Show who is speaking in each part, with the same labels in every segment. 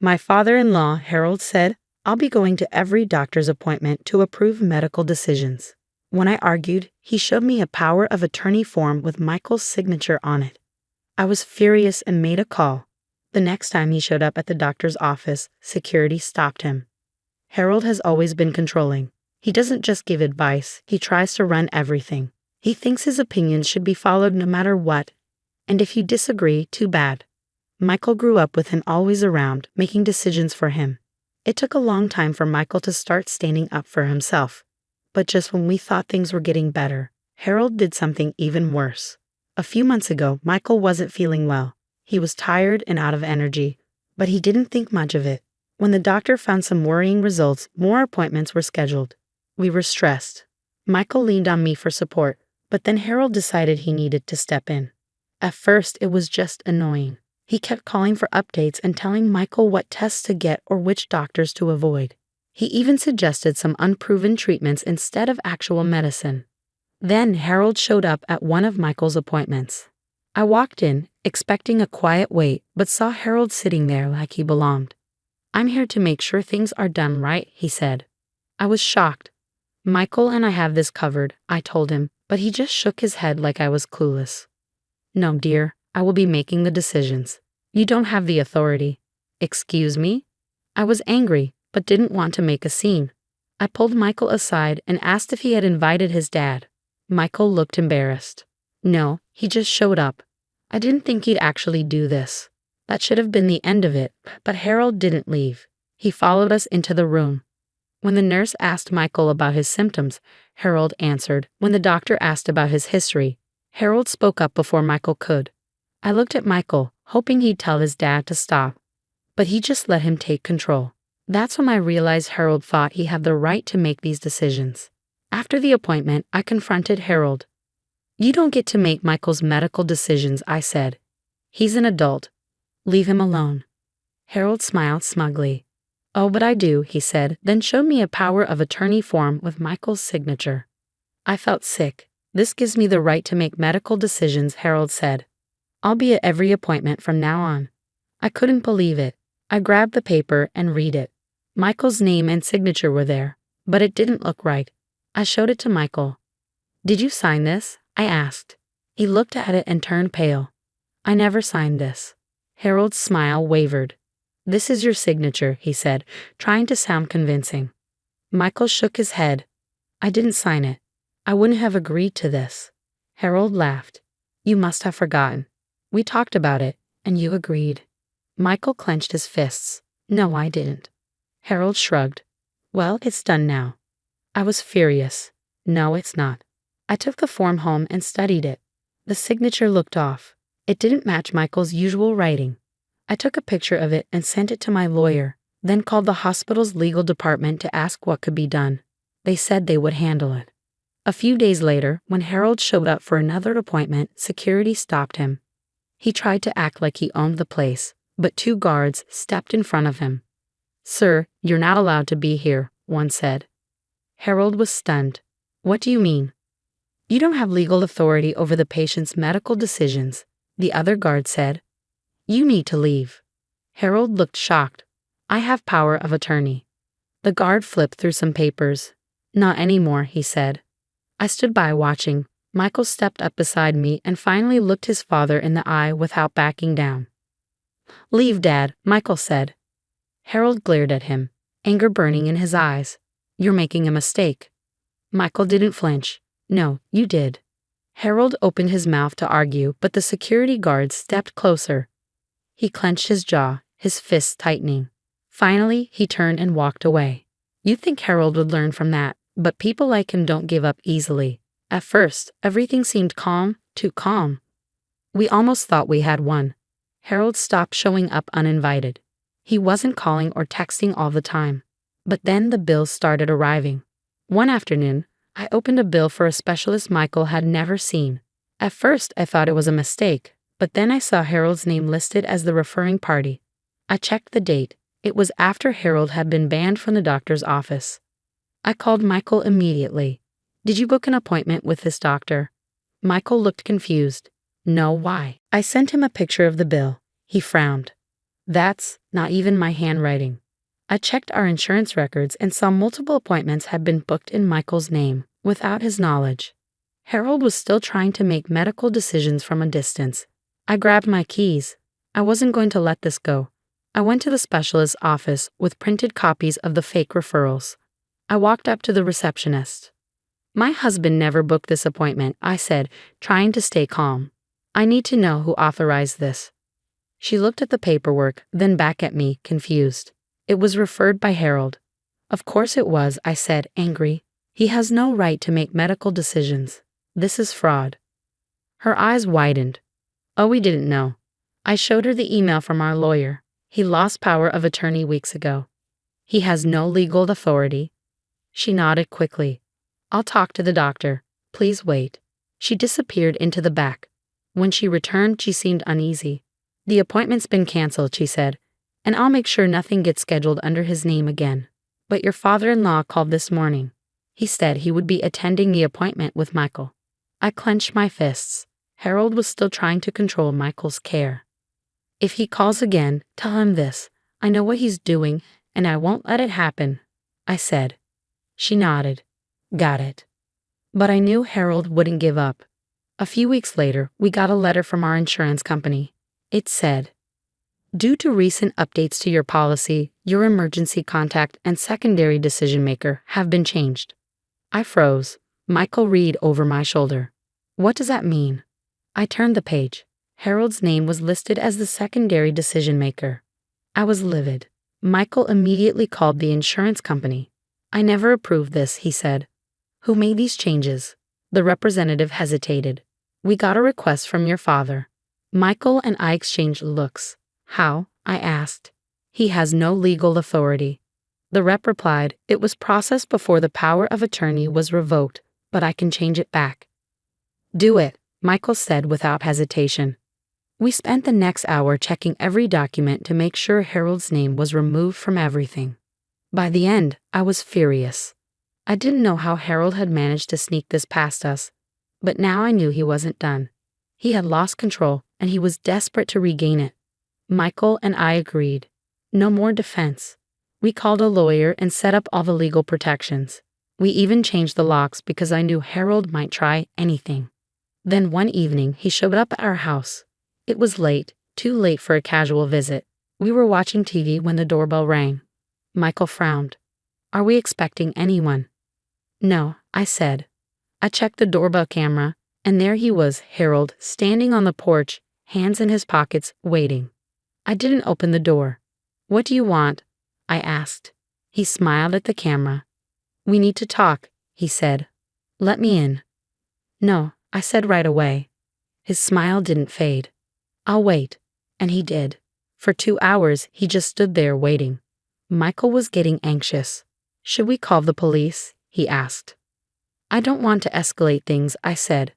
Speaker 1: My father-in-law, Harold said, I'll be going to every doctor's appointment to approve medical decisions. When I argued, he showed me a power of attorney form with Michael's signature on it. I was furious and made a call. The next time he showed up at the doctor's office, security stopped him. Harold has always been controlling. He doesn't just give advice, he tries to run everything. He thinks his opinions should be followed no matter what. And if you disagree, too bad. Michael grew up with him always around, making decisions for him. It took a long time for Michael to start standing up for himself. But just when we thought things were getting better, Harold did something even worse. A few months ago, Michael wasn't feeling well. He was tired and out of energy, but he didn't think much of it. When the doctor found some worrying results, more appointments were scheduled. We were stressed. Michael leaned on me for support, but then Harold decided he needed to step in. At first, it was just annoying. He kept calling for updates and telling Michael what tests to get or which doctors to avoid. He even suggested some unproven treatments instead of actual medicine. Then Harold showed up at one of Michael's appointments. I walked in, expecting a quiet wait, but saw Harold sitting there like he belonged. I'm here to make sure things are done right, he said. I was shocked. Michael and I have this covered, I told him, but he just shook his head like I was clueless. No, dear, I will be making the decisions. You don't have the authority. Excuse me? I was angry, but didn't want to make a scene. I pulled Michael aside and asked if he had invited his dad. Michael looked embarrassed. No, he just showed up. I didn't think he'd actually do this. That should have been the end of it, but Harold didn't leave. He followed us into the room. When the nurse asked Michael about his symptoms, Harold answered. When the doctor asked about his history, Harold spoke up before Michael could. I looked at Michael, hoping he'd tell his dad to stop, but he just let him take control. That's when I realized Harold thought he had the right to make these decisions. After the appointment, I confronted Harold. You don't get to make Michael's medical decisions, I said. He's an adult. Leave him alone. Harold smiled smugly. Oh, but I do, he said, then showed me a power of attorney form with Michael's signature. I felt sick. This gives me the right to make medical decisions, Harold said. I'll be at every appointment from now on. I couldn't believe it. I grabbed the paper and read it. Michael's name and signature were there, but it didn't look right. I showed it to Michael. Did you sign this? I asked. He looked at it and turned pale. I never signed this. Harold's smile wavered. This is your signature, he said, trying to sound convincing. Michael shook his head. I didn't sign it. I wouldn't have agreed to this. Harold laughed. You must have forgotten. We talked about it, and you agreed. Michael clenched his fists. No, I didn't. Harold shrugged. Well, it's done now. I was furious. No, it's not. I took the form home and studied it. The signature looked off. It didn't match Michael's usual writing. I took a picture of it and sent it to my lawyer, then called the hospital's legal department to ask what could be done. They said they would handle it. A few days later, when Harold showed up for another appointment, security stopped him. He tried to act like he owned the place, but 2 guards stepped in front of him. Sir, you're not allowed to be here, one said. Harold was stunned. What do you mean? You don't have legal authority over the patient's medical decisions, the other guard said. You need to leave. Harold looked shocked. I have power of attorney. The guard flipped through some papers. Not anymore, he said. I stood by watching. Michael stepped up beside me and finally looked his father in the eye without backing down. Leave, Dad, Michael said. Harold glared at him, anger burning in his eyes. You're making a mistake. Michael didn't flinch. No, you did. Harold opened his mouth to argue, but the security guard stepped closer. He clenched his jaw, his fists tightening. Finally, he turned and walked away. You'd think Harold would learn from that, but people like him don't give up easily. At first, everything seemed calm, too calm. We almost thought we had won. Harold stopped showing up uninvited. He wasn't calling or texting all the time. But then the bills started arriving. One afternoon, I opened a bill for a specialist Michael had never seen. At first, I thought it was a mistake, but then I saw Harold's name listed as the referring party. I checked the date. It was after Harold had been banned from the doctor's office. I called Michael immediately. Did you book an appointment with this doctor? Michael looked confused. No, why? I sent him a picture of the bill. He frowned. That's not even my handwriting. I checked our insurance records and saw multiple appointments had been booked in Michael's name without his knowledge. Harold was still trying to make medical decisions from a distance. I grabbed my keys. I wasn't going to let this go. I went to the specialist's office with printed copies of the fake referrals. I walked up to the receptionist. "My husband never booked this appointment," I said, trying to stay calm. "I need to know who authorized this." She looked at the paperwork, then back at me, confused. "It was referred by Harold." "Of course it was," I said, angry. "He has no right to make medical decisions. This is fraud." Her eyes widened. "Oh, we didn't know." I showed her the email from our lawyer. "He lost power of attorney weeks ago. He has no legal authority." She nodded quickly. "I'll talk to the doctor. Please wait." She disappeared into the back. When she returned, she seemed uneasy. "The appointment's been canceled," she said, "and I'll make sure nothing gets scheduled under his name again. But your father-in-law called this morning. He said he would be attending the appointment with Michael." I clenched my fists. Harold was still trying to control Michael's care. "If he calls again, tell him this. I know what he's doing, and I won't let it happen," I said. She nodded. "Got it." But I knew Harold wouldn't give up. A few weeks later, we got a letter from our insurance company. It said, "Due to recent updates to your policy, your emergency contact and secondary decision maker have been changed." I froze. Michael read over my shoulder. "What does that mean?" I turned the page. Harold's name was listed as the secondary decision maker. I was livid. Michael immediately called the insurance company. "I never approved this," he said. "Who made these changes?" The representative hesitated. "We got a request from your father." Michael and I exchanged looks. "How?" I asked. "He has no legal authority." The rep replied, "It was processed before the power of attorney was revoked, but I can change it back." "Do it," Michael said without hesitation. We spent the next hour checking every document to make sure Harold's name was removed from everything. By the end, I was furious. I didn't know how Harold had managed to sneak this past us, but now I knew he wasn't done. He had lost control, and he was desperate to regain it. Michael and I agreed. No more defense. We called a lawyer and set up all the legal protections. We even changed the locks because I knew Harold might try anything. Then one evening, he showed up at our house. It was late, too late for a casual visit. We were watching TV when the doorbell rang. Michael frowned. "Are we expecting anyone?" "No," I said. I checked the doorbell camera, and there he was, Harold, standing on the porch, hands in his pockets, waiting. I didn't open the door. "What do you want?" I asked. He smiled at the camera. "We need to talk," he said. "Let me in." "No," I said right away. His smile didn't fade. "I'll wait." And he did. For 2 hours, he just stood there waiting. Michael was getting anxious. "Should we call the police?" he asked. "I don't want to escalate things," I said.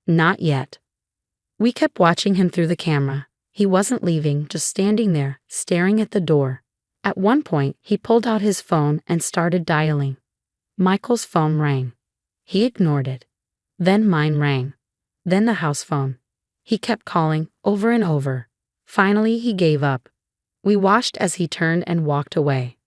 Speaker 1: "Not yet." We kept watching him through the camera. He wasn't leaving, just standing there, staring at the door. At one point, he pulled out his phone and started dialing. Michael's phone rang. He ignored it. Then mine rang. Then the house phone. He kept calling, over and over. Finally, he gave up. We watched as he turned and walked away.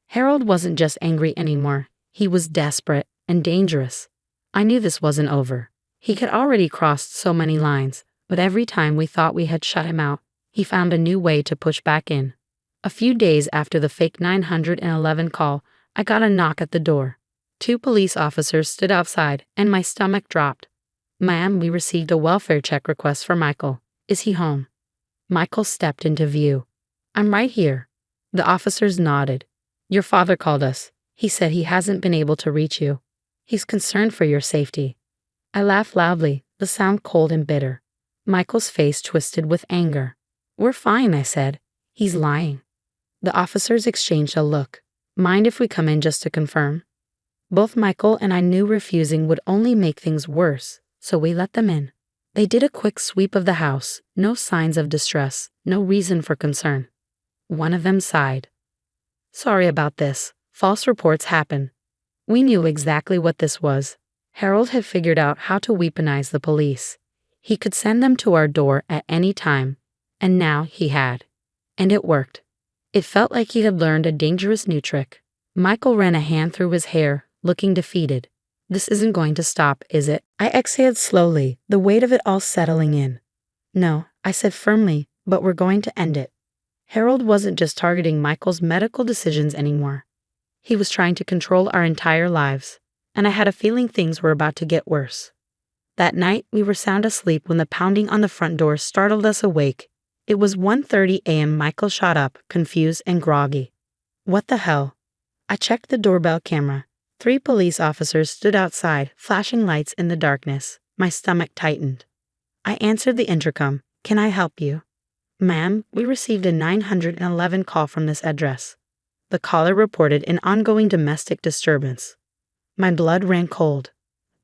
Speaker 1: Harold wasn't just angry anymore. He was desperate and dangerous. I knew this wasn't over. He had already crossed so many lines, but every time we thought we had shut him out, he found a new way to push back in. A few days after the fake 911 call, I got a knock at the door. 2 police officers stood outside, and my stomach dropped. "Ma'am, we received a welfare check request for Michael. Is he home?" Michael stepped into view. "I'm right here." The officers nodded. "Your father called us. He said he hasn't been able to reach you. He's concerned for your safety." I laughed loudly, the sound cold and bitter. Michael's face twisted with anger. "We're fine," I said. "He's lying." The officers exchanged a look. "Mind if we come in just to confirm?" Both Michael and I knew refusing would only make things worse, so we let them in. They did a quick sweep of the house, no signs of distress, no reason for concern. One of them sighed. "Sorry about this. False reports happen." We knew exactly what this was. Harold had figured out how to weaponize the police. He could send them to our door at any time, and now he had. And it worked. It felt like he had learned a dangerous new trick. Michael ran a hand through his hair, looking defeated. This isn't going to stop, is it? I exhaled slowly, the weight of it all settling in. No, I said firmly, but we're going to end it. Harold wasn't just targeting Michael's medical decisions anymore. He was trying to control our entire lives, and I had a feeling things were about to get worse. That night, we were sound asleep when the pounding on the front door startled us awake. It was 1:30 a.m. Michael shot up, confused and groggy. What the hell? I checked the doorbell camera. 3 police officers stood outside, flashing lights in the darkness. My stomach tightened. I answered the intercom. Can I help you? Ma'am, we received a 911 call from this address. The caller reported an ongoing domestic disturbance. My blood ran cold.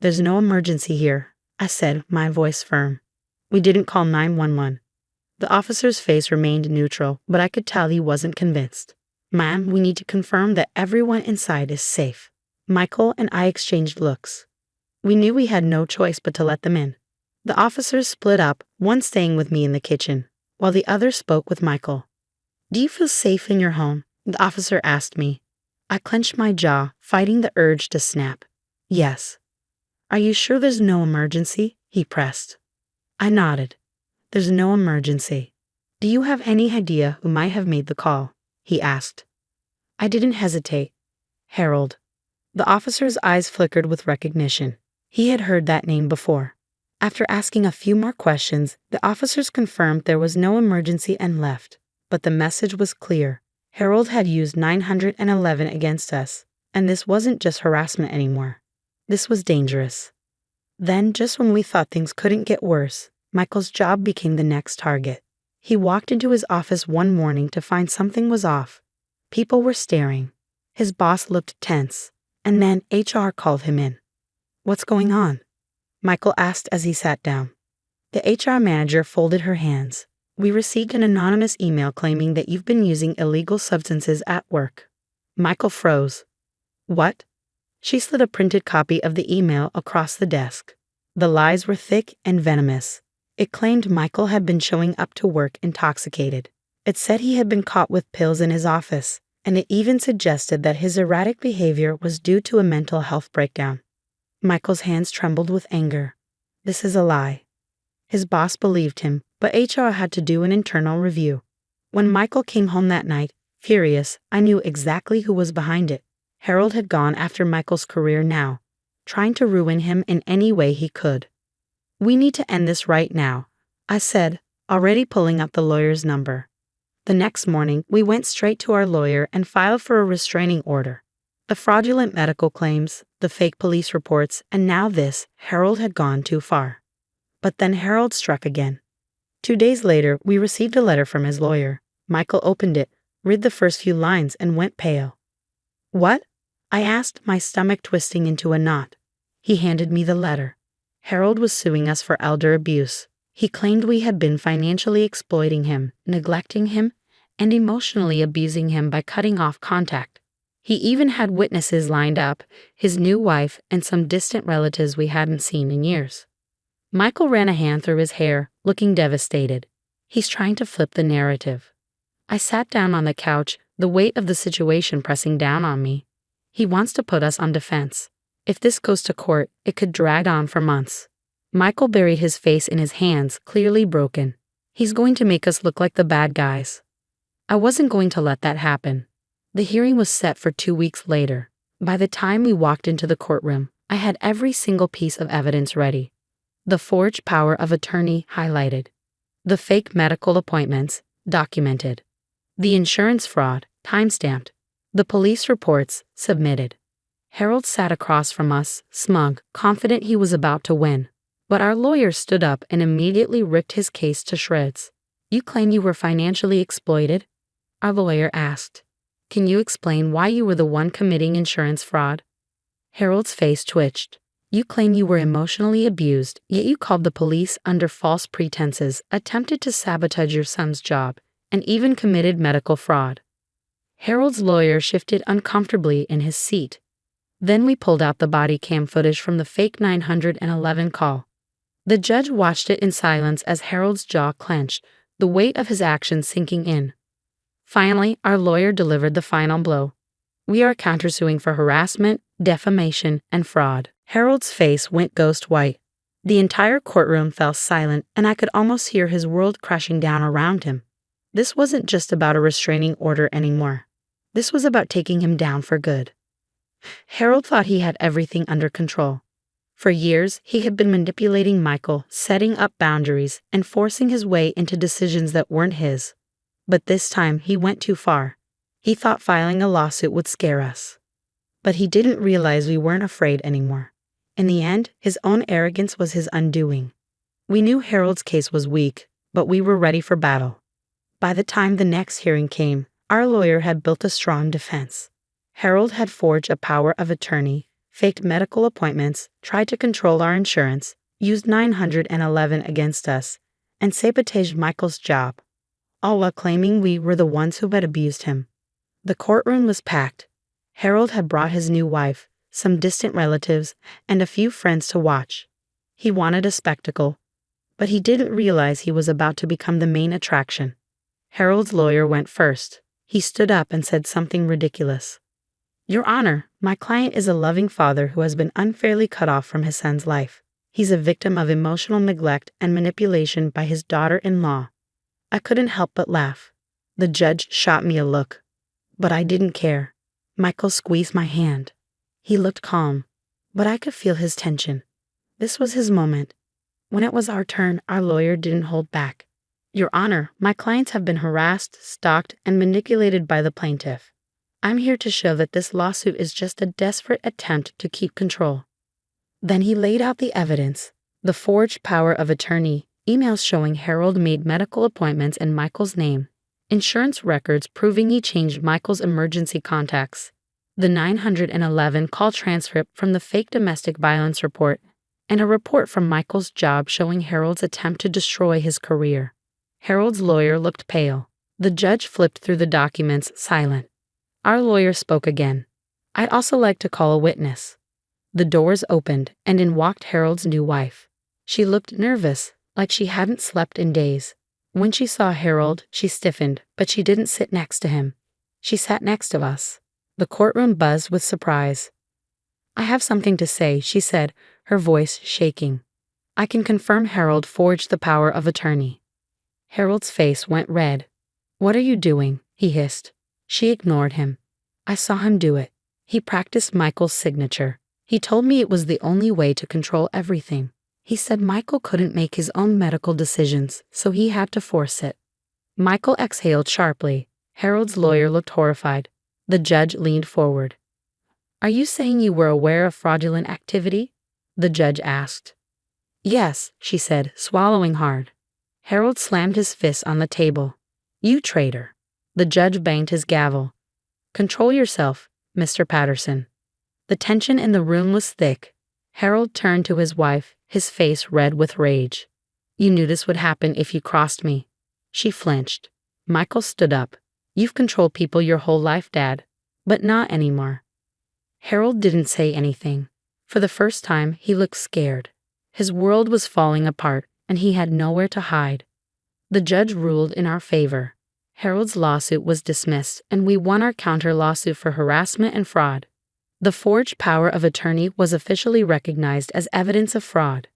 Speaker 1: There's no emergency here, I said, my voice firm. We didn't call 911. The officer's face remained neutral, but I could tell he wasn't convinced. Ma'am, we need to confirm that everyone inside is safe. Michael and I exchanged looks. We knew we had no choice but to let them in. The officers split up, one staying with me in the kitchen, while the other spoke with Michael. Do you feel safe in your home? The officer asked me. I clenched my jaw, fighting the urge to snap. Yes. Are you sure there's no emergency? He pressed. I nodded. There's no emergency. Do you have any idea who might have made the call? He asked. I didn't hesitate. Harold. The officer's eyes flickered with recognition. He had heard that name before. After asking a few more questions, the officers confirmed there was no emergency and left. But the message was clear. Harold had used 911 against us, and this wasn't just harassment anymore. This was dangerous. Then, just when we thought things couldn't get worse, Michael's job became the next target. He walked into his office one morning to find something was off. People were staring. His boss looked tense, and then HR called him in. What's going on? Michael asked as he sat down. The HR manager folded her hands. We received an anonymous email claiming that you've been using illegal substances at work. Michael froze. What? She slid a printed copy of the email across the desk. The lies were thick and venomous. It claimed Michael had been showing up to work intoxicated. It said he had been caught with pills in his office, and it even suggested that his erratic behavior was due to a mental health breakdown. Michael's hands trembled with anger. This is a lie. His boss believed him, but HR had to do an internal review. When Michael came home that night, furious, I knew exactly who was behind it. Harold had gone after Michael's career now, trying to ruin him in any way he could. We need to end this right now, I said, already pulling up the lawyer's number. The next morning, we went straight to our lawyer and filed for a restraining order. The fraudulent medical claims, the fake police reports, and now this, Harold had gone too far. But then Harold struck again. 2 days later, we received a letter from his lawyer. Michael opened it, read the first few lines, and went pale. What? I asked, my stomach twisting into a knot. He handed me the letter. Harold was suing us for elder abuse. He claimed we had been financially exploiting him, neglecting him, and emotionally abusing him by cutting off contact. He even had witnesses lined up, his new wife and some distant relatives we hadn't seen in years. Michael ran a hand through his hair, looking devastated. He's trying to flip the narrative. I sat down on the couch, the weight of the situation pressing down on me. He wants to put us on defense. If this goes to court, it could drag on for months. Michael buried his face in his hands, clearly broken. He's going to make us look like the bad guys. I wasn't going to let that happen. The hearing was set for 2 weeks later. By the time we walked into the courtroom, I had every single piece of evidence ready. The forged power of attorney highlighted. The fake medical appointments documented. The insurance fraud timestamped. The police reports submitted. Harold sat across from us, smug, confident he was about to win. But our lawyer stood up and immediately ripped his case to shreds. You claim you were financially exploited? Our lawyer asked. Can you explain why you were the one committing insurance fraud? Harold's face twitched. You claim you were emotionally abused, yet you called the police under false pretenses, attempted to sabotage your son's job, and even committed medical fraud. Harold's lawyer shifted uncomfortably in his seat. Then we pulled out the body cam footage from the fake 911 call. The judge watched it in silence as Harold's jaw clenched, the weight of his actions sinking in. Finally, our lawyer delivered the final blow. We are countersuing for harassment, defamation, and fraud. Harold's face went ghost white. The entire courtroom fell silent, and I could almost hear his world crashing down around him. This wasn't just about a restraining order anymore. This was about taking him down for good. Harold thought he had everything under control. For years, he had been manipulating Michael, setting up boundaries, and forcing his way into decisions that weren't his. But this time, he went too far. He thought filing a lawsuit would scare us. But he didn't realize we weren't afraid anymore. In the end, his own arrogance was his undoing. We knew Harold's case was weak, but we were ready for battle. By the time the next hearing came, our lawyer had built a strong defense. Harold had forged a power of attorney, faked medical appointments, tried to control our insurance, used 911 against us, and sabotaged Michael's job, all while claiming we were the ones who had abused him. The courtroom was packed. Harold had brought his new wife, some distant relatives, and a few friends to watch. He wanted a spectacle, but he didn't realize he was about to become the main attraction. Harold's lawyer went first. He stood up and said something ridiculous. "Your Honor, my client is a loving father who has been unfairly cut off from his son's life. He's a victim of emotional neglect and manipulation by his daughter-in-law." I couldn't help but laugh. The judge shot me a look, but I didn't care. Michael squeezed my hand. He looked calm, but I could feel his tension. This was his moment. When it was our turn, our lawyer didn't hold back. "Your Honor, my clients have been harassed, stalked, and manipulated by the plaintiff. I'm here to show that this lawsuit is just a desperate attempt to keep control." Then he laid out the evidence: the forged power of attorney, emails showing Harold made medical appointments in Michael's name, insurance records proving he changed Michael's emergency contacts, the 911 call transcript from the fake domestic violence report, and a report from Michael's job showing Harold's attempt to destroy his career. Harold's lawyer looked pale. The judge flipped through the documents, silent. Our lawyer spoke again. "I'd also like to call a witness." The doors opened, and in walked Harold's new wife. She looked nervous, like she hadn't slept in days. When she saw Harold, she stiffened, but she didn't sit next to him. She sat next to us. The courtroom buzzed with surprise. "I have something to say," she said, her voice shaking. "I can confirm Harold forged the power of attorney." Harold's face went red. "What are you doing?" he hissed. She ignored him. "I saw him do it. He practiced Michael's signature. He told me it was the only way to control everything. He said Michael couldn't make his own medical decisions, so he had to force it." Michael exhaled sharply. Harold's lawyer looked horrified. The judge leaned forward. "Are you saying you were aware of fraudulent activity?" the judge asked. "Yes," she said, swallowing hard. Harold slammed his fist on the table. "You traitor." The judge banged his gavel. "Control yourself, Mr. Patterson." The tension in the room was thick. Harold turned to his wife, his face red with rage. "You knew this would happen if you crossed me." She flinched. Michael stood up. "You've controlled people your whole life, Dad, but not anymore." Harold didn't say anything. For the first time, he looked scared. His world was falling apart, and he had nowhere to hide. The judge ruled in our favor. Harold's lawsuit was dismissed, and we won our counter-lawsuit for harassment and fraud. The forged power of attorney was officially recognized as evidence of fraud.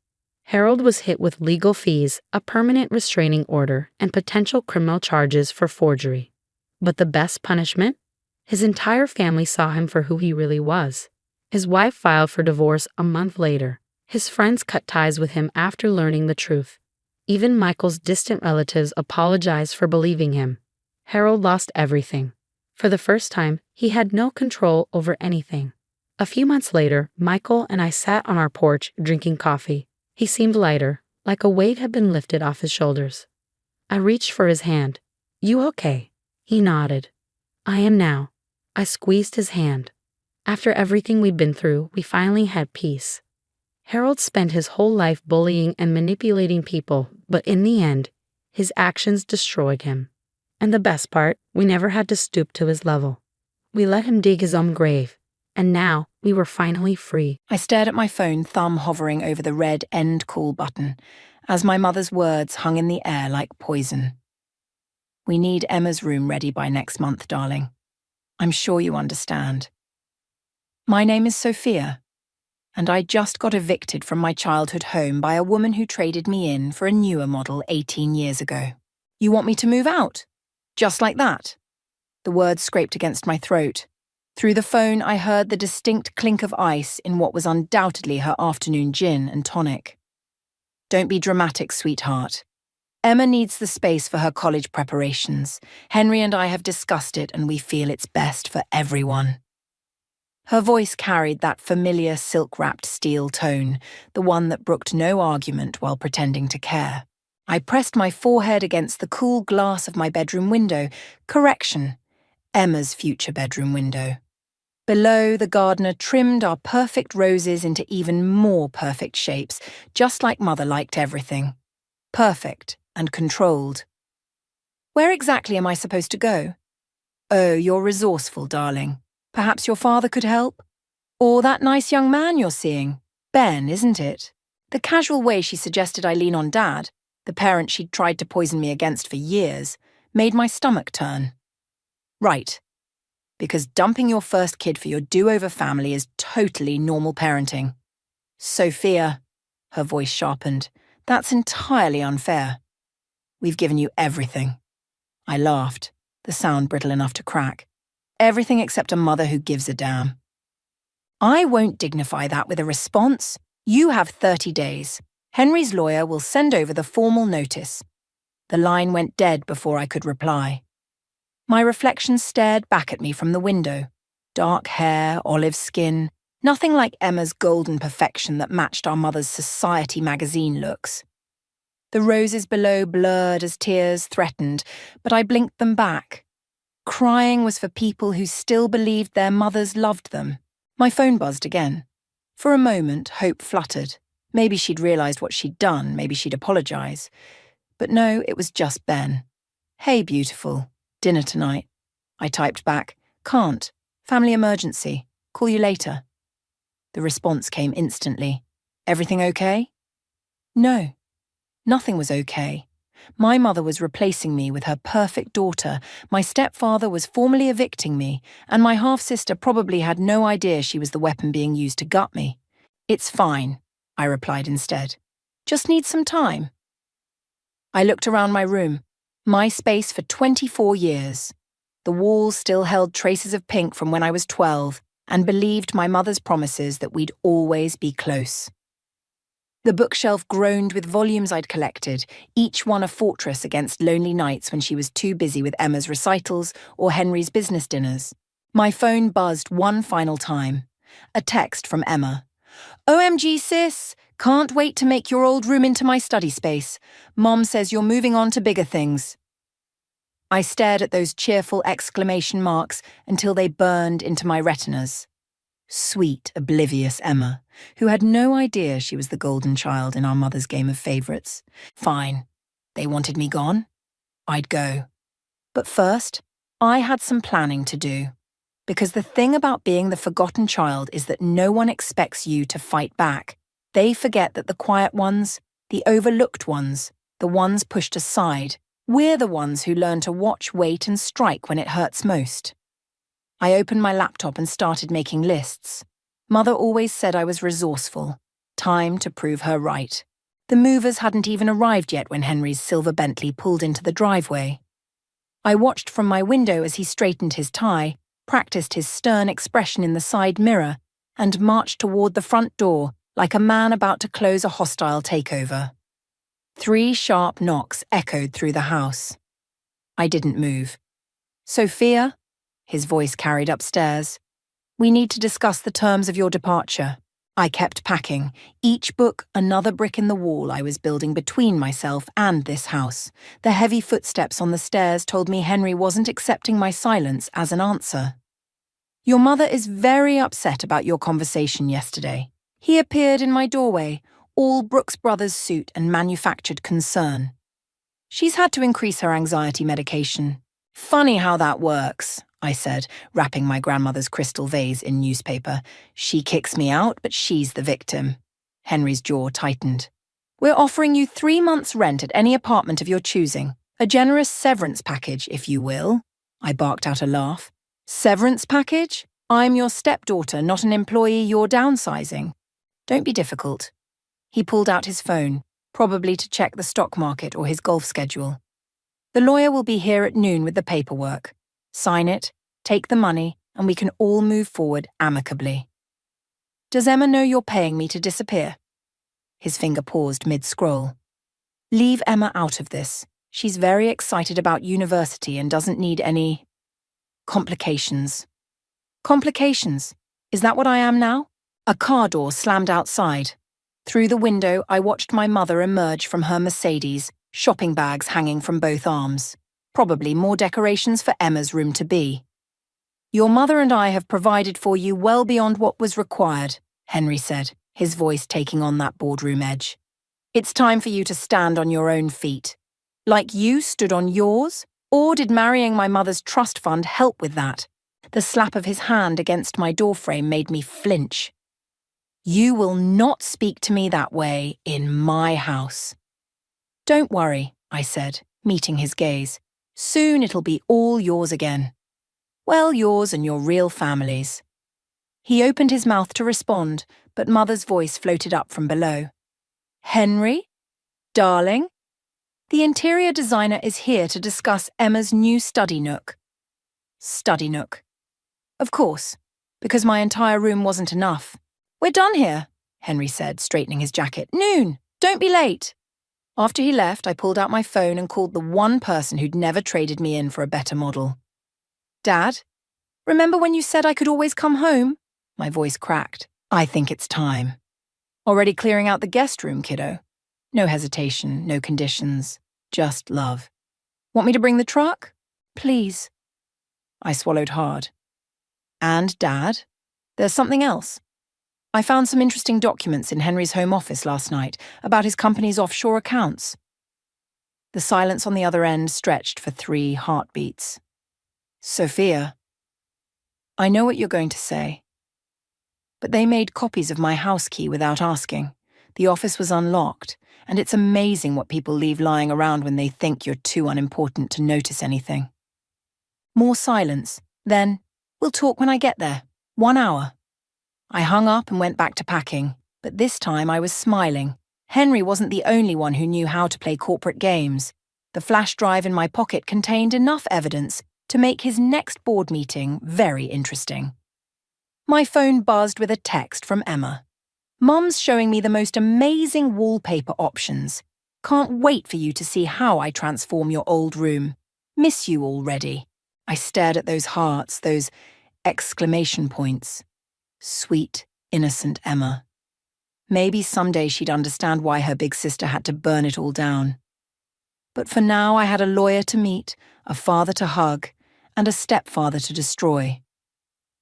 Speaker 1: Harold was hit with legal fees, a permanent restraining order, and potential criminal charges for forgery. But the best punishment? His entire family saw him for who he really was. His wife filed for divorce a month later. His friends cut ties with him after learning the truth. Even Michael's distant relatives apologized for believing him. Harold lost everything. For the first time, he had no control over anything. A few months later, Michael and I sat on our porch drinking coffee. He seemed lighter, like a weight had been lifted off his shoulders. I reached for his hand. "You okay?" He nodded. "I am now." I squeezed his hand. After everything we'd been through, we finally had peace. Harold spent his whole life bullying and manipulating people, but in the end, his actions destroyed him. And the best part, we never had to stoop to his level. We let him dig his own grave, and now we were finally free.
Speaker 2: I stared at my phone, thumb hovering over the red end call button, as my mother's words hung in the air like poison. We need Emma's room ready by next month, darling. I'm sure you understand. My name is Sophia, and I just got evicted from my childhood home by a woman who traded me in for a newer model 18 years ago. You want me to move out? Just like that? The words scraped against my throat. Through the phone, I heard the distinct clink of ice in what was undoubtedly her afternoon gin and tonic. Don't be dramatic, sweetheart. Emma needs the space for her college preparations. Henry and I have discussed it, and we feel it's best for everyone. Her voice carried that familiar silk-wrapped steel tone, the one that brooked no argument while pretending to care. I pressed my forehead against the cool glass of my bedroom window. Correction, Emma's future bedroom window. Below, the gardener trimmed our perfect roses into even more perfect shapes, just like Mother liked everything. Perfect and controlled. Where exactly am I supposed to go? Oh, you're resourceful, darling. Perhaps your father could help? Or that nice young man you're seeing? Ben, isn't it? The casual way she suggested I lean on Dad, the parent she'd tried to poison me against for years, made my stomach turn. Right. Because dumping your first kid for your do-over family is totally normal parenting. Sophia, her voice sharpened, that's entirely unfair. We've given you everything. I laughed, the sound brittle enough to crack. Everything except a mother who gives a damn. I won't dignify that with a response. You have 30 days. Henry's lawyer will send over the formal notice. The line went dead before I could reply. My reflection stared back at me from the window. Dark hair, olive skin, nothing like Emma's golden perfection that matched our mother's Society magazine looks. The roses below blurred as tears threatened, but I blinked them back. Crying was for people who still believed their mothers loved them. My phone buzzed again. For a moment, hope fluttered. Maybe she'd realized what she'd done, maybe she'd apologize. But no, it was just Ben. Hey, beautiful. Dinner tonight. I typed back, can't. Family emergency. Call you later. The response came instantly. Everything okay? No. Nothing was okay. My mother was replacing me with her perfect daughter, my stepfather was formally evicting me, and my half-sister probably had no idea she was the weapon being used to gut me. It's fine, I replied instead. Just need some time. I looked around my room, my space for 24 years. The walls still held traces of pink from when I was 12, and believed my mother's promises that we'd always be close. The bookshelf groaned with volumes I'd collected, each one a fortress against lonely nights when she was too busy with Emma's recitals or Henry's business dinners. My phone buzzed one final time. A text from Emma. OMG, sis! Can't wait to make your old room into my study space. Mom says you're moving on to bigger things. I stared at those cheerful exclamation marks until they burned into my retinas. Sweet, oblivious Emma, who had no idea she was the golden child in our mother's game of favourites. Fine. They wanted me gone? I'd go. But first, I had some planning to do. Because the thing about being the forgotten child is that no one expects you to fight back. They forget that the quiet ones, the overlooked ones, the ones pushed aside, we're the ones who learn to watch, wait, and strike when it hurts most. I opened my laptop and started making lists. Mother always said I was resourceful. Time to prove her right. The movers hadn't even arrived yet when Henry's silver Bentley pulled into the driveway. I watched from my window as he straightened his tie, practiced his stern expression in the side mirror, and marched toward the front door like a man about to close a hostile takeover. 3 sharp knocks echoed through the house. I didn't move. Sophia? His voice carried upstairs. We need to discuss the terms of your departure. I kept packing, each book another brick in the wall I was building between myself and this house. The heavy footsteps on the stairs told me Henry wasn't accepting my silence as an answer. Your mother is very upset about your conversation yesterday. He appeared in my doorway, all Brooks Brothers suit and manufactured concern. She's had to increase her anxiety medication. Funny how that works, I said, wrapping my grandmother's crystal vase in newspaper. She kicks me out, but she's the victim. Henry's jaw tightened. We're offering you 3 months' rent at any apartment of your choosing. A generous severance package, if you will. I barked out a laugh. Severance package? I'm your stepdaughter, not an employee you're downsizing. Don't be difficult. He pulled out his phone, probably to check the stock market or his golf schedule. The lawyer will be here at noon with the paperwork. Sign it, take the money, and we can all move forward amicably. Does Emma know you're paying me to disappear? His finger paused mid-scroll. Leave Emma out of this. She's very excited about university and doesn't need any complications. Complications? Is that what I am now? A car door slammed outside. Through the window, I watched my mother emerge from her Mercedes, shopping bags hanging from both arms. Probably more decorations for Emma's room to be. Your mother and I have provided for you well beyond what was required, Henry said, his voice taking on that boardroom edge. It's time for you to stand on your own feet. Like you stood on yours? Or did marrying my mother's trust fund help with that? The slap of his hand against my doorframe made me flinch. You will not speak to me that way in my house. Don't worry, I said, meeting his gaze. Soon it'll be all yours again. Well, yours and your real family's. He opened his mouth to respond, but Mother's voice floated up from below. Henry? Darling? The interior designer is here to discuss Emma's new study nook. Study nook. Of course, because my entire room wasn't enough. We're done here, Henry said, straightening his jacket. Noon! Don't be late! After he left, I pulled out my phone and called the one person who'd never traded me in for a better model. Dad? Remember when you said I could always come home? My voice cracked. I think it's time. Already clearing out the guest room, kiddo. No hesitation, no conditions, just love. Want me to bring the truck? Please. I swallowed hard. And, Dad, there's something else. I found some interesting documents in Henry's home office last night about his company's offshore accounts. The silence on the other end stretched for 3 heartbeats. Sophia, I know what you're going to say. But they made copies of my house key without asking. The office was unlocked, and it's amazing what people leave lying around when they think you're too unimportant to notice anything. More silence. Then, we'll talk when I get there. 1 hour. I hung up and went back to packing, but this time I was smiling. Henry wasn't the only one who knew how to play corporate games. The flash drive in my pocket contained enough evidence to make his next board meeting very interesting. My phone buzzed with a text from Emma. Mum's showing me the most amazing wallpaper options. Can't wait for you to see how I transform your old room. Miss you already. I stared at those hearts, those exclamation points. Sweet, innocent Emma. Maybe someday she'd understand why her big sister had to burn it all down. But for now I had a lawyer to meet, a father to hug, and a stepfather to destroy.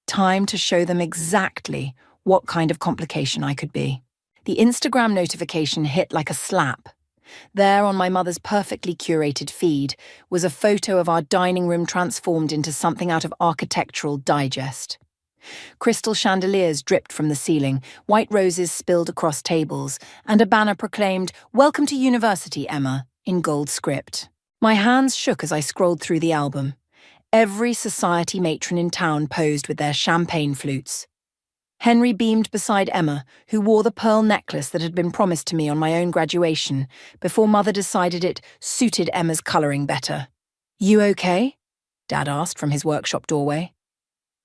Speaker 2: Time to show them exactly what kind of complication I could be. The Instagram notification hit like a slap. There, on my mother's perfectly curated feed, was a photo of our dining room transformed into something out of Architectural Digest. Crystal chandeliers dripped from the ceiling, white roses spilled across tables, and a banner proclaimed, "Welcome to University, Emma," in gold script. My hands shook as I scrolled through the album. Every society matron in town posed with their champagne flutes. Henry beamed beside Emma, who wore the pearl necklace that had been promised to me on my own graduation, before Mother decided it suited Emma's colouring better. You okay? Dad asked from his workshop doorway.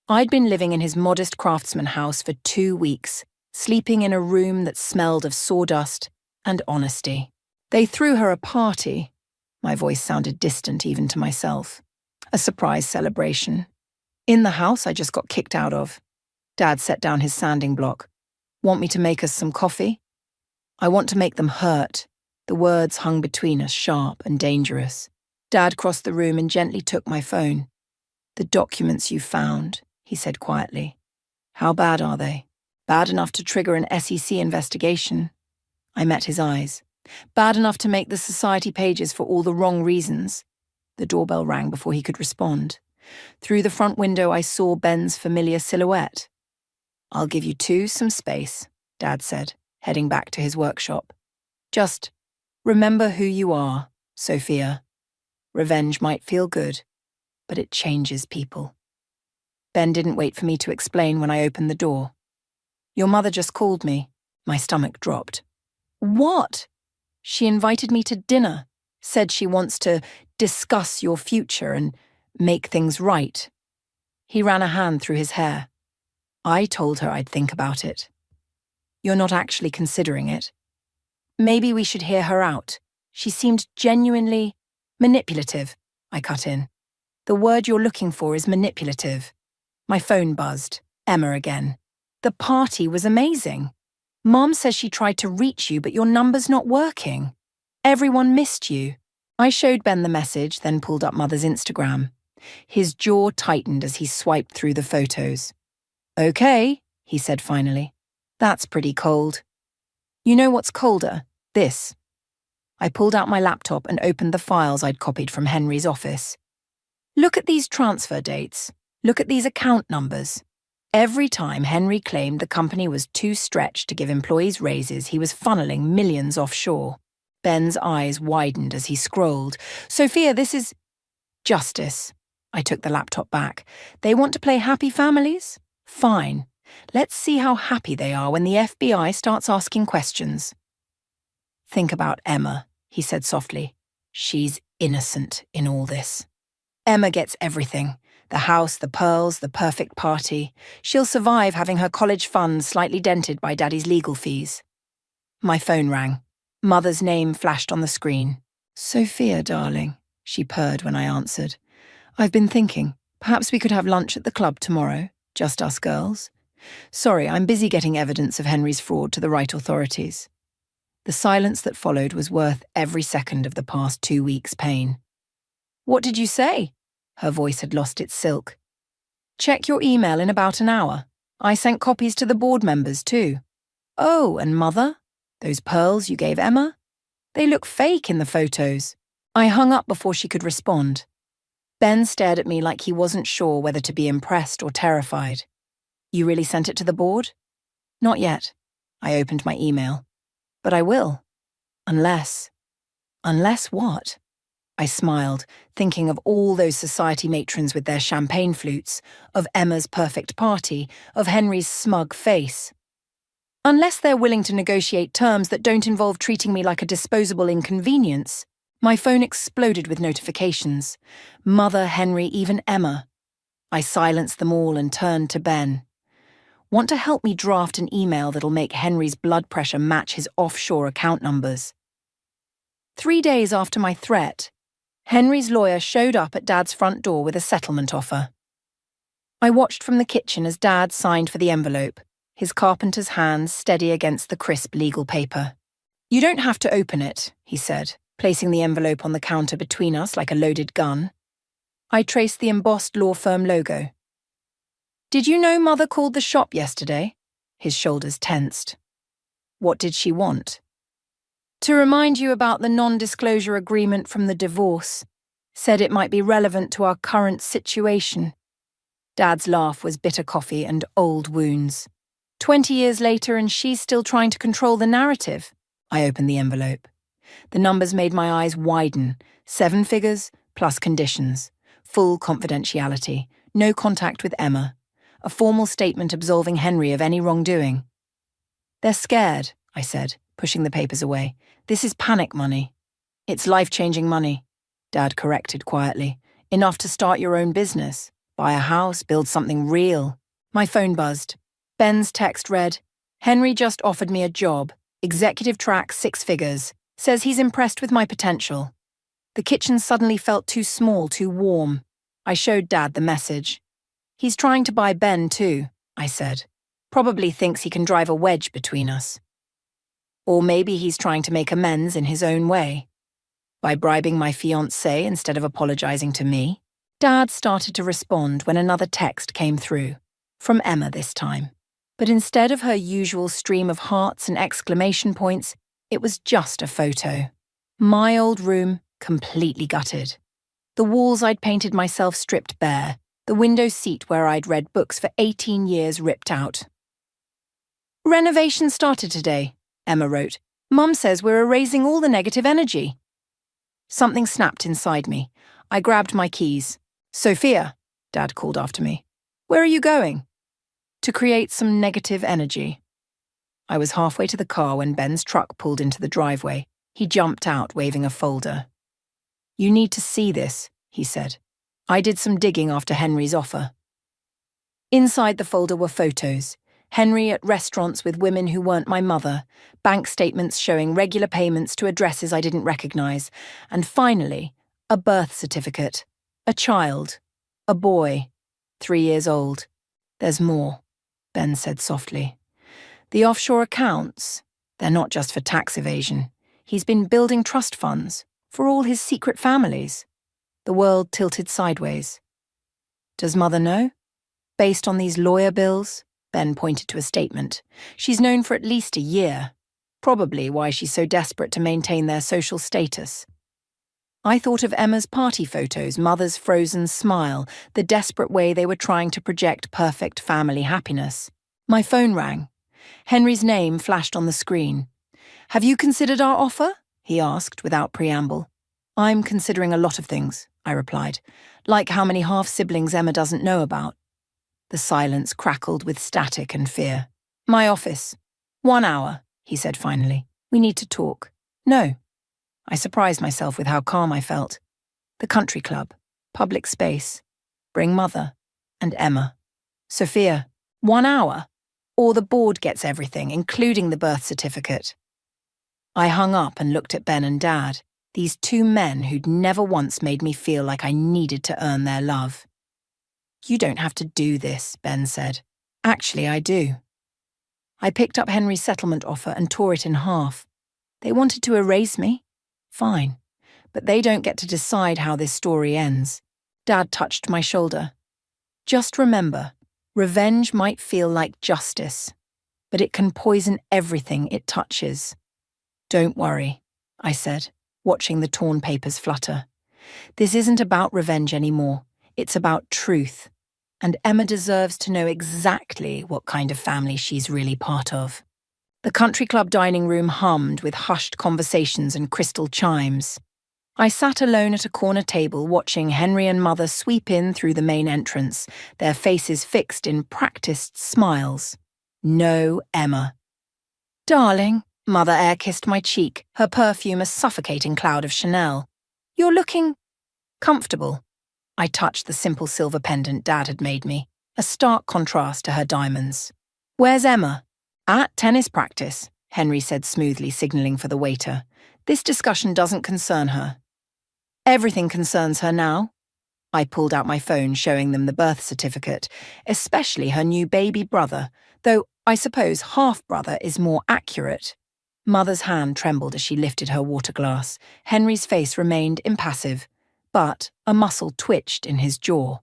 Speaker 2: I'd been living in his modest craftsman house for 2 weeks, sleeping in a room that smelled of sawdust and honesty. They threw her a party. My voice sounded distant even to myself. A surprise celebration. In the house I just got kicked out of. Dad set down his sanding block. Want me to make us some coffee? I want to make them hurt. The words hung between us, sharp and dangerous. Dad crossed the room and gently took my phone. The documents you found, he said quietly. How bad are they? Bad enough to trigger an SEC investigation. I met his eyes. Bad enough to make the society pages for all the wrong reasons. The doorbell rang before he could respond. Through the front window I saw Ben's familiar silhouette. I'll give you 2 some space, Dad said, heading back to his workshop. Just remember who you are, Sophia. Revenge might feel good, but it changes people. Ben didn't wait for me to explain when I opened the door. Your mother just called me. My stomach dropped. What? She invited me to dinner, said she wants to discuss your future and make things right. He ran a hand through his hair. I told her I'd think about it. You're not actually considering it. Maybe we should hear her out. She seemed genuinely manipulative, I cut in. The word you're looking for is manipulative. My phone buzzed. Emma again. The party was amazing. Mom says she tried to reach you, but your number's not working. Everyone missed you. I showed Ben the message, then pulled up Mother's Instagram. His jaw tightened as he swiped through the photos. Okay, he said finally. That's pretty cold. You know what's colder? This. I pulled out my laptop and opened the files I'd copied from Henry's office. Look at these transfer dates. Look at these account numbers. Every time Henry claimed the company was too stretched to give employees raises, he was funneling millions offshore. Ben's eyes widened as he scrolled. Sophia, this is justice. I took the laptop back. They want to play happy families? Fine. Let's see how happy they are when the FBI starts asking questions. Think about Emma, he said softly. She's innocent in all this. Emma gets everything. The house, the pearls, the perfect party. She'll survive having her college funds slightly dented by Daddy's legal fees. My phone rang. Mother's name flashed on the screen. Sophia, darling, she purred when I answered. I've been thinking, perhaps we could have lunch at the club tomorrow, just us girls. Sorry, I'm busy getting evidence of Henry's fraud to the right authorities. The silence that followed was worth every second of the past 2 weeks' pain. What did you say? Her voice had lost its silk. Check your email in about an hour. I sent copies to the board members too. Oh, and Mother? Those pearls you gave Emma? They look fake in the photos. I hung up before she could respond. Ben stared at me like he wasn't sure whether to be impressed or terrified. You really sent it to the board? Not yet. I opened my email. But I will. Unless what? I smiled, thinking of all those society matrons with their champagne flutes, of Emma's perfect party, of Henry's smug face. Unless they're willing to negotiate terms that don't involve treating me like a disposable inconvenience. My phone exploded with notifications. Mother, Henry, even Emma. I silenced them all and turned to Ben. Want to help me draft an email that'll make Henry's blood pressure match his offshore account numbers? 3 days after my threat, Henry's lawyer showed up at Dad's front door with a settlement offer. I watched from the kitchen as Dad signed for the envelope, his carpenter's hands steady against the crisp legal paper. You don't have to open it, he said, placing the envelope on the counter between us like a loaded gun. I traced the embossed law firm logo. Did you know Mother called the shop yesterday? His shoulders tensed. What did she want? To remind you about the non-disclosure agreement from the divorce. Said it might be relevant to our current situation. Dad's laugh was bitter coffee and old wounds. 20 years later and she's still trying to control the narrative. I opened the envelope. The numbers made my eyes widen. 7 figures, plus conditions. Full confidentiality. No contact with Emma. A formal statement absolving Henry of any wrongdoing. They're scared, I said, pushing the papers away. This is panic money. It's life-changing money, Dad corrected quietly. Enough to start your own business. Buy a house, build something real. My phone buzzed. Ben's text read, Henry just offered me a job. Executive track, 6 figures. Says he's impressed with my potential. The kitchen suddenly felt too small, too warm. I showed Dad the message. He's trying to buy Ben too, I said. Probably thinks he can drive a wedge between us. Or maybe he's trying to make amends in his own way. By bribing my fiancé instead of apologizing to me. Dad started to respond when another text came through. From Emma this time. But instead of her usual stream of hearts and exclamation points, it was just a photo. My old room, completely gutted. The walls I'd painted myself stripped bare. The window seat where I'd read books for 18 years ripped out. Renovation started today, Emma wrote. Mum says we're erasing all the negative energy. Something snapped inside me. I grabbed my keys. "Sophia," Dad called after me. "Where are you going?" "To create some negative energy." I was halfway to the car when Ben's truck pulled into the driveway. He jumped out, waving a folder. "You need to see this," he said. "I did some digging after Henry's offer." Inside the folder were photos. Henry at restaurants with women who weren't my mother, bank statements showing regular payments to addresses I didn't recognize, and finally, a birth certificate. A child. A boy. 3 years old. "There's more," Ben said softly. "The offshore accounts, they're not just for tax evasion. He's been building trust funds for all his secret families." The world tilted sideways. "Does Mother know?" "Based on these lawyer bills," Ben pointed to a statement, "she's known for at least a year. Probably why she's so desperate to maintain their social status." I thought of Emma's party photos, Mother's frozen smile, the desperate way they were trying to project perfect family happiness. My phone rang. Henry's name flashed on the screen. "Have you considered our offer?" he asked without preamble. "I'm considering a lot of things," I replied, "like how many half-siblings Emma doesn't know about." The silence crackled with static and fear. "My office. 1 hour," he said finally. "We need to talk." "No." I surprised myself with how calm I felt. The country club, public space, bring Mother, and Emma. "Sophia, 1 hour? Or the board gets everything, including the birth certificate." I hung up and looked at Ben and Dad, these two men who'd never once made me feel like I needed to earn their love. "You don't have to do this," Ben said. "Actually, I do." I picked up Henry's settlement offer and tore it in half. They wanted to erase me. Fine. But they don't get to decide how this story ends. Dad touched my shoulder. "Just remember, revenge might feel like justice, but it can poison everything it touches." "Don't worry," I said, watching the torn papers flutter. "This isn't about revenge anymore. It's about truth. And Emma deserves to know exactly what kind of family she's really part of." The country club dining room hummed with hushed conversations and crystal chimes. I sat alone at a corner table watching Henry and Mother sweep in through the main entrance, their faces fixed in practiced smiles. No Emma. "Darling," Mother air-kissed my cheek, her perfume a suffocating cloud of Chanel. "You're looking comfortable." I touched the simple silver pendant Dad had made me, a stark contrast to her diamonds. "Where's Emma?" "At tennis practice," Henry said smoothly, signaling for the waiter. "This discussion doesn't concern her." "Everything concerns her now." I pulled out my phone, showing them the birth certificate, especially her new baby brother, though I suppose half-brother is more accurate. Mother's hand trembled as she lifted her water glass. Henry's face remained impassive, but a muscle twitched in his jaw.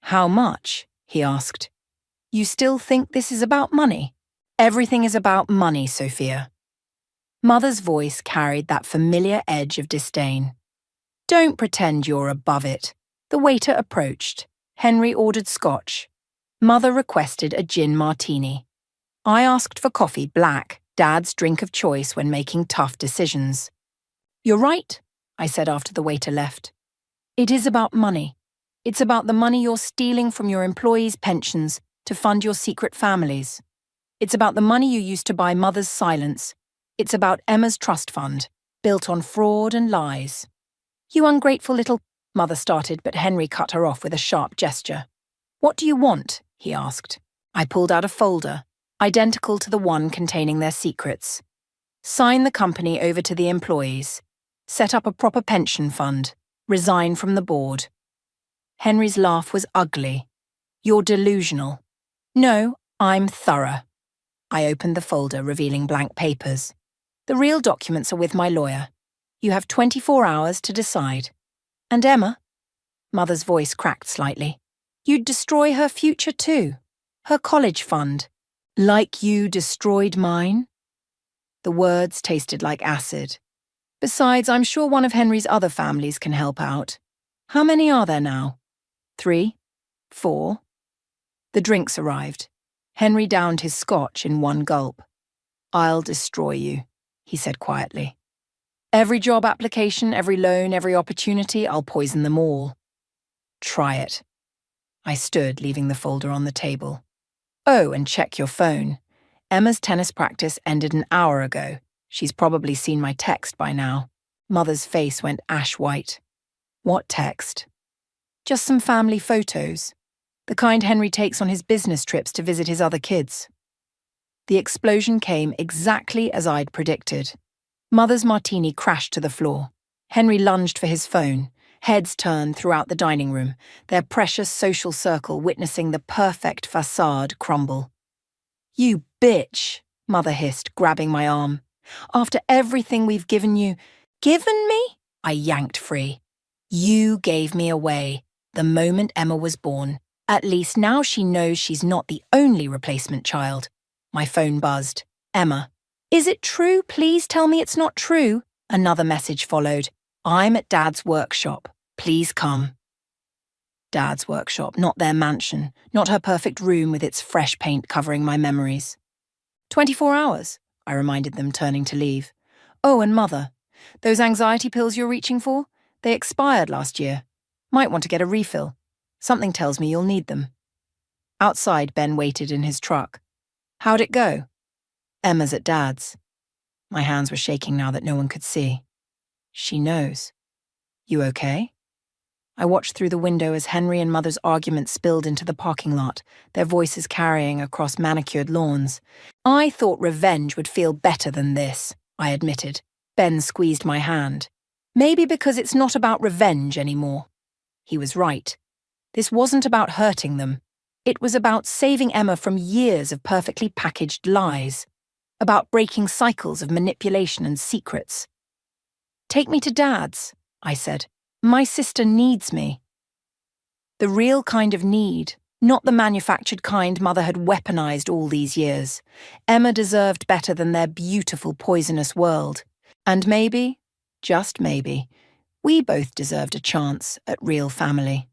Speaker 2: "How much?" he asked. "You still think this is about money?" "Everything is about money, Sophia." Mother's voice carried that familiar edge of disdain. "Don't pretend you're above it." The waiter approached. Henry ordered scotch. Mother requested a gin martini. I asked for coffee black, Dad's drink of choice when making tough decisions. "You're right," I said after the waiter left. "It is about money. It's about the money you're stealing from your employees' pensions to fund your secret families. It's about the money you used to buy Mother's silence. It's about Emma's trust fund, built on fraud and lies." "You ungrateful little—" Mother started, but Henry cut her off with a sharp gesture. "What do you want?" he asked. I pulled out a folder, identical to the one containing their secrets. "Sign the company over to the employees. Set up a proper pension fund. Resign from the board." Henry's laugh was ugly. "You're delusional." "No, I'm thorough." I opened the folder, revealing blank papers. "The real documents are with my lawyer. You have 24 hours to decide." "And Emma?" Mother's voice cracked slightly. "You'd destroy her future too. Her college fund. Like you destroyed mine?" The words tasted like acid. "Besides, I'm sure one of Henry's other families can help out. How many are there now? 3? 4? The drinks arrived. Henry downed his scotch in one gulp. "I'll destroy you," he said quietly. Every job application, every loan, every opportunity, I'll poison them all. Try it. I stood, leaving the folder on the table. Oh, and check your phone. Emma's tennis practice ended an hour ago. She's probably seen my text by now. Mother's face went ash white. What text? Just some family photos. The kind Henry takes on his business trips to visit his other kids. The explosion came exactly as I'd predicted. Mother's martini crashed to the floor. Henry lunged for his phone. Heads turned throughout the dining room, their precious social circle witnessing the perfect facade crumble. You bitch, Mother hissed, grabbing my arm. After everything we've given you. Given me? I yanked free. You gave me away the moment Emma was born. At least now she knows she's not the only replacement child. My phone buzzed. Emma. Is it true? Please tell me it's not true. Another message followed. I'm at Dad's workshop. Please come. Dad's workshop, not their mansion, not her perfect room with its fresh paint covering my memories. 24 hours, I reminded them, turning to leave. Oh, and Mother, those anxiety pills you're reaching for, they expired last year. Might want to get a refill. Something tells me you'll need them. Outside, Ben waited in his truck. How'd it go? Emma's at Dad's. My hands were shaking now that no one could see. She knows. You okay? I watched through the window as Henry and Mother's argument spilled into the parking lot, their voices carrying across manicured lawns. I thought revenge would feel better than this, I admitted. Ben squeezed my hand. Maybe because it's not about revenge anymore. He was right. This wasn't about hurting them. It was about saving Emma from years of perfectly packaged lies. About breaking cycles of manipulation and secrets. Take me to Dad's, I said. My sister needs me. The real kind of need, not the manufactured kind Mother had weaponized all these years. Emma deserved better than their beautiful, poisonous world. And maybe, just maybe, we both deserved a chance at real family.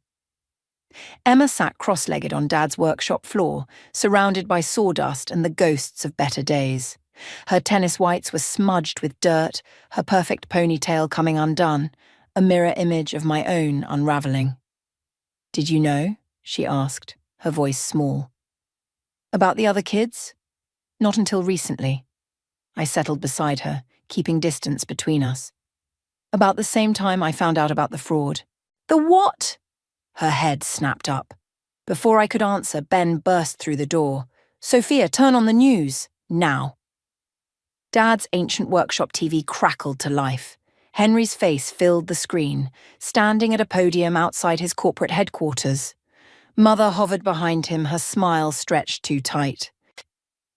Speaker 2: Emma sat cross-legged on Dad's workshop floor, surrounded by sawdust and the ghosts of better days. Her tennis whites were smudged with dirt, her perfect ponytail coming undone, a mirror image of my own unraveling. Did you know? She asked, her voice small. About the other kids? Not until recently. I settled beside her, keeping distance between us. About the same time I found out about the fraud. The what? Her head snapped up. Before I could answer, Ben burst through the door. Sophia, turn on the news. Now. Dad's ancient workshop TV crackled to life. Henry's face filled the screen, standing at a podium outside his corporate headquarters. Mother hovered behind him, her smile stretched too tight.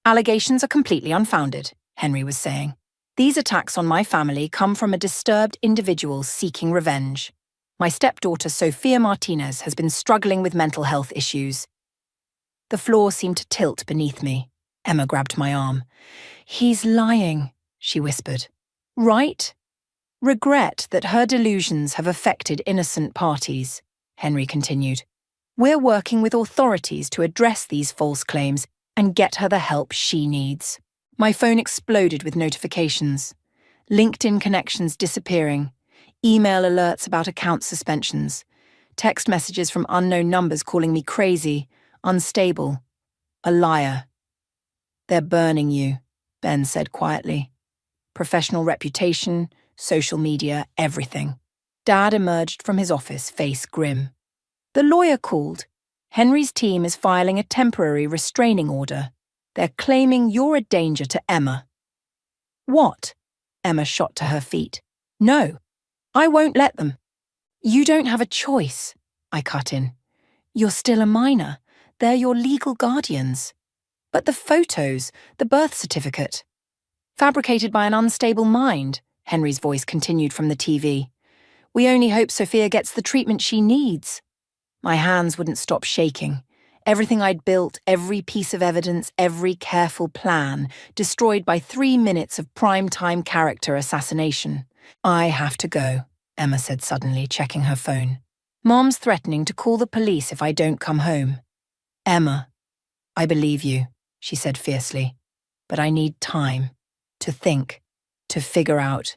Speaker 2: Allegations are completely unfounded, Henry was saying. These attacks on my family come from a disturbed individual seeking revenge. My stepdaughter Sophia Martinez has been struggling with mental health issues. The floor seemed to tilt beneath me. Emma grabbed my arm. He's lying, she whispered. Right? Regret that her delusions have affected innocent parties, Henry continued. We're working with authorities to address these false claims and get her the help she needs. My phone exploded with notifications. LinkedIn connections disappearing. Email alerts about account suspensions. Text messages from unknown numbers calling me crazy, unstable, a liar. They're burning you, Ben said quietly. Professional reputation, social media, everything. Dad emerged from his office, face grim. The lawyer called. Henry's team is filing a temporary restraining order. They're claiming you're a danger to Emma. What? Emma shot to her feet. No, I won't let them. You don't have a choice, I cut in. You're still a minor. They're your legal guardians. But the photos, the birth certificate. Fabricated by an unstable mind, Henry's voice continued from the TV. We only hope Sophia gets the treatment she needs. My hands wouldn't stop shaking. Everything I'd built, every piece of evidence, every careful plan, destroyed by 3 minutes of prime-time character assassination. I have to go, Emma said suddenly, checking her phone. Mom's threatening to call the police if I don't come home. Emma, I believe you, she said fiercely, but I need time to think, to figure out.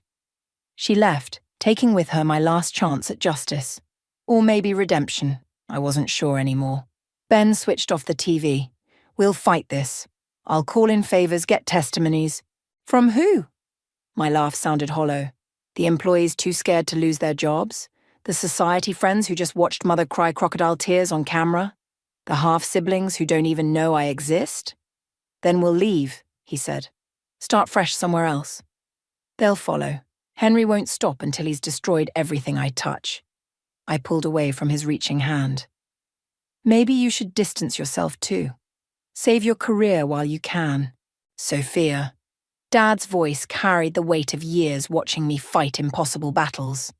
Speaker 2: She left, taking with her my last chance at justice. Or maybe redemption. I wasn't sure anymore. Ben switched off the TV. We'll fight this. I'll call in favors, get testimonies. From who? My laugh sounded hollow. The employees too scared to lose their jobs? The society friends who just watched mother cry crocodile tears on camera? The half-siblings who don't even know I exist? Then we'll leave, he said. Start fresh somewhere else. They'll follow. Henry won't stop until he's destroyed everything I touch. I pulled away from his reaching hand. Maybe you should distance yourself too. Save your career while you can. Sophia. Dad's voice carried the weight of years watching me fight impossible battles.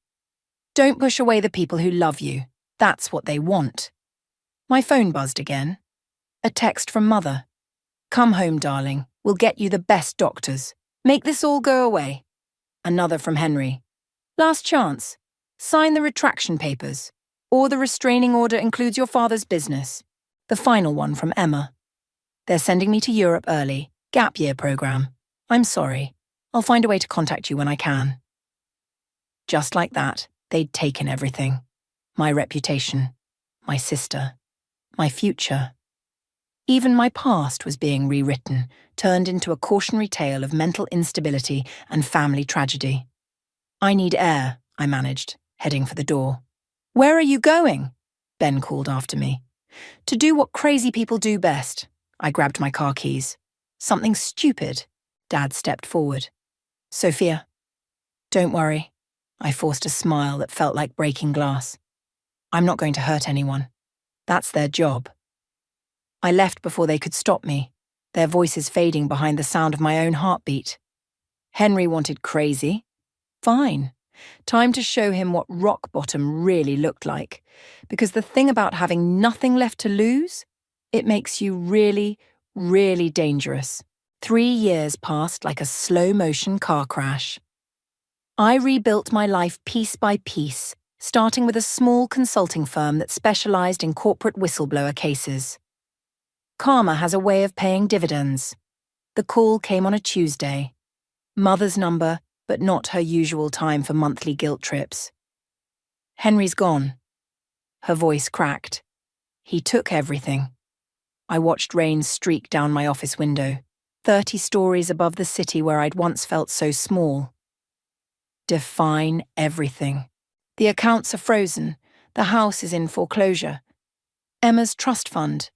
Speaker 2: Don't push away the people who love you. That's what they want. My phone buzzed again. A text from Mother. Come home, darling. We'll get you the best doctors. Make this all go away. Another from Henry. Last chance. Sign the retraction papers. Or the restraining order includes your father's business. The final one from Emma. They're sending me to Europe early. Gap year program. I'm sorry. I'll find a way to contact you when I can. Just like that, they'd taken everything. My reputation. My sister. My future. Even my past was being rewritten, turned into a cautionary tale of mental instability and family tragedy. I need air, I managed, heading for the door. Where are you going? Ben called after me. To do what crazy people do best. I grabbed my car keys. Something stupid. Dad stepped forward. Sophia. Don't worry. I forced a smile that felt like breaking glass. I'm not going to hurt anyone. That's their job. I left before they could stop me, their voices fading behind the sound of my own heartbeat. Henry wanted crazy. Fine. Time to show him what rock bottom really looked like. Because the thing about having nothing left to lose, it makes you really, really dangerous. 3 years passed like a slow-motion car crash. I rebuilt my life piece by piece, starting with a small consulting firm that specialized in corporate whistleblower cases. Karma has a way of paying dividends. The call came on a Tuesday. Mother's number, but not her usual time for monthly guilt trips. Henry's gone. Her voice cracked. He took everything. I watched rain streak down my office window, 30 stories above the city where I'd once felt so small. Define everything. The accounts are frozen. The house is in foreclosure. Emma's trust fund.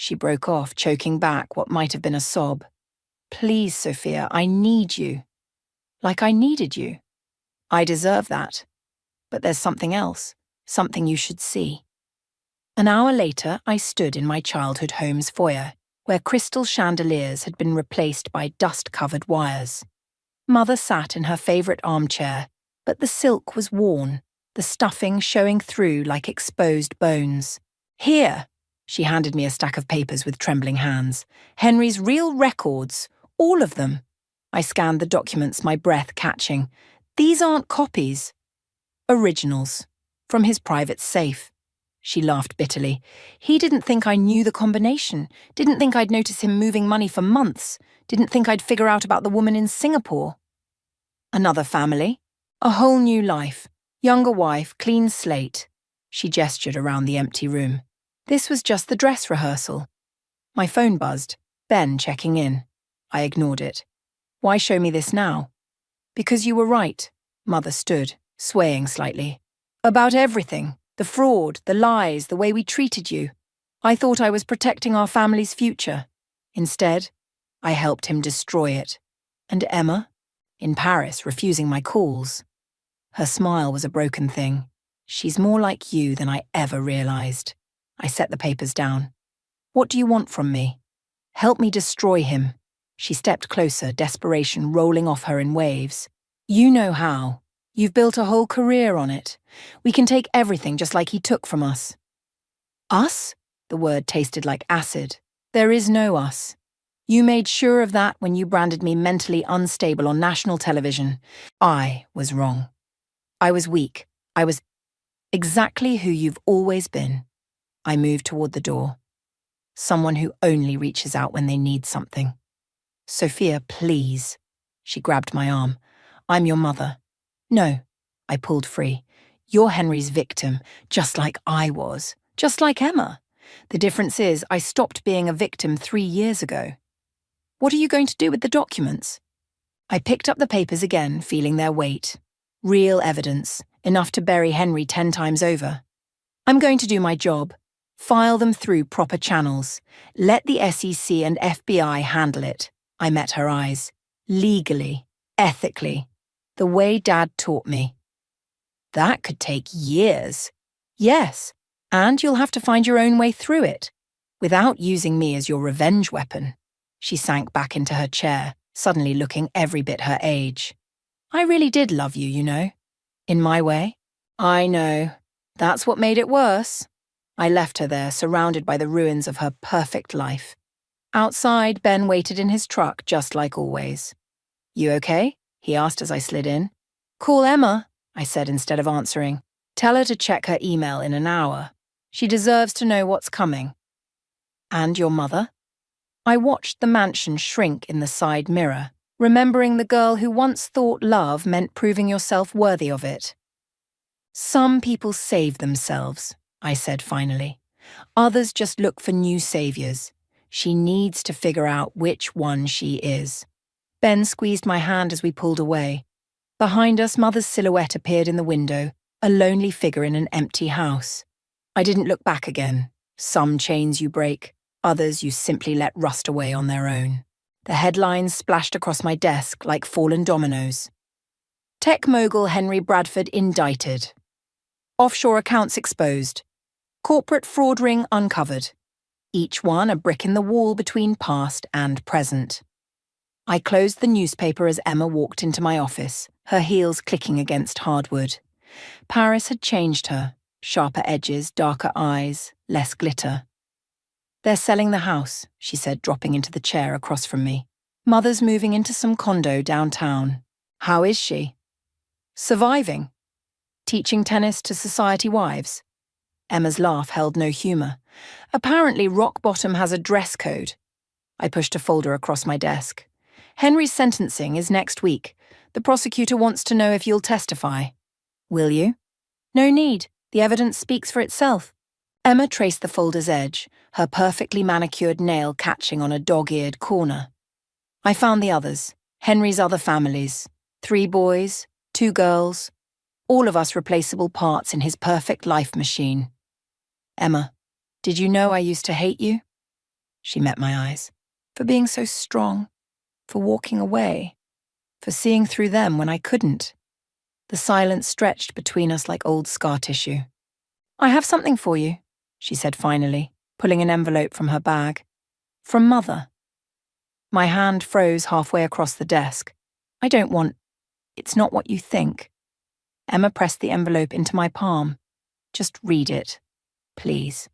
Speaker 2: She broke off, choking back what might have been a sob. Please, Sophia, I need you. Like I needed you. I deserve that. But there's something else, something you should see. An hour later, I stood in my childhood home's foyer, where crystal chandeliers had been replaced by dust-covered wires. Mother sat in her favourite armchair, but the silk was worn, the stuffing showing through like exposed bones. Here, she handed me a stack of papers with trembling hands. Henry's real records, all of them. I scanned the documents, my breath catching. These aren't copies. Originals. From his private safe. She laughed bitterly. He didn't think I knew the combination. Didn't think I'd notice him moving money for months. Didn't think I'd figure out about the woman in Singapore. Another family. A whole new life. Younger wife, clean slate. She gestured around the empty room. This was just the dress rehearsal. My phone buzzed. Ben checking in. I ignored it. Why show me this now? Because you were right. Mother stood, swaying slightly. About everything. The fraud, the lies, the way we treated you. I thought I was protecting our family's future. Instead, I helped him destroy it. And Emma? In Paris, refusing my calls. Her smile was a broken thing. She's more like you than I ever realized. I set the papers down. What do you want from me? Help me destroy him. She stepped closer, desperation rolling off her in waves. You know how. You've built a whole career on it. We can take everything just like he took from us. Us? The word tasted like acid. There is no us. You made sure of that when you branded me mentally unstable on national television. I was wrong. I was weak. I was exactly who you've always been. I moved toward the door. Someone who only reaches out when they need something. Sophia, please. She grabbed my arm. I'm your mother. No, I pulled free. You're Henry's victim, just like I was, just like Emma. The difference is I stopped being a victim 3 years ago. What are you going to do with the documents? I picked up the papers again, feeling their weight. Real evidence, enough to bury Henry 10 times over. I'm going to do my job. File them through proper channels. Let the SEC and FBI handle it. I met her eyes. Legally, ethically, the way Dad taught me. That could take years. Yes, and you'll have to find your own way through it, without using me as your revenge weapon. She sank back into her chair, suddenly looking every bit her age. I really did love you, you know. In my way. I know. That's what made it worse. I left her there, surrounded by the ruins of her perfect life. Outside, Ben waited in his truck, just like always. You okay? He asked as I slid in. Call Emma, I said instead of answering. Tell her to check her email in an hour. She deserves to know what's coming. And your mother? I watched the mansion shrink in the side mirror, remembering the girl who once thought love meant proving yourself worthy of it. Some people save themselves, I said finally. Others just look for new saviors. She needs to figure out which one she is. Ben squeezed my hand as we pulled away. Behind us, Mother's silhouette appeared in the window, a lonely figure in an empty house. I didn't look back again. Some chains you break, others you simply let rust away on their own. The headlines splashed across my desk like fallen dominoes. Tech mogul Henry Bradford indicted. Offshore accounts exposed. Corporate fraud ring uncovered. Each one a brick in the wall between past and present. I closed the newspaper as Emma walked into my office, her heels clicking against hardwood. Paris had changed her. Sharper edges, darker eyes, less glitter. They're selling the house, she said, dropping into the chair across from me. Mother's moving into some condo downtown. How is she? Surviving. Teaching tennis to society wives. Emma's laugh held no humour. Apparently, rock bottom has a dress code. I pushed a folder across my desk. Henry's sentencing is next week. The prosecutor wants to know if you'll testify. Will you? No need. The evidence speaks for itself. Emma traced the folder's edge, her perfectly manicured nail catching on a dog-eared corner. I found the others, Henry's other families. 3 boys, 2 girls. All of us replaceable parts in his perfect life machine. Emma, did you know I used to hate you? She met my eyes. For being so strong. For walking away. For seeing through them when I couldn't. The silence stretched between us like old scar tissue. I have something for you, she said finally, pulling an envelope from her bag. From Mother. My hand froze halfway across the desk. I don't want... It's not what you think. Emma pressed the envelope into my palm. Just read it, please.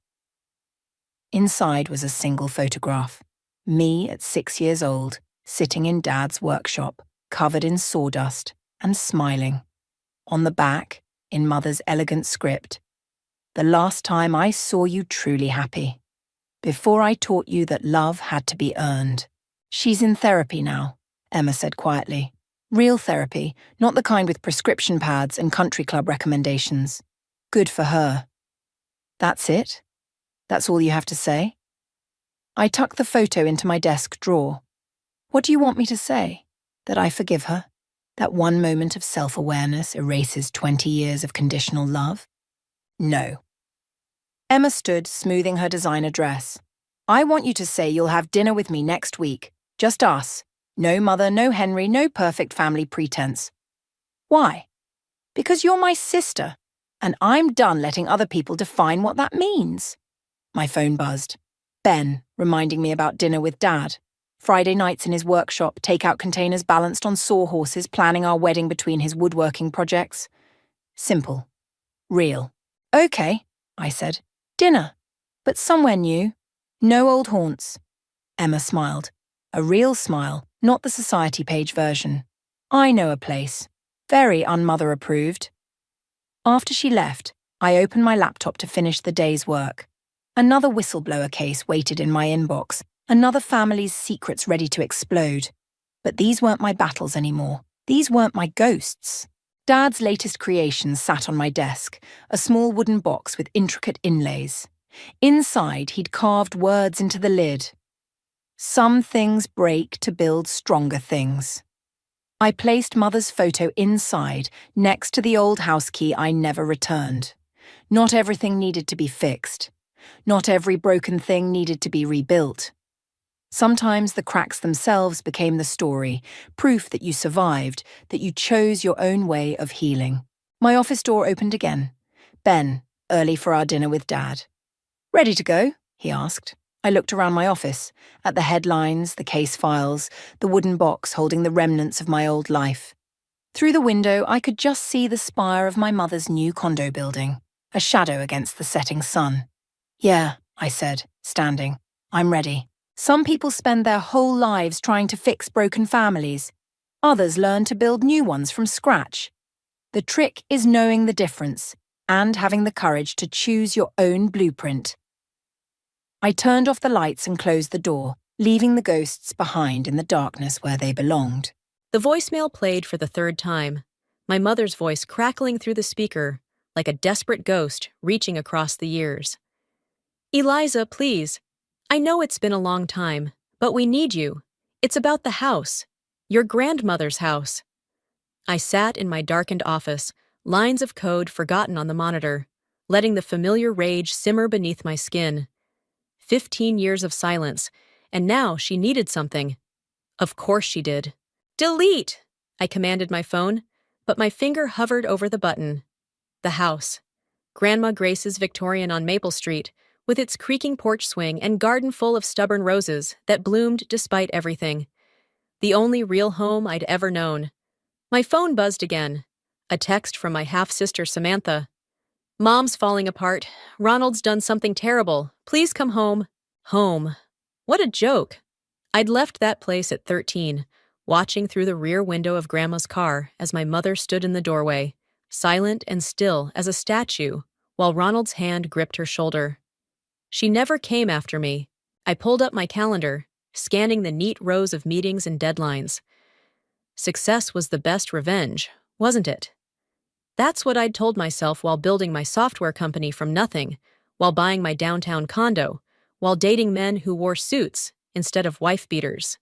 Speaker 2: Inside was a single photograph. Me at 6 years old, sitting in Dad's workshop, covered in sawdust, and smiling. On the back, in Mother's elegant script, the last time I saw you truly happy. Before I taught you that love had to be earned. She's in therapy now, Emma said quietly. Real therapy, not the kind with prescription pads and country club recommendations. Good for her. That's it? That's all you have to say? I tucked the photo into my desk drawer. What do you want me to say? That I forgive her? That one moment of self-awareness erases 20 years of conditional love? No. Emma stood, smoothing her designer dress. I want you to say you'll have dinner with me next week. Just us. No Mother, no Henry, no perfect family pretense. Why? Because you're my sister, and I'm done letting other people define what that means. My phone buzzed. Ben, reminding me about dinner with Dad. Friday nights in his workshop, takeout containers balanced on sawhorses, planning our wedding between his woodworking projects. Simple. Real. Okay, I said. Dinner. But somewhere new. No old haunts. Emma smiled. A real smile, not the society page version. I know a place. Very unmother approved. After she left, I opened my laptop to finish the day's work. Another whistleblower case waited in my inbox. Another family's secrets ready to explode. But these weren't my battles anymore. These weren't my ghosts. Dad's latest creation sat on my desk, a small wooden box with intricate inlays. Inside, he'd carved words into the lid. Some things break to build stronger things. I placed Mother's photo inside, next to the old house key I never returned. Not everything needed to be fixed. Not every broken thing needed to be rebuilt. Sometimes the cracks themselves became the story, proof that you survived, that you chose your own way of healing. My office door opened again. Ben, early for our dinner with Dad. "Ready to go?" he asked. I looked around my office, at the headlines, the case files, the wooden box holding the remnants of my old life. Through the window, I could just see the spire of my mother's new condo building, a shadow against the setting sun. "Yeah," I said, standing. "I'm ready." Some people spend their whole lives trying to fix broken families. Others learn to build new ones from scratch. The trick is knowing the difference and having the courage to choose your own blueprint. I turned off the lights and closed the door, leaving the ghosts behind in the darkness where they belonged.
Speaker 3: The voicemail played for the third time, my mother's voice crackling through the speaker like a desperate ghost reaching across the years. "Eliza, please. I know it's been a long time, but we need you. It's about the house. Your grandmother's house." I sat in my darkened office, lines of code forgotten on the monitor, letting the familiar rage simmer beneath my skin. 15 years of silence, and now she needed something. Of course she did. "Delete!" I commanded my phone, but my finger hovered over the button. The house. Grandma Grace's Victorian on Maple Street, with its creaking porch swing and garden full of stubborn roses that bloomed despite everything. The only real home I'd ever known. My phone buzzed again. A text from my half-sister Samantha. "Mom's falling apart. Ronald's done something terrible. Please come home." Home. What a joke. I'd left that place at 13, watching through the rear window of Grandma's car as my mother stood in the doorway, silent and still as a statue, while Ronald's hand gripped her shoulder. She never came after me. I pulled up my calendar, scanning the neat rows of meetings and deadlines. Success was the best revenge, wasn't it? That's what I'd told myself while building my software company from nothing, while buying my downtown condo, while dating men who wore suits instead of wife-beaters.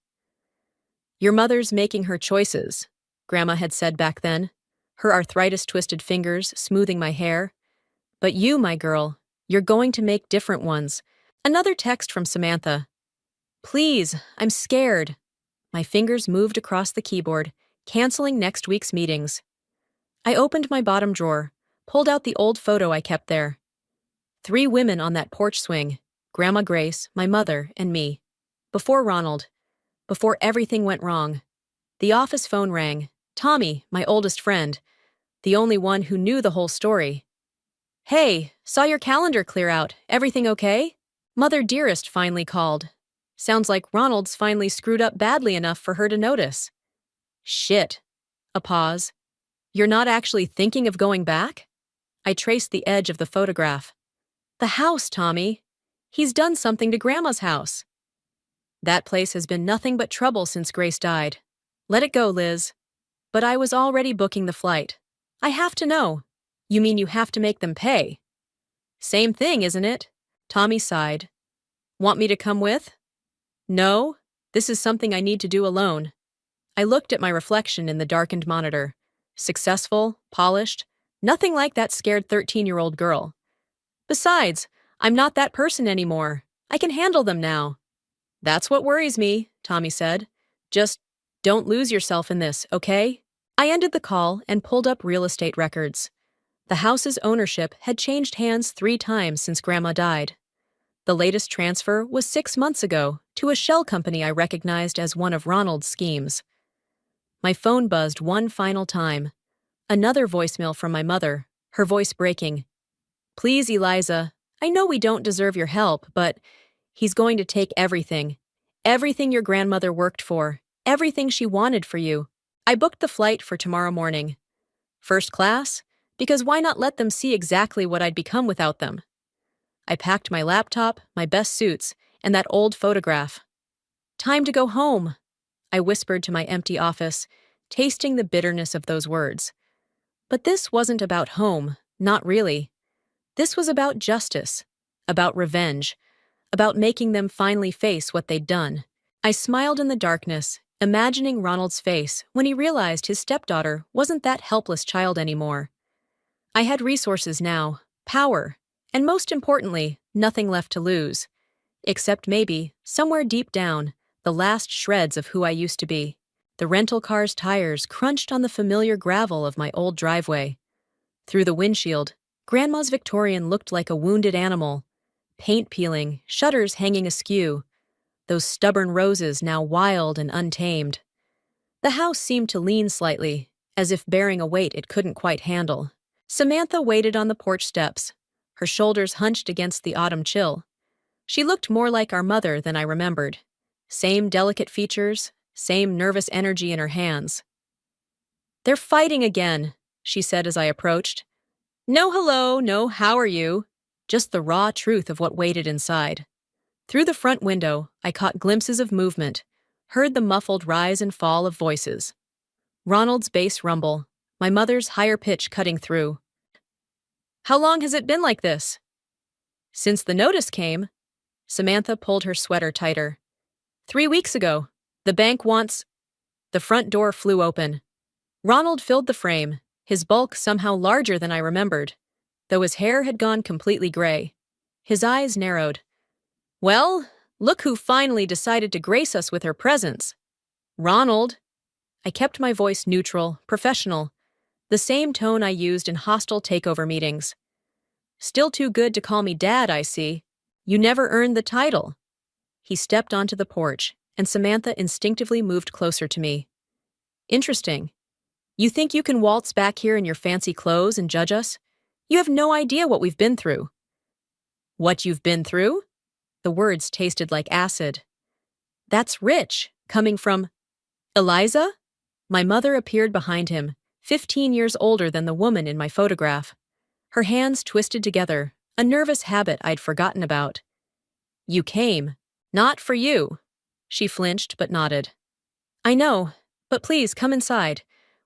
Speaker 3: "Your mother's making her choices," Grandma had said back then, her arthritis-twisted fingers smoothing my hair. "But you, my girl, you're going to make different ones." Another text from Samantha. "Please, I'm scared." My fingers moved across the keyboard, canceling next week's meetings. I opened my bottom drawer, pulled out the old photo I kept there. 3 women on that porch swing, Grandma Grace, my mother, and me. Before Ronald. Before everything went wrong. The office phone rang. Tommy, my oldest friend, the only one who knew the whole story. "Hey, saw your calendar clear out. Everything okay?" Mother Dearest finally called. Sounds like Ronald's finally screwed up badly enough for her to notice. "Shit." A pause. "You're not actually thinking of going back?" I traced the edge of the photograph. "The house, Tommy. He's done something to Grandma's house." "That place has been nothing but trouble since Grace died. Let it go, Liz." But I was already booking the flight. "I have to know." "You mean you have to make them pay?" "Same thing, isn't it?" Tommy sighed. "Want me to come with?" "No, this is something I need to do alone." I looked at my reflection in the darkened monitor. Successful, polished, nothing like that scared 13-year-old girl. Besides, I'm not that person anymore. I can handle them now. "That's what worries me," Tommy said. "Just don't lose yourself in this, okay?" I ended the call and pulled up real estate records. The house's ownership had changed hands 3 times since Grandma died. The latest transfer was 6 months ago to a shell company I recognized as one of Ronald's schemes. My phone buzzed one final time. Another voicemail from my mother, her voice breaking. "Please, Eliza, I know we don't deserve your help, but he's going to take everything. Everything your grandmother worked for, everything she wanted for you." I booked the flight for tomorrow morning. First class, because why not let them see exactly what I'd become without them? I packed my laptop, my best suits, and that old photograph. "Time to go home," I whispered to my empty office, tasting the bitterness of those words. But this wasn't about home, not really. This was about justice, about revenge, about making them finally face what they'd done. I smiled in the darkness, imagining Ronald's face when he realized his stepdaughter wasn't that helpless child anymore. I had resources now, power, and most importantly, nothing left to lose. Except maybe, somewhere deep down, the last shreds of who I used to be. The rental car's tires crunched on the familiar gravel of my old driveway. Through the windshield, Grandma's Victorian looked like a wounded animal. Paint peeling, shutters hanging askew. Those stubborn roses now wild and untamed. The house seemed to lean slightly, as if bearing a weight it couldn't quite handle. Samantha waited on the porch steps, her shoulders hunched against the autumn chill. She looked more like our mother than I remembered. Same delicate features, same nervous energy in her hands. "They're fighting again," she said as I approached. No hello, no how are you, just the raw truth of what waited inside. Through the front window, I caught glimpses of movement, heard the muffled rise and fall of voices. Ronald's bass rumble, my mother's higher pitch cutting through. "How long has it been like this?" "Since the notice came." Samantha pulled her sweater tighter. 3 weeks ago. The bank wants... The front door flew open. Ronald filled the frame, his bulk somehow larger than I remembered, though his hair had gone completely gray. His eyes narrowed. "Well, look who finally decided to grace us with her presence. Ronald." I kept my voice neutral, professional, the same tone I used in hostile takeover meetings. "Still too good to call me Dad, I see. You never earned the title." He stepped onto the porch, and Samantha instinctively moved closer to me. "Interesting. You think you can waltz back here in your fancy clothes and judge us? You have no idea what we've been through." "What you've been through?" The words tasted like acid. "That's rich, coming from... Eliza?" My mother appeared behind him, 15 years older than the woman in my photograph. Her hands twisted together, a nervous habit I'd forgotten about. "You came. Not for you." She flinched but nodded. "I know, but please come inside.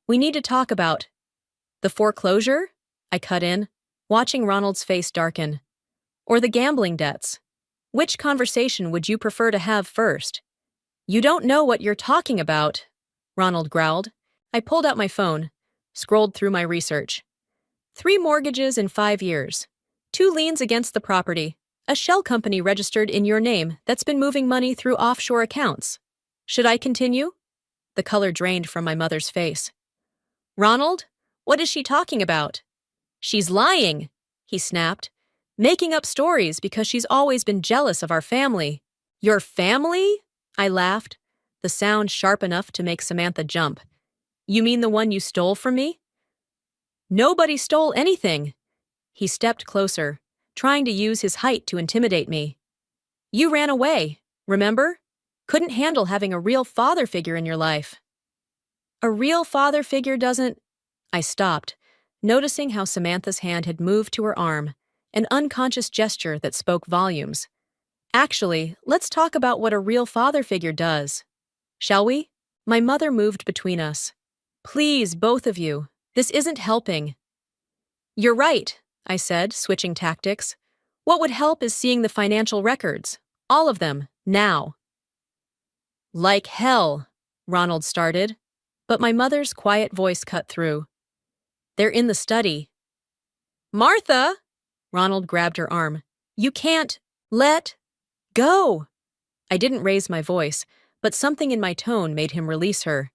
Speaker 3: We need to talk about..." "The foreclosure?" I cut in, watching Ronald's face darken. "Or the gambling debts? Which conversation would you prefer to have first?" "You don't know what you're talking about," Ronald growled. I pulled out my phone, scrolled through my research. 3 mortgages in 5 years. 2 liens against the property. A shell company registered in your name that's been moving money through offshore accounts. Should I continue? The color drained from my mother's face. "Ronald, what is she talking about?" "She's lying," he snapped. "Making up stories because she's always been jealous of our family." "Your family?" I laughed, the sound sharp enough to make Samantha jump. "You mean the one you stole from me?" "Nobody stole anything." He stepped closer, trying to use his height to intimidate me. "You ran away, remember? Couldn't handle having a real father figure in your life." "A real father figure doesn't..." I stopped, noticing how Samantha's hand had moved to her arm, an unconscious gesture that spoke volumes. "Actually, let's talk about what a real father figure does. Shall we?" My mother moved between us. "Please, both of you, this isn't helping." "You're right," I said, switching tactics. "What would help is seeing the financial records. All of them, now." "Like hell," Ronald started, but my mother's quiet voice cut through. "They're in the study." "Martha!" Ronald grabbed her arm. "You can't let go." I didn't raise my voice, but something in my tone made him release her.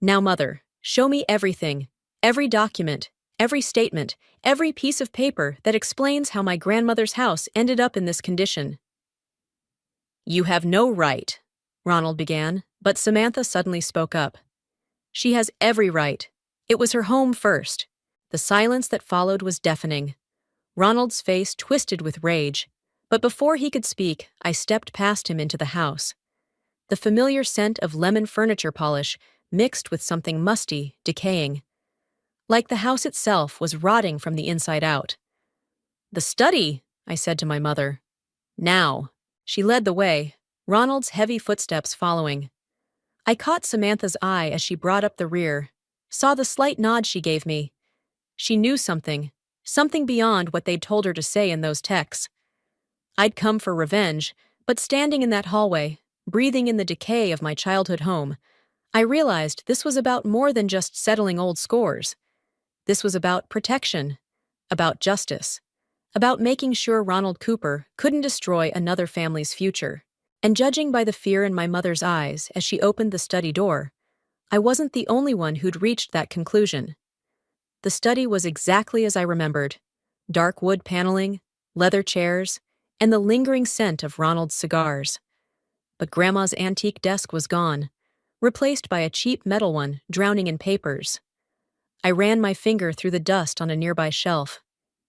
Speaker 3: "Now, Mother, show me everything, every document, every statement, every piece of paper that explains how my grandmother's house ended up in this condition." "You have no right," Ronald began, but Samantha suddenly spoke up. "She has every right. It was her home first." The silence that followed was deafening. Ronald's face twisted with rage, but before he could speak, I stepped past him into the house. The familiar scent of lemon furniture polish mixed with something musty, decaying. Like the house itself was rotting from the inside out. "The study," I said to my mother. "Now." She led the way, Ronald's heavy footsteps following. I caught Samantha's eye as she brought up the rear, saw the slight nod she gave me, She knew something, something beyond what they'd told her to say in those texts. I'd come for revenge, but standing in that hallway, breathing in the decay of my childhood home, I realized this was about more than just settling old scores. This was about protection, about justice, about making sure Ronald Cooper couldn't destroy another family's future. And judging by the fear in my mother's eyes as she opened the study door, I wasn't the only one who'd reached that conclusion. The study was exactly as I remembered: dark wood paneling, leather chairs, and the lingering scent of Ronald's cigars. But Grandma's antique desk was gone, replaced by a cheap metal one drowning in papers. I ran my finger through the dust on a nearby shelf.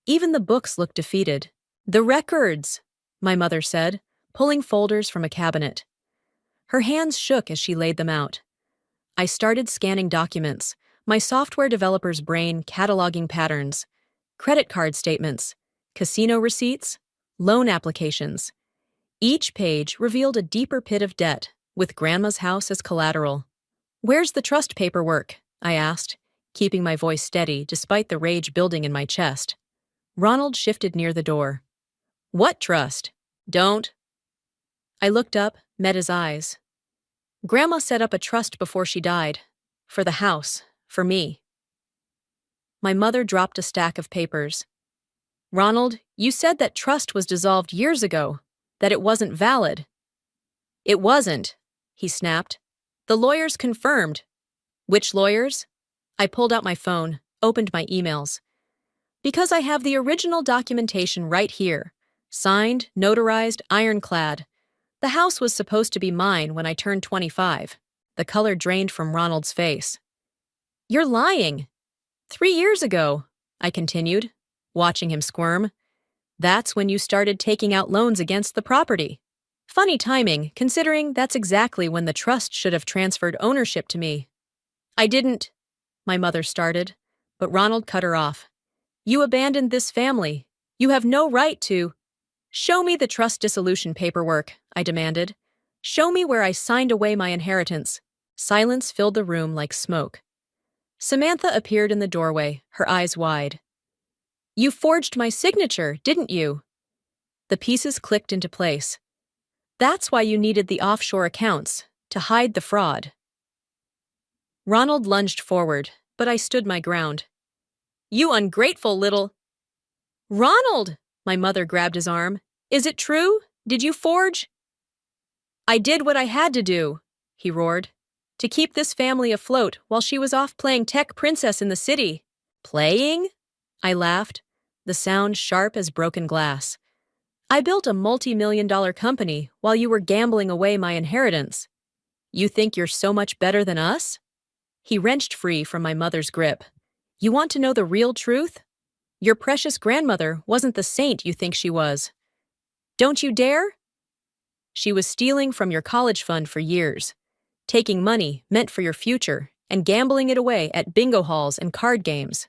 Speaker 3: Even the books looked defeated. "The records," my mother said, pulling folders from a cabinet. Her hands shook as she laid them out. I started scanning documents, my software developer's brain cataloging patterns: credit card statements, casino receipts, loan applications. Each page revealed a deeper pit of debt, with Grandma's house as collateral. "Where's the trust paperwork?" I asked, keeping my voice steady despite the rage building in my chest. Ronald shifted near the door. "What trust? Don't." I looked up, met his eyes. "Grandma set up a trust before she died. For the house. For me." My mother dropped a stack of papers. "Ronald, you said that trust was dissolved years ago, that it wasn't valid." "It wasn't," he snapped. "The lawyers confirmed." "Which lawyers?" I pulled out my phone, opened my emails. "Because I have the original documentation right here. Signed, notarized, ironclad. The house was supposed to be mine when I turned 25. The color drained from Ronald's face. "You're lying." 3 years ago," I continued, watching him squirm. "That's when you started taking out loans against the property. Funny timing, considering that's exactly when the trust should have transferred ownership to me." "I didn't," my mother started, but Ronald cut her off. "You abandoned this family. You have no right to—" "Show me the trust dissolution paperwork," I demanded. "Show me where I signed away my inheritance." Silence filled the room like smoke. Samantha appeared in the doorway, her eyes wide. "You forged my signature, didn't you?" The pieces clicked into place. "That's why you needed the offshore accounts, to hide the fraud." Ronald lunged forward, but I stood my ground. "You ungrateful little—" "Ronald!" My mother grabbed his arm. "Is it true? Did you forge?" "I did what I had to do," he roared, "to keep this family afloat while she was off playing tech princess in the city." "Playing?" I laughed, the sound sharp as broken glass. "I built a multi-million-dollar company while you were gambling away my inheritance. You think you're so much better than us?" He wrenched free from my mother's grip. "You want to know the real truth? Your precious grandmother wasn't the saint you think she was. Don't you dare? She was stealing from your college fund for years, taking money meant for your future and gambling it away at bingo halls and card games.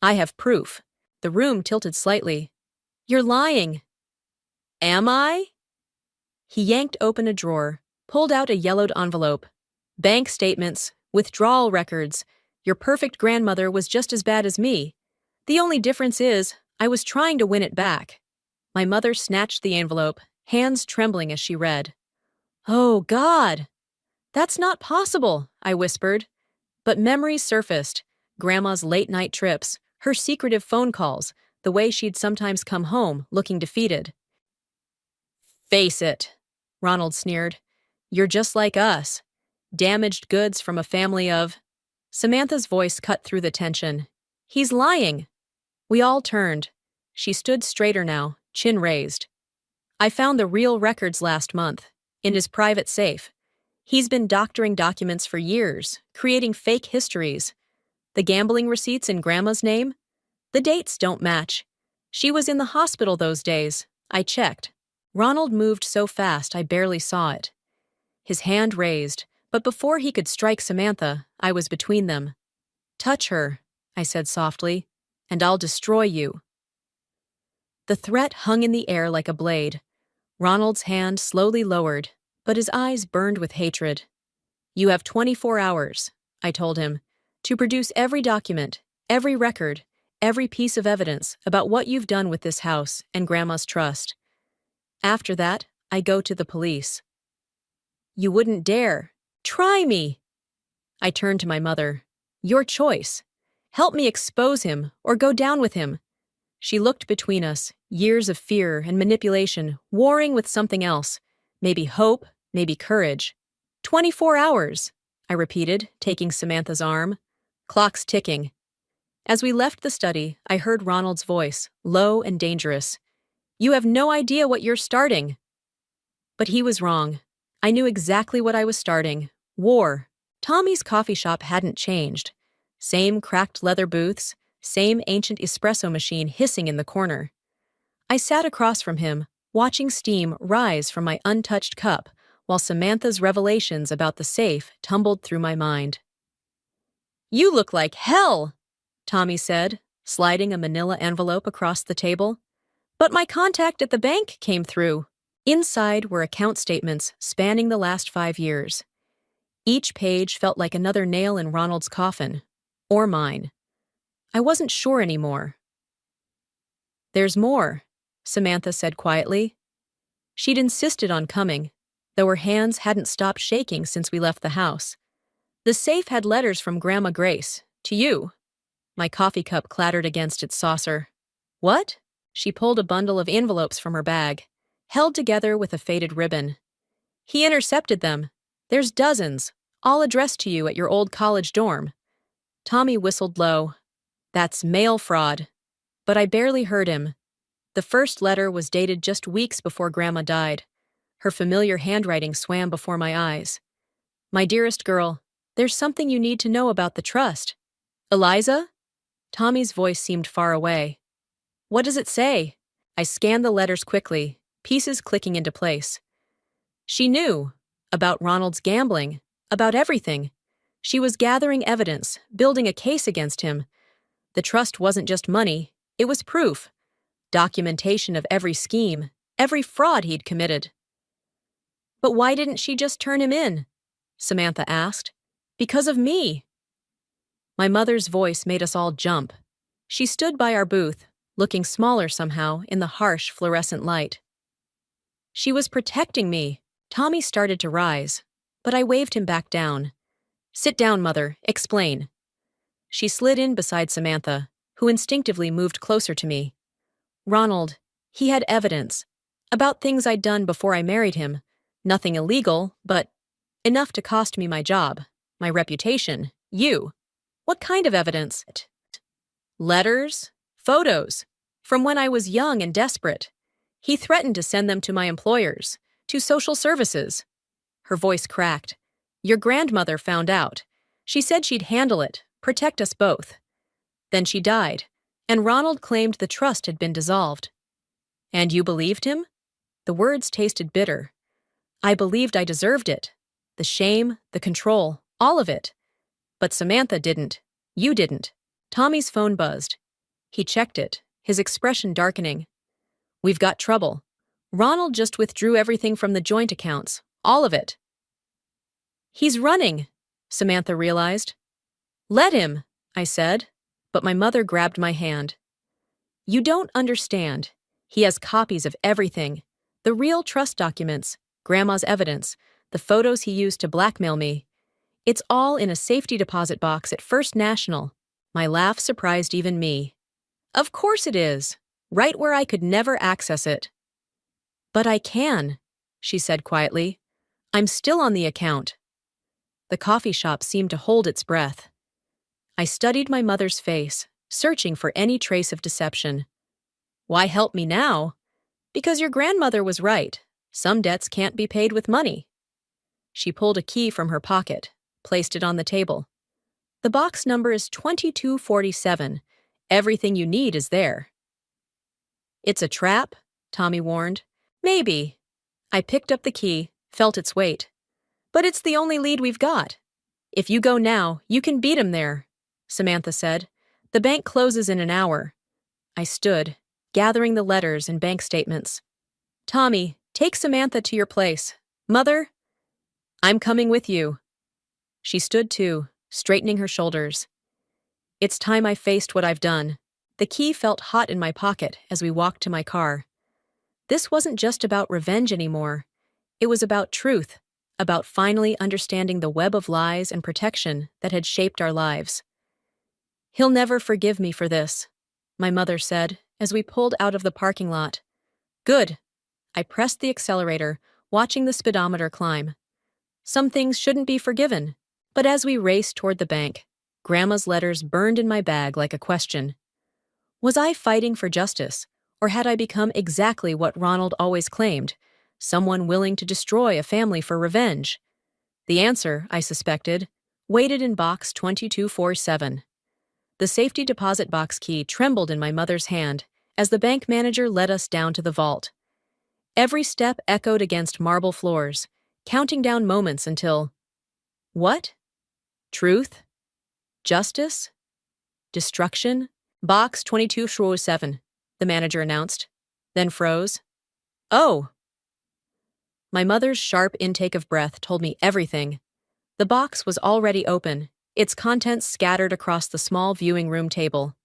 Speaker 3: I have proof." The room tilted slightly. "You're lying." "Am I?" He yanked open a drawer, pulled out a yellowed envelope. "Bank statements, withdrawal records. Your perfect grandmother was just as bad as me. The only difference is, I was trying to win it back." My mother snatched the envelope, hands trembling as she read. "Oh, God! That's not possible," I whispered. But memories surfaced: Grandma's late-night trips, her secretive phone calls, the way she'd sometimes come home looking defeated. "Face it," Ronald sneered. "You're just like us. Damaged goods from a family of—" Samantha's voice cut through the tension. "He's lying." We all turned. She stood straighter now, chin raised. "I found the real records last month, in his private safe. He's been doctoring documents for years, creating fake histories. The gambling receipts in Grandma's name? The dates don't match. She was in the hospital those days. I checked." Ronald moved so fast I barely saw it. His hand raised, but before he could strike Samantha, I was between them. "Touch her," I said softly, "and I'll destroy you." The threat hung in the air like a blade. Ronald's hand slowly lowered, but his eyes burned with hatred. "You have 24 hours, I told him, "to produce every document, every record, every piece of evidence about what you've done with this house and Grandma's trust. After that, I go to the police. You wouldn't dare. Try me. I turn to my mother. Your choice. Help me expose him or go down with him. She looked between us, years of fear and manipulation, warring with something else. Maybe hope, maybe courage. 24 hours, I repeated, taking Samantha's arm. Clock's ticking. As we left the study, I heard Ronald's voice, low and dangerous. You have no idea what you're starting. But he was wrong. I knew exactly what I was starting. War. Tommy's coffee shop hadn't changed. Same cracked leather booths, same ancient espresso machine hissing in the corner. I sat across from him, watching steam rise from my untouched cup, while Samantha's revelations about the safe tumbled through my mind. You look like hell, Tommy said, sliding a manila envelope across the table. But my contact at the bank came through. Inside were account statements spanning the last 5 years. Each page felt like another nail in Ronald's coffin. Or mine. I wasn't sure anymore. There's more, Samantha said quietly. She'd insisted on coming, though her hands hadn't stopped shaking since we left the house. The safe had letters from Grandma Grace, to you. My coffee cup clattered against its saucer. What? She pulled a bundle of envelopes from her bag, held together with a faded ribbon. He intercepted them. There's dozens, all addressed to you at your old college dorm. Tommy whistled low. That's mail fraud. But I barely heard him. The first letter was dated just weeks before Grandma died. Her familiar handwriting swam before my eyes. My dearest girl, there's something you need to know about the trust. Eliza? Tommy's voice seemed far away. What does it say? I scanned the letters quickly, pieces clicking into place. She knew. About Ronald's gambling. About everything. She was gathering evidence, building a case against him. The trust wasn't just money, it was proof. Documentation of every scheme, every fraud he'd committed. But why didn't she just turn him in? Samantha asked. Because of me. My mother's voice made us all jump. She stood by our booth, looking smaller somehow in the harsh fluorescent light. She was protecting me. Tommy started to rise, but I waved him back down. Sit down, Mother. Explain. She slid in beside Samantha, who instinctively moved closer to me. Ronald, he had evidence. About things I'd done before I married him. Nothing illegal, but enough to cost me my job, my reputation, you. What kind of evidence? Letters, photos, from when I was young and desperate. He threatened to send them to my employers, to social services. Her voice cracked. Your grandmother found out. She said she'd handle it, protect us both. Then she died, and Ronald claimed the trust had been dissolved. And you believed him? The words tasted bitter. I believed I deserved it. The shame, the control, all of it. But Samantha didn't. You didn't. Tommy's phone buzzed. He checked it, his expression darkening. We've got trouble. Ronald just withdrew everything from the joint accounts, all of it. He's running, Samantha realized. Let him, I said, but my mother grabbed my hand. You don't understand. He has copies of everything. The real trust documents, Grandma's evidence, the photos he used to blackmail me. It's all in a safety deposit box at First National. My laugh surprised even me. Of course it is, right where I could never access it. But I can, she said quietly. I'm still on the account. The coffee shop seemed to hold its breath. I studied my mother's face, searching for any trace of deception. Why help me now? Because your grandmother was right. Some debts can't be paid with money. She pulled a key from her pocket, placed it on the table. The box number is 2247. Everything you need is there. It's a trap, Tommy warned. Maybe. I picked up the key, felt its weight. But it's the only lead we've got. If you go now, you can beat him there, Samantha said. The bank closes in an hour. I stood, gathering the letters and bank statements. Tommy, take Samantha to your place. Mother, I'm coming with you. She stood too, straightening her shoulders. It's time I faced what I've done. The key felt hot in my pocket as we walked to my car. This wasn't just about revenge anymore. It was about truth, about finally understanding the web of lies and protection that had shaped our lives. "He'll never forgive me for this," my mother said as we pulled out of the parking lot. "Good." I pressed the accelerator, watching the speedometer climb. Some things shouldn't be forgiven. But as we raced toward the bank, Grandma's letters burned in my bag like a question. Was I fighting for justice, or had I become exactly what Ronald always claimed, someone willing to destroy a family for revenge? The answer, I suspected, waited in box 2247. The safety deposit box key trembled in my mother's hand as the bank manager led us down to the vault. Every step echoed against marble floors, counting down moments until— what? Truth? Justice? Destruction? "Box 2247, the manager announced, then froze. "Oh." My mother's sharp intake of breath told me everything. The box was already open, its contents scattered across the small viewing room table.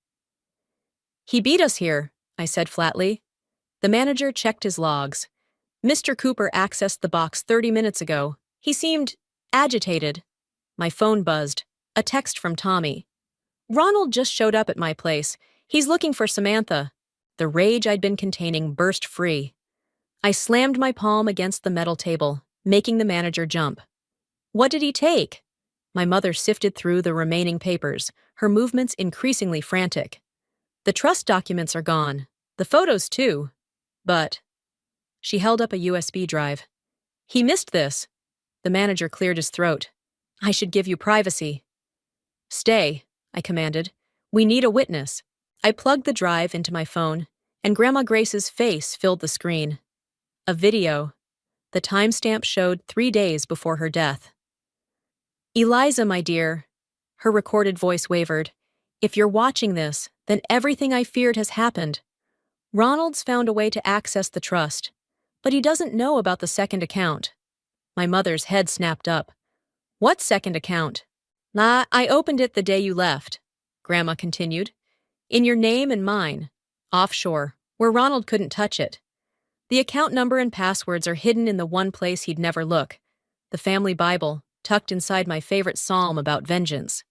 Speaker 3: "He beat us here," I said flatly. The manager checked his logs. "Mr. Cooper accessed the box 30 minutes ago. He seemed agitated." My phone buzzed. A text from Tommy. "Ronald just showed up at my place. He's looking for Samantha." The rage I'd been containing burst free. I slammed my palm against the metal table, making the manager jump. "What did he take?" My mother sifted through the remaining papers, her movements increasingly frantic. "The trust documents are gone. The photos too. But—" She held up a USB drive. "He missed this." The manager cleared his throat. "I should give you privacy." "Stay," I commanded. "We need a witness." I plugged the drive into my phone, and Grandma Grace's face filled the screen. A video. The timestamp showed 3 days before her death. "Eliza, my dear," her recorded voice wavered, "if you're watching this, then everything I feared has happened. Ronald's found a way to access the trust, but he doesn't know about the second account." My mother's head snapped up. "What second account?" I opened it the day you left," Grandma continued. "In your name and mine. Offshore, where Ronald couldn't touch it. The account number and passwords are hidden in the one place he'd never look, the family Bible, tucked inside my favorite psalm about vengeance."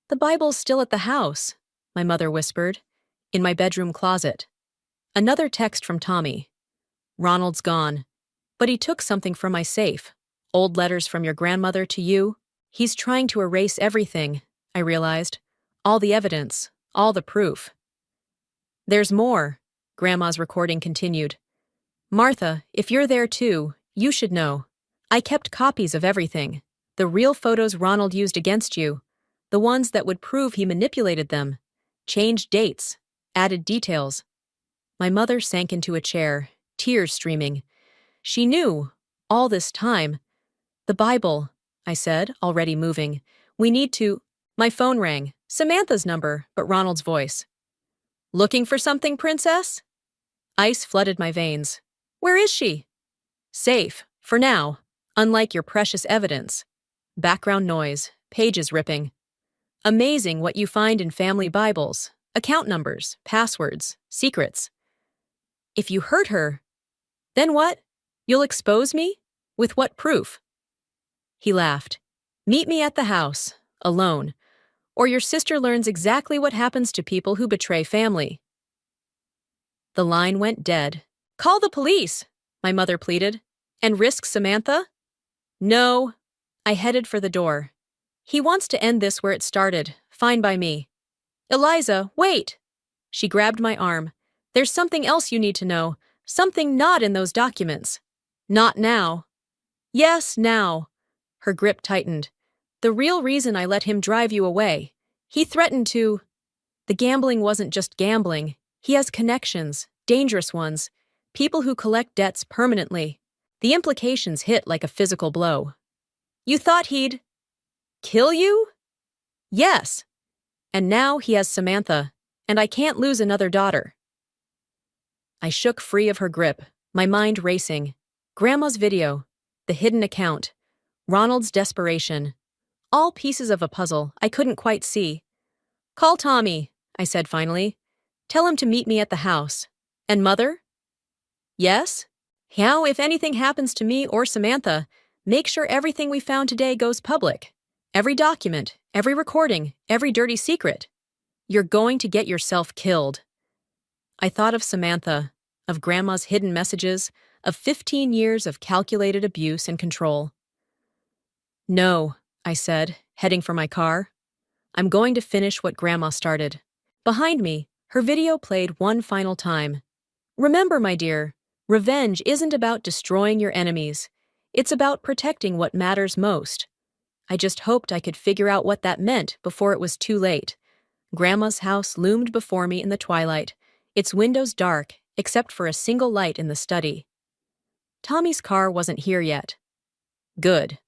Speaker 3: "The Bible's still at the house," my mother whispered, "in my bedroom closet." Another text from Tommy. "Ronald's gone, but he took something from my safe. Old letters from your grandmother to you. He's trying to erase everything," I realized. "All the evidence, all the proof." "There's more," Grandma's recording continued. "Martha, if you're there too, you should know. I kept copies of everything. The real photos Ronald used against you. The ones that would prove he manipulated them. Changed dates. Added details." My mother sank into a chair, tears streaming. She knew, all this time. "The Bible," I said, already moving. "We need to—" My phone rang. Samantha's number, but Ronald's voice. "Looking for something, princess?" Ice flooded my veins. "Where is she?" "Safe, for now, unlike your precious evidence." Background noise, pages ripping. "Amazing what you find in family Bibles. Account numbers, passwords, secrets." "If you hurt her, then what? You'll expose me? With what proof?" He laughed. "Meet me at the house, alone, or your sister learns exactly what happens to people who betray family." The line went dead. "Call the police," my mother pleaded. "And risk Samantha?" "No." I headed for the door. "He wants to end this where it started. Fine by me." "Eliza, wait!" She grabbed my arm. "There's something else you need to know. Something not in those documents." "Not now." "Yes, now." Her grip tightened. "The real reason I let him drive you away. He threatened to—" "The gambling wasn't just gambling. He has connections, dangerous ones, people who collect debts permanently." The implications hit like a physical blow. "You thought he'd— kill you?" "Yes. And now he has Samantha, and I can't lose another daughter." I shook free of her grip, my mind racing. Grandma's video, the hidden account, Ronald's desperation. All pieces of a puzzle I couldn't quite see. "Call Tommy," I said finally. Tell him to meet me at the house. And Mother? Yes? How, if anything happens to me or Samantha, make sure everything we found today goes public. Every document, every recording, every dirty secret. You're going to get yourself killed. I thought of Samantha, of Grandma's hidden messages, of 15 years of calculated abuse and control. No, I said, heading for my car. I'm going to finish what Grandma started. Behind me, her video played one final time. Remember, my dear, revenge isn't about destroying your enemies. It's about protecting what matters most. I just hoped I could figure out what that meant before it was too late. Grandma's house loomed before me in the twilight, its windows dark except for a single light in the study. Tommy's car wasn't here yet. Good.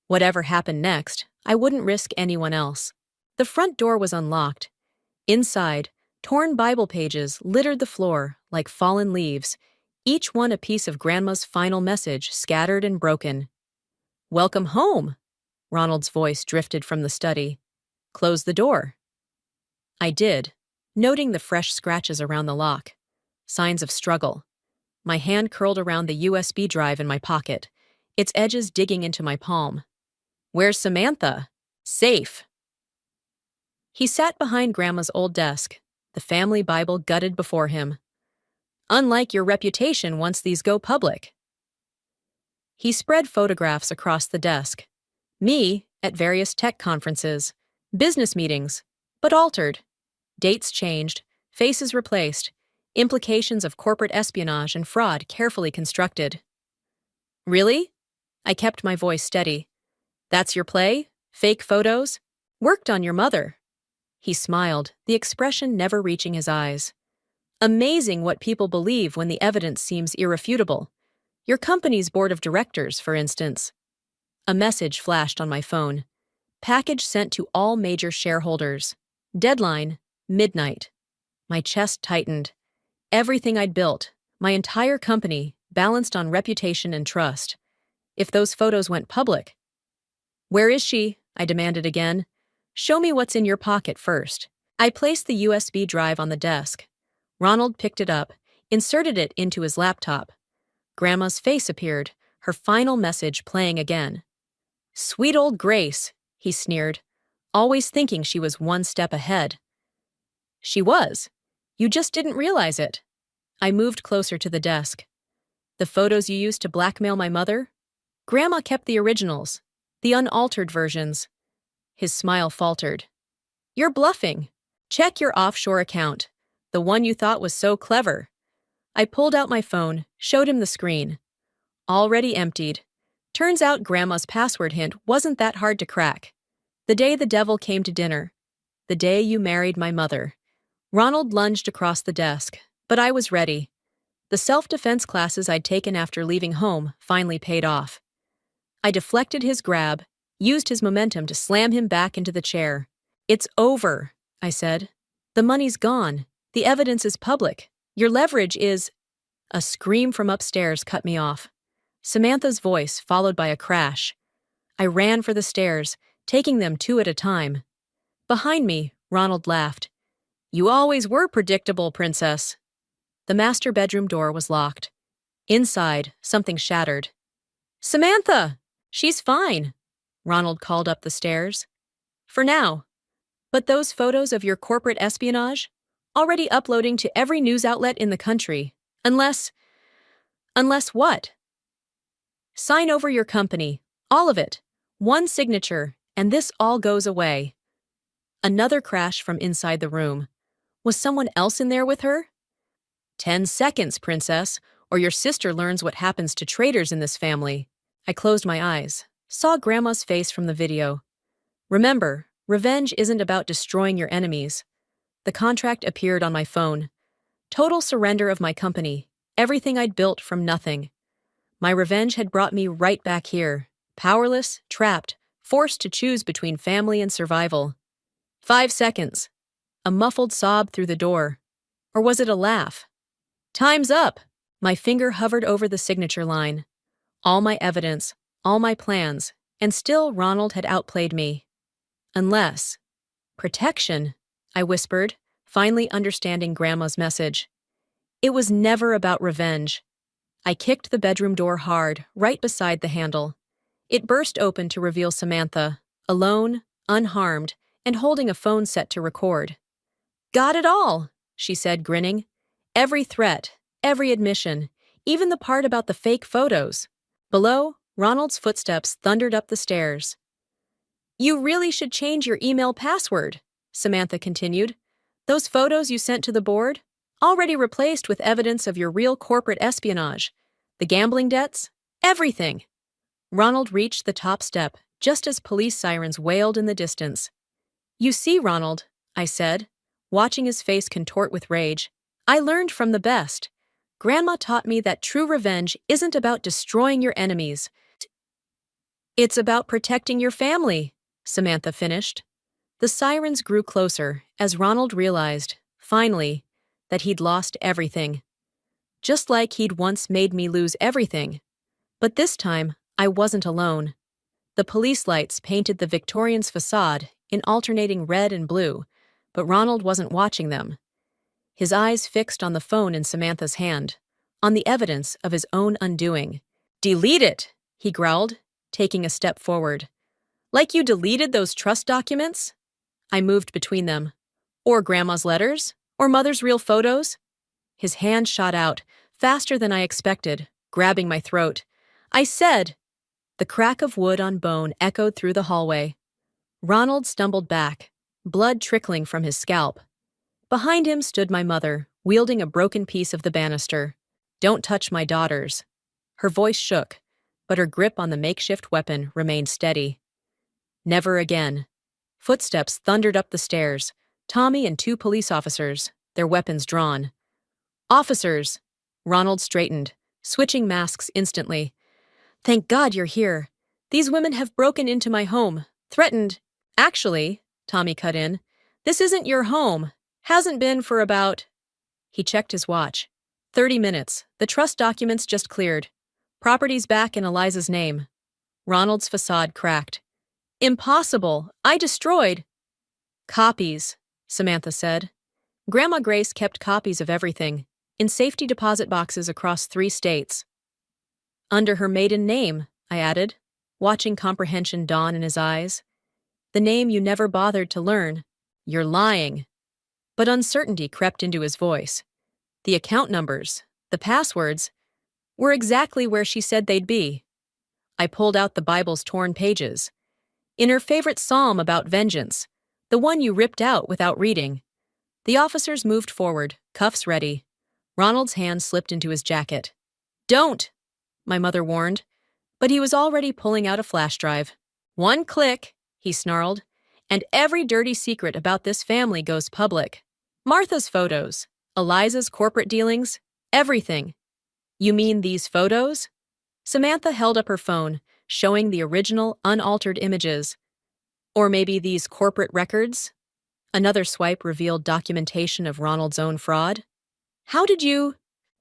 Speaker 3: Whatever happened next, I wouldn't risk anyone else. The front door was unlocked. Inside, torn Bible pages littered the floor like fallen leaves, each one a piece of Grandma's final message scattered and broken. "Welcome home," Ronald's voice drifted from the study. "Close the door." I did, noting the fresh scratches around the lock. Signs of struggle. My hand curled around the USB drive in my pocket, its edges digging into my palm. "Where's Samantha?" "Safe." He sat behind Grandma's old desk, the family Bible gutted before him. "Unlike your reputation once these go public." He spread photographs across the desk. Me at various tech conferences, business meetings, but altered. Dates changed, faces replaced, implications of corporate espionage and fraud carefully constructed. "Really?" I kept my voice steady. "That's your play? Fake photos? Worked on your mother." He smiled, the expression never reaching his eyes. "Amazing what people believe when the evidence seems irrefutable. Your company's board of directors, for instance." A message flashed on my phone. Package sent to all major shareholders. Deadline, midnight. My chest tightened. Everything I'd built, my entire company, balanced on reputation and trust. If those photos went public. "Where is she?" I demanded again. "Show me what's in your pocket first." I placed the USB drive on the desk. Ronald picked it up, inserted it into his laptop. Grandma's face appeared, her final message playing again. "Sweet old Grace," he sneered, always thinking she was one step ahead. She was. You just didn't realize it. I moved closer to the desk. "The photos you used to blackmail my mother? Grandma kept the originals, the unaltered versions." His smile faltered. "You're bluffing. Check your offshore account, the one you thought was so clever." I pulled out my phone, showed him the screen. Already emptied. Turns out Grandma's password hint wasn't that hard to crack. "The day the devil came to dinner. The day you married my mother." Ronald lunged across the desk, but I was ready. The self-defense classes I'd taken after leaving home finally paid off. I deflected his grab, used his momentum to slam him back into the chair. "It's over," I said. "The money's gone. The evidence is public. Your leverage is—" A scream from upstairs cut me off. Samantha's voice, followed by a crash. I ran for the stairs, taking them two at a time. Behind me, Ronald laughed. "You always were predictable, Princess." The master bedroom door was locked. Inside, something shattered. "Samantha! She's fine," Ronald called up the stairs. "For now. But those photos of your corporate espionage? Already uploading to every news outlet in the country. Unless what? Sign over your company. All of it. One signature, and this all goes away." Another crash from inside the room. Was someone else in there with her? 10 seconds, Princess, or your sister learns what happens to traitors in this family." I closed my eyes, saw Grandma's face from the video. "Remember, revenge isn't about destroying your enemies." The contract appeared on my phone. Total surrender of my company, everything I'd built from nothing. My revenge had brought me right back here, powerless, trapped, forced to choose between family and survival. 5 seconds. A muffled sob through the door. Or was it a laugh? "Time's up!" My finger hovered over the signature line. All my evidence, all my plans, and still Ronald had outplayed me. Unless. "Protection," I whispered, finally understanding Grandma's message. It was never about revenge. I kicked the bedroom door hard, right beside the handle. It burst open to reveal Samantha, alone, unharmed, and holding a phone set to record. "Got it all," she said, grinning. "Every threat, every admission, even the part about the fake photos." Below, Ronald's footsteps thundered up the stairs. "You really should change your email password," Samantha continued. "Those photos you sent to the board? Already replaced with evidence of your real corporate espionage. The gambling debts? Everything." Ronald reached the top step, just as police sirens wailed in the distance. "You see, Ronald," I said, watching his face contort with rage, "I learned from the best. Grandma taught me that true revenge isn't about destroying your enemies. It's about protecting your family," Samantha finished. The sirens grew closer as Ronald realized, finally, that he'd lost everything. Just like he'd once made me lose everything. But this time, I wasn't alone. The police lights painted the Victorian's facade in alternating red and blue, but Ronald wasn't watching them. His eyes fixed on the phone in Samantha's hand, on the evidence of his own undoing. "Delete it," he growled, taking a step forward. "Like you deleted those trust documents?" I moved between them. "Or Grandma's letters? Or Mother's real photos?" His hand shot out, faster than I expected, grabbing my throat. "I said—" The crack of wood on bone echoed through the hallway. Ronald stumbled back, blood trickling from his scalp. Behind him stood my mother, wielding a broken piece of the banister. "Don't touch my daughters." Her voice shook, but her grip on the makeshift weapon remained steady. Never again. Footsteps thundered up the stairs, Tommy and 2 police officers, their weapons drawn. "Officers!" Ronald straightened, switching masks instantly. "Thank God you're here. These women have broken into my home, threatened—" "Actually," Tommy cut in, "this isn't your home. Hasn't been for about—" He checked his watch. 30 minutes. The trust documents just cleared. Property's back in Eliza's name." Ronald's facade cracked. "Impossible. I destroyed—" "Copies," Samantha said. "Grandma Grace kept copies of everything, in safety deposit boxes across 3 states. Under her maiden name," I added, watching comprehension dawn in his eyes. "The name you never bothered to learn. You're lying." But uncertainty crept into his voice. The account numbers, the passwords, were exactly where she said they'd be. I pulled out the Bible's torn pages. In her favorite psalm about vengeance, the one you ripped out without reading. The officers moved forward, cuffs ready. Ronald's hand slipped into his jacket. "Don't!" my mother warned, but he was already pulling out a flash drive. "One click," he snarled, "and every dirty secret about this family goes public. Martha's photos, Eliza's corporate dealings, everything." "You mean these photos?" Samantha held up her phone, showing the original, unaltered images. "Or maybe these corporate records?" Another swipe revealed documentation of Ronald's own fraud. "How did you—"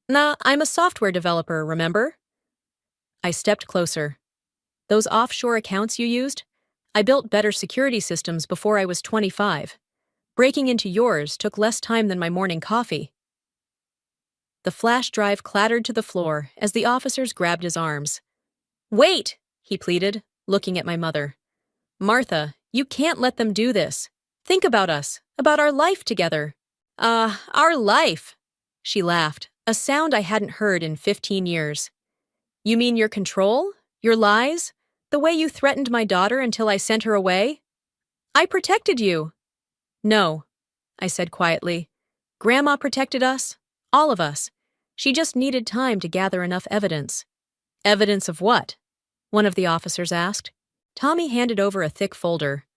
Speaker 3: "Nah, I'm a software developer, remember?" I stepped closer. "Those offshore accounts you used? I built better security systems before I was 25. Breaking into yours took less time than my morning coffee." The flash drive clattered to the floor as the officers grabbed his arms. "Wait!" he pleaded, looking at my mother. "Martha, you can't let them do this. Think about us, about our life together." Our life," she laughed, a sound I hadn't heard in 15 years. "You mean your control? Your lies? The way you threatened my daughter until I sent her away? I protected you." "No," I said quietly. "Grandma protected us, all of us. She just needed time to gather enough evidence." "Evidence of what?" one of the officers asked. Tommy handed over a thick folder.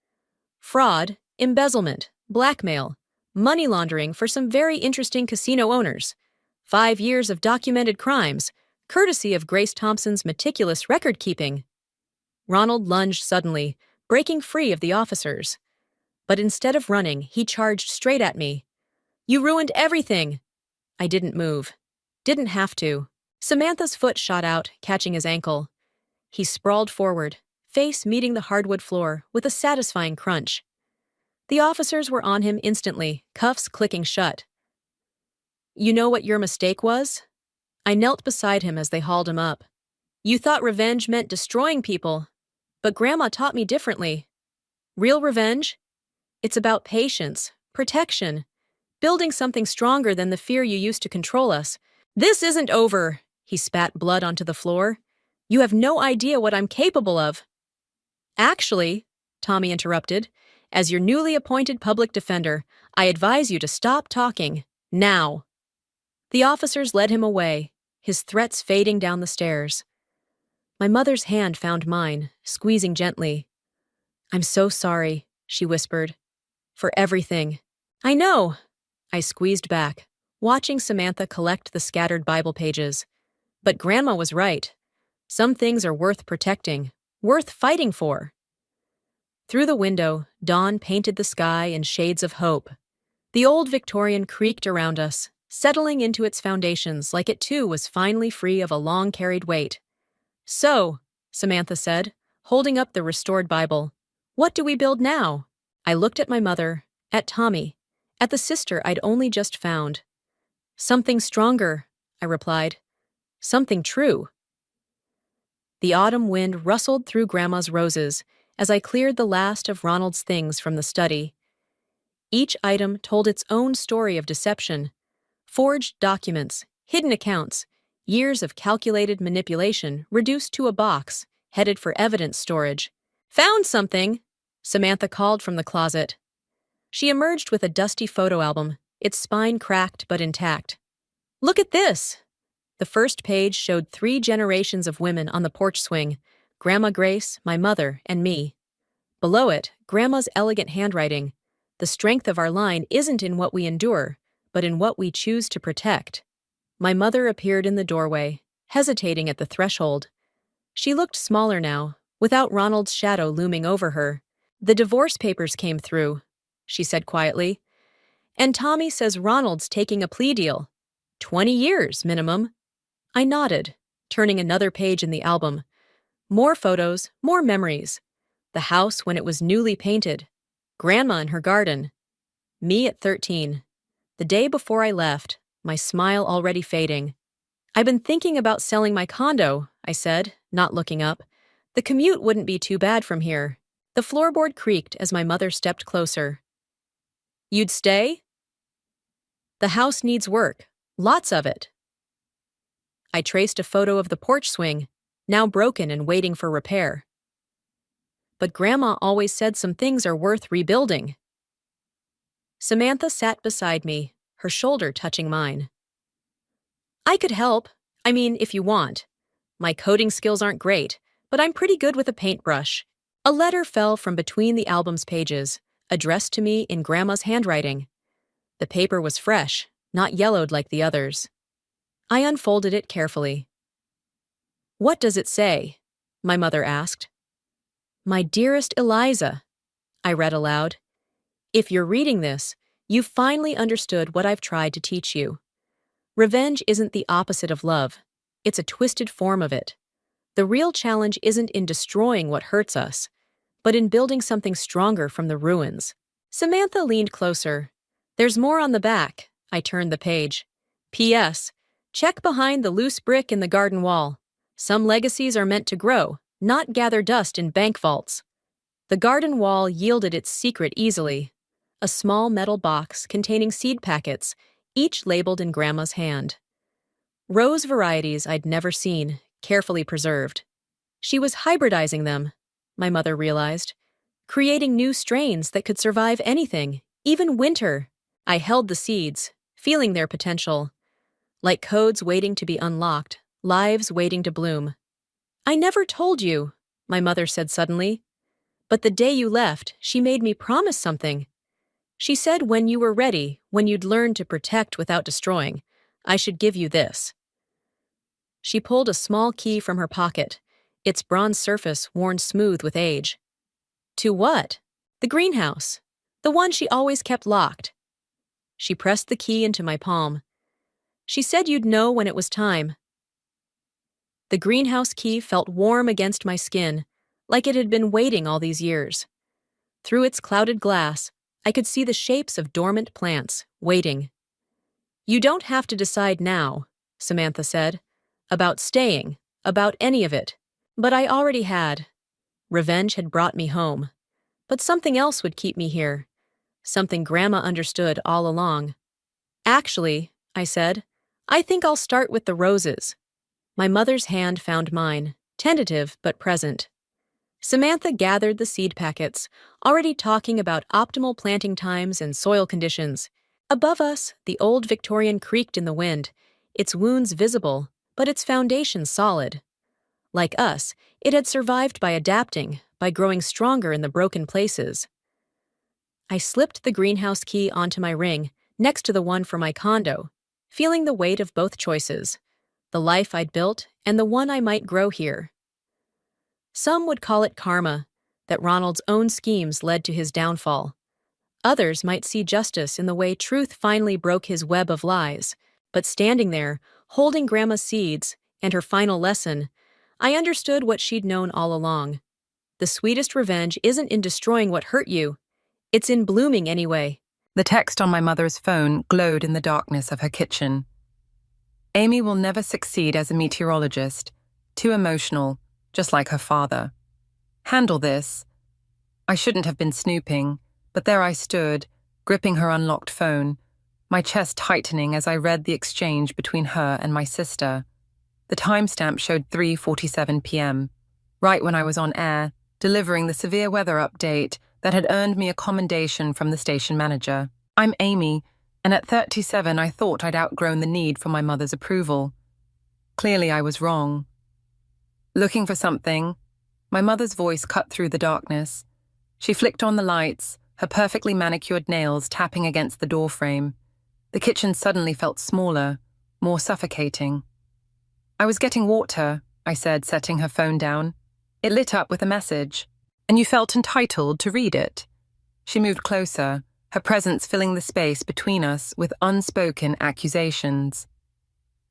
Speaker 3: "Fraud, embezzlement, blackmail, money laundering for some very interesting casino owners. 5 years of documented crimes, courtesy of Grace Thompson's meticulous record-keeping." Ronald lunged suddenly, breaking free of the officers. But instead of running, he charged straight at me. "You ruined everything!" I didn't move. Didn't have to. Samantha's foot shot out, catching his ankle. He sprawled forward, face meeting the hardwood floor with a satisfying crunch. The officers were on him instantly, cuffs clicking shut. You know what your mistake was? I knelt beside him as they hauled him up. You thought revenge meant destroying people, but Grandma taught me differently. Real revenge? It's about patience, protection, building something stronger than the fear you used to control us. This isn't over, he spat blood onto the floor. You have no idea what I'm capable of. Actually, Tommy interrupted, as your newly appointed public defender, I advise you to stop talking, now. The officers led him away, his threats fading down the stairs. My mother's hand found mine, squeezing gently. I'm so sorry, she whispered. For everything. I know, I squeezed back, watching Samantha collect the scattered Bible pages. But Grandma was right. Some things are worth protecting, worth fighting for. Through the window, dawn painted the sky in shades of hope. The old Victorian creaked around us, settling into its foundations like it too was finally free of a long-carried weight. So, Samantha said, holding up the restored Bible, what do we build now? I looked at my mother, at Tommy, at the sister I'd only just found. Something stronger, I replied. Something true. The autumn wind rustled through Grandma's roses as I cleared the last of Ronald's things from the study. Each item told its own story of deception. Forged documents, hidden accounts, years of calculated manipulation reduced to a box, headed for evidence storage. Found something, Samantha called from the closet. She emerged with a dusty photo album, its spine cracked but intact. Look at this! The first page showed 3 generations of women on the porch swing, Grandma Grace, my mother, and me. Below it, Grandma's elegant handwriting. The strength of our line isn't in what we endure, but in what we choose to protect. My mother appeared in the doorway, hesitating at the threshold. She looked smaller now, without Ronald's shadow looming over her. The divorce papers came through, she said quietly. And Tommy says Ronald's taking a plea deal. 20 years, minimum. I nodded, turning another page in the album. More photos, more memories. The house when it was newly painted. Grandma in her garden. Me at 13. The day before I left, my smile already fading. I've been thinking about selling my condo, I said, not looking up. The commute wouldn't be too bad from here. The floorboard creaked as my mother stepped closer. You'd stay? The house needs work. Lots of it. I traced a photo of the porch swing, now broken and waiting for repair. But Grandma always said some things are worth rebuilding. Samantha sat beside me, her shoulder touching mine. I could help. I mean, if you want. My coding skills aren't great, but I'm pretty good with a paintbrush. A letter fell from between the album's pages, addressed to me in Grandma's handwriting. The paper was fresh, not yellowed like the others. I unfolded it carefully. What does it say? My mother asked. My dearest Eliza, I read aloud. If you're reading this, you've finally understood what I've tried to teach you. Revenge isn't the opposite of love. It's a twisted form of it. The real challenge isn't in destroying what hurts us, but in building something stronger from the ruins. Samantha leaned closer. There's more on the back. I turned the page. P.S. Check behind the loose brick in the garden wall. Some legacies are meant to grow, not gather dust in bank vaults. The garden wall yielded its secret easily. A small metal box containing seed packets, each labeled in Grandma's hand. Rose varieties I'd never seen, carefully preserved. She was hybridizing them, my mother realized, creating new strains that could survive anything, even winter. I held the seeds, feeling their potential. Like codes waiting to be unlocked, lives waiting to bloom. I never told you, my mother said suddenly. But the day you left, she made me promise something. She said when you were ready, when you'd learned to protect without destroying, I should give you this. She pulled a small key from her pocket, its bronze surface worn smooth with age. To what? The greenhouse. The one she always kept locked. She pressed the key into my palm. She said you'd know when it was time. The greenhouse key felt warm against my skin, like it had been waiting all these years. Through its clouded glass, I could see the shapes of dormant plants, waiting. "You don't have to decide now," Samantha said, "about staying, about any of it." But I already had. Revenge had brought me home. But something else would keep me here. Something Grandma understood all along. "Actually," I said, "I think I'll start with the roses." My mother's hand found mine, tentative but present. Samantha gathered the seed packets, already talking about optimal planting times and soil conditions. Above us, the old Victorian creaked in the wind, its wounds visible, but its foundation solid. Like us, it had survived by adapting, by growing stronger in the broken places. I slipped the greenhouse key onto my ring, next to the one for my condo, feeling the weight of both choices, the life I'd built and the one I might grow here. Some would call it karma, that Ronald's own schemes led to his downfall. Others might see justice in the way truth finally broke his web of lies, but standing there, holding Grandma's seeds and her final lesson, I understood what she'd known all along. The sweetest revenge isn't in destroying what hurt you. It's in blooming anyway.
Speaker 2: The text on my mother's phone glowed in the darkness of her kitchen. "Amy will never succeed as a meteorologist. Too emotional, just like her father. Handle this." I shouldn't have been snooping, but there I stood, gripping her unlocked phone, my chest tightening as I read the exchange between her and my sister. The timestamp showed 3:47 p.m., right when I was on air, delivering the severe weather update that had earned me a commendation from the station manager. I'm Amy, and at 37 I thought I'd outgrown the need for my mother's approval. Clearly I was wrong. "Looking for something?" My mother's voice cut through the darkness. She flicked on the lights, her perfectly manicured nails tapping against the doorframe. The kitchen suddenly felt smaller, more suffocating. "I was getting water," I said, setting her phone down. It lit up with a message. "And you felt entitled to read it." She moved closer, her presence filling the space between us with unspoken accusations.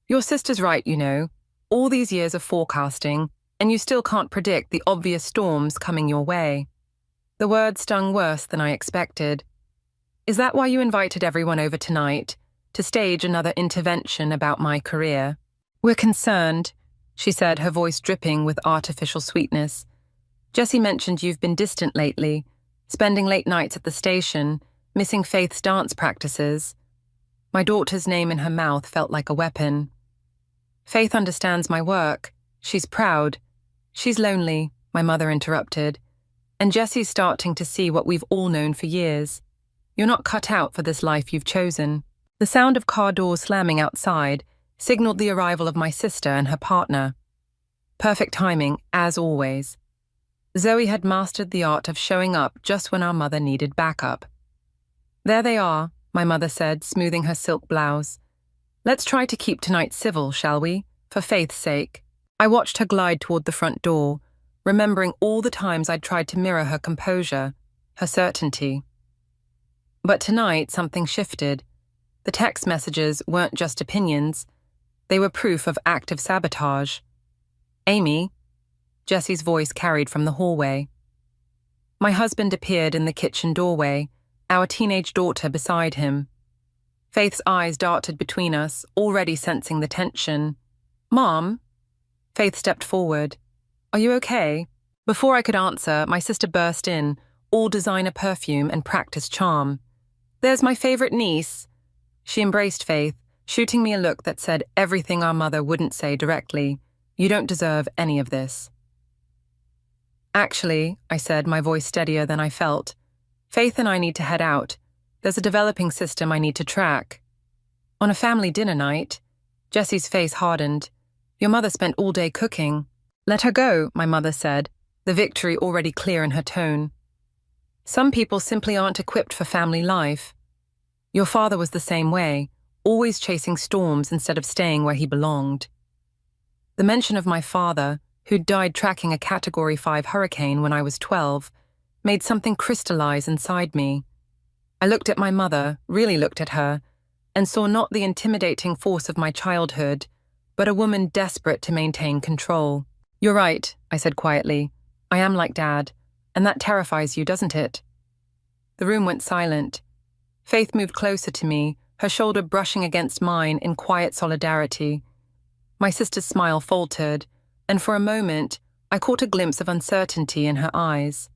Speaker 2: "Your sister's right, you know. All these years of forecasting, and you still can't predict the obvious storms coming your way." The words stung worse than I expected. "Is that why you invited everyone over tonight, to stage another intervention about my career?" "We're concerned," she said, her voice dripping with artificial sweetness. "Jessie mentioned you've been distant lately, spending late nights at the station, missing Faith's dance practices." My daughter's name in her mouth felt like a weapon. "Faith understands my work. She's proud. She's lonely," my mother interrupted. "And Jessie's starting to see what we've all known for years. You're not cut out for this life you've chosen." The sound of car doors slamming outside signaled the arrival of my sister and her partner. Perfect timing, as always. Zoe had mastered the art of showing up just when our mother needed backup. "There they are," my mother said, smoothing her silk blouse. "Let's try to keep tonight civil, shall we? For Faith's sake." I watched her glide toward the front door, remembering all the times I'd tried to mirror her composure, her certainty. But tonight something shifted. The text messages weren't just opinions. They were proof of active sabotage. "Amy," Jessie's voice carried from the hallway. My husband appeared in the kitchen doorway, our teenage daughter beside him. Faith's eyes darted between us, already sensing the tension. "Mom?" Faith stepped forward. "Are you okay?" Before I could answer, my sister burst in, all designer perfume and practiced charm. "There's my favorite niece." She embraced Faith, shooting me a look that said everything our mother wouldn't say directly. "You don't deserve any of this." "Actually," I said, my voice steadier than I felt, "Faith and I need to head out. There's a developing system I need to track." "On a family dinner night?" Jessie's face hardened. "Your mother spent all day cooking." "Let her go," my mother said, the victory already clear in her tone. "Some people simply aren't equipped for family life. Your father was the same way, always chasing storms instead of staying where he belonged." The mention of my father, who'd died tracking a Category 5 hurricane when I was 12, made something crystallize inside me. I looked at my mother, really looked at her, and saw not the intimidating force of my childhood, but a woman desperate to maintain control. "You're right," I said quietly. "I am like Dad, and that terrifies you, doesn't it?" The room went silent. Faith moved closer to me, her shoulder brushing against mine in quiet solidarity. My sister's smile faltered, and for a moment, I caught a glimpse of uncertainty in her eyes.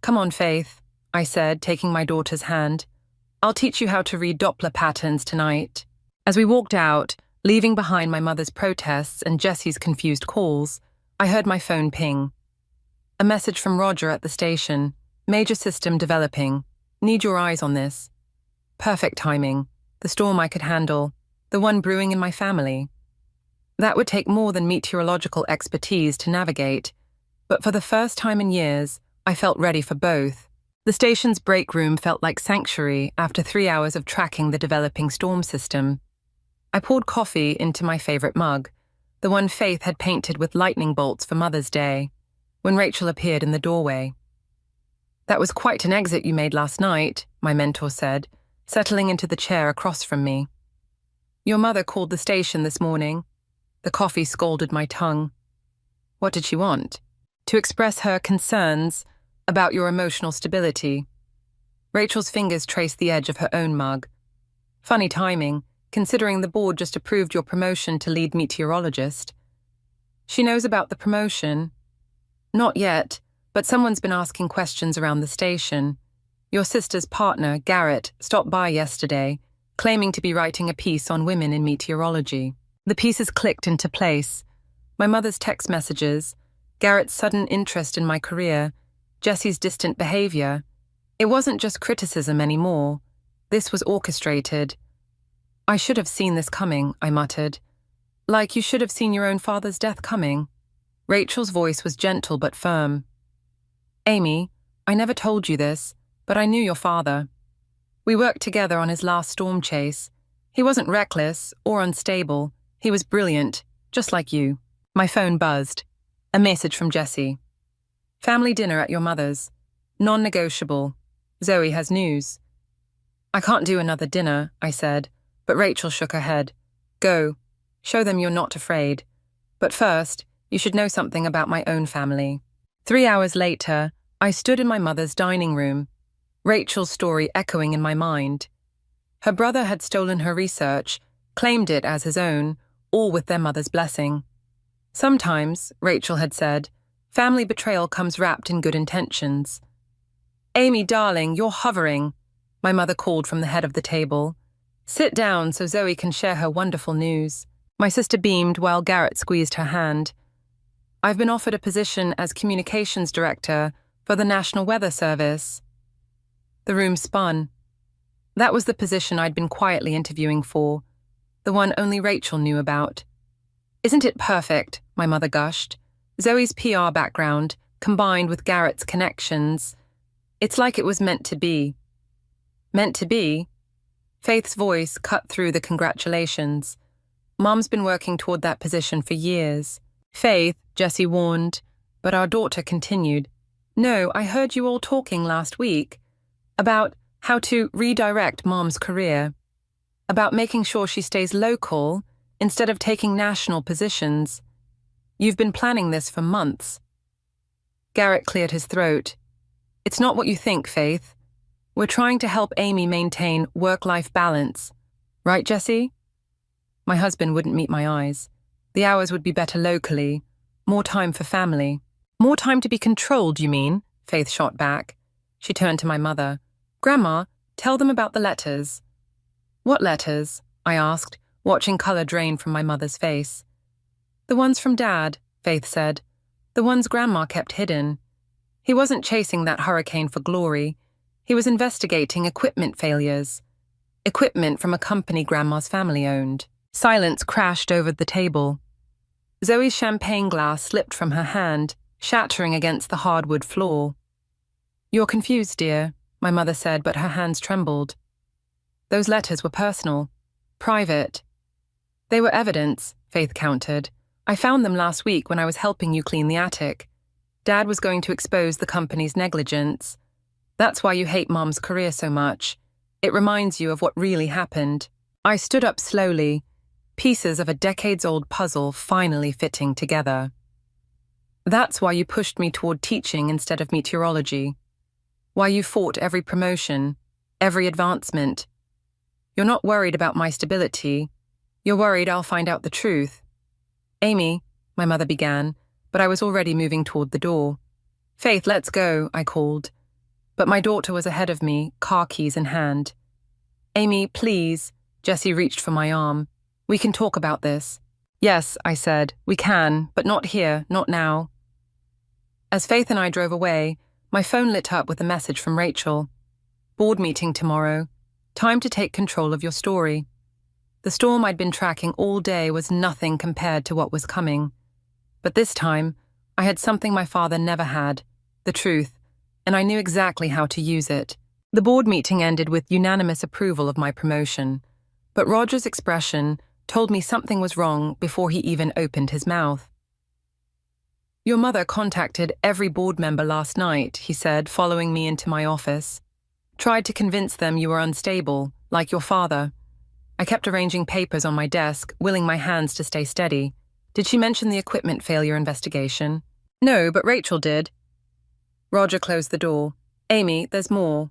Speaker 2: "Come on, Faith," I said, taking my daughter's hand. "I'll teach you how to read Doppler patterns tonight." As we walked out, leaving behind my mother's protests and Jessie's confused calls, I heard my phone ping. A message from Roger at the station. "Major system developing. Need your eyes on this." Perfect timing. The storm I could handle. The one brewing in my family. That would take more than meteorological expertise to navigate, but for the first time in years, I felt ready for both. The station's break room felt like sanctuary after 3 hours of tracking the developing storm system. I poured coffee into my favorite mug, the one Faith had painted with lightning bolts for Mother's Day, when Rachel appeared in the doorway. "That was quite an exit you made last night," my mentor said, settling into the chair across from me. "Your mother called the station this morning." The coffee scalded my tongue. "What did she want?" "To express her concerns about your emotional stability." Rachel's fingers traced the edge of her own mug. "Funny timing, considering the board just approved your promotion to lead meteorologist." "She knows about the promotion?" "Not yet, but someone's been asking questions around the station. Your sister's partner, Garrett, stopped by yesterday, claiming to be writing a piece on women in meteorology." The pieces clicked into place. My mother's text messages, Garrett's sudden interest in my career, Jessie's distant behavior. It wasn't just criticism anymore. This was orchestrated. "I should have seen this coming," I muttered. "Like you should have seen your own father's death coming." Rachel's voice was gentle but firm. "Amy, I never told you this, but I knew your father. We worked together on his last storm chase. He wasn't reckless or unstable. He was brilliant, just like you." My phone buzzed. A message from Jessie. "Family dinner at your mother's. Non-negotiable. Zoe has news." "I can't do another dinner," I said, but Rachel shook her head. "Go. Show them you're not afraid. But first, you should know something about my own family." 3 hours later, I stood in my mother's dining room, Rachel's story echoing in my mind. Her brother had stolen her research, claimed it as his own, all with their mother's blessing. "Sometimes," Rachel had said, "family betrayal comes wrapped in good intentions." "Amy, darling, you're hovering," my mother called from the head of the table. "Sit down so Zoe can share her wonderful news." My sister beamed while Garrett squeezed her hand. "I've been offered a position as communications director for the National Weather Service." The room spun. That was the position I'd been quietly interviewing for, the one only Rachel knew about. "Isn't it perfect?" my mother gushed. "Zoe's PR background, combined with Garrett's connections. It's like it was meant to be." "Meant to be?" Faith's voice cut through the congratulations. "Mom's been working toward that position for years." "Faith," Jessie warned, but our daughter continued. "No, I heard you all talking last week about how to redirect Mom's career, about making sure she stays local instead of taking national positions. You've been planning this for months." Garrett cleared his throat. "It's not what you think, Faith. We're trying to help Amy maintain work-life balance. Right, Jessie?" My husband wouldn't meet my eyes. The hours would be better locally, more time for family. "More time to be controlled, you mean?" Faith shot back. She turned to my mother. "Grandma, tell them about the letters." "What letters?" I asked, watching colour drain from my mother's face. "The ones from Dad," Faith said. "The ones Grandma kept hidden. He wasn't chasing that hurricane for glory. He was investigating equipment failures. Equipment from a company Grandma's family owned." Silence crashed over the table. Zoe's champagne glass slipped from her hand, shattering against the hardwood floor. "You're confused, dear," my mother said, but her hands trembled. "Those letters were personal, private." "They were evidence," Faith countered. "I found them last week when I was helping you clean the attic. Dad was going to expose the company's negligence. That's why you hate Mom's career so much. It reminds you of what really happened." I stood up slowly, pieces of a decades-old puzzle finally fitting together. "That's why you pushed me toward teaching instead of meteorology." Why you fought every promotion, every advancement. You're not worried about my stability. You're worried I'll find out the truth. Amy, my mother began, but I was already moving toward the door. Faith, let's go, I called. But my daughter was ahead of me, car keys in hand. Amy, please. Jessie reached for my arm. We can talk about this. Yes, I said, we can, but not here, not now. As Faith and I drove away, my phone lit up with a message from Rachel. Board meeting tomorrow. Time to take control of your story. The storm I'd been tracking all day was nothing compared to what was coming. But this time, I had something my father never had, the truth, and I knew exactly how to use it. The board meeting ended with unanimous approval of my promotion, but Roger's expression told me something was wrong before he even opened his mouth. Your mother contacted every board member last night, he said, following me into my office. Tried to convince them you were unstable, like your father. I kept arranging papers on my desk, willing my hands to stay steady. Did she mention the equipment failure investigation? No, but Rachel did. Roger closed the door. Amy, there's more.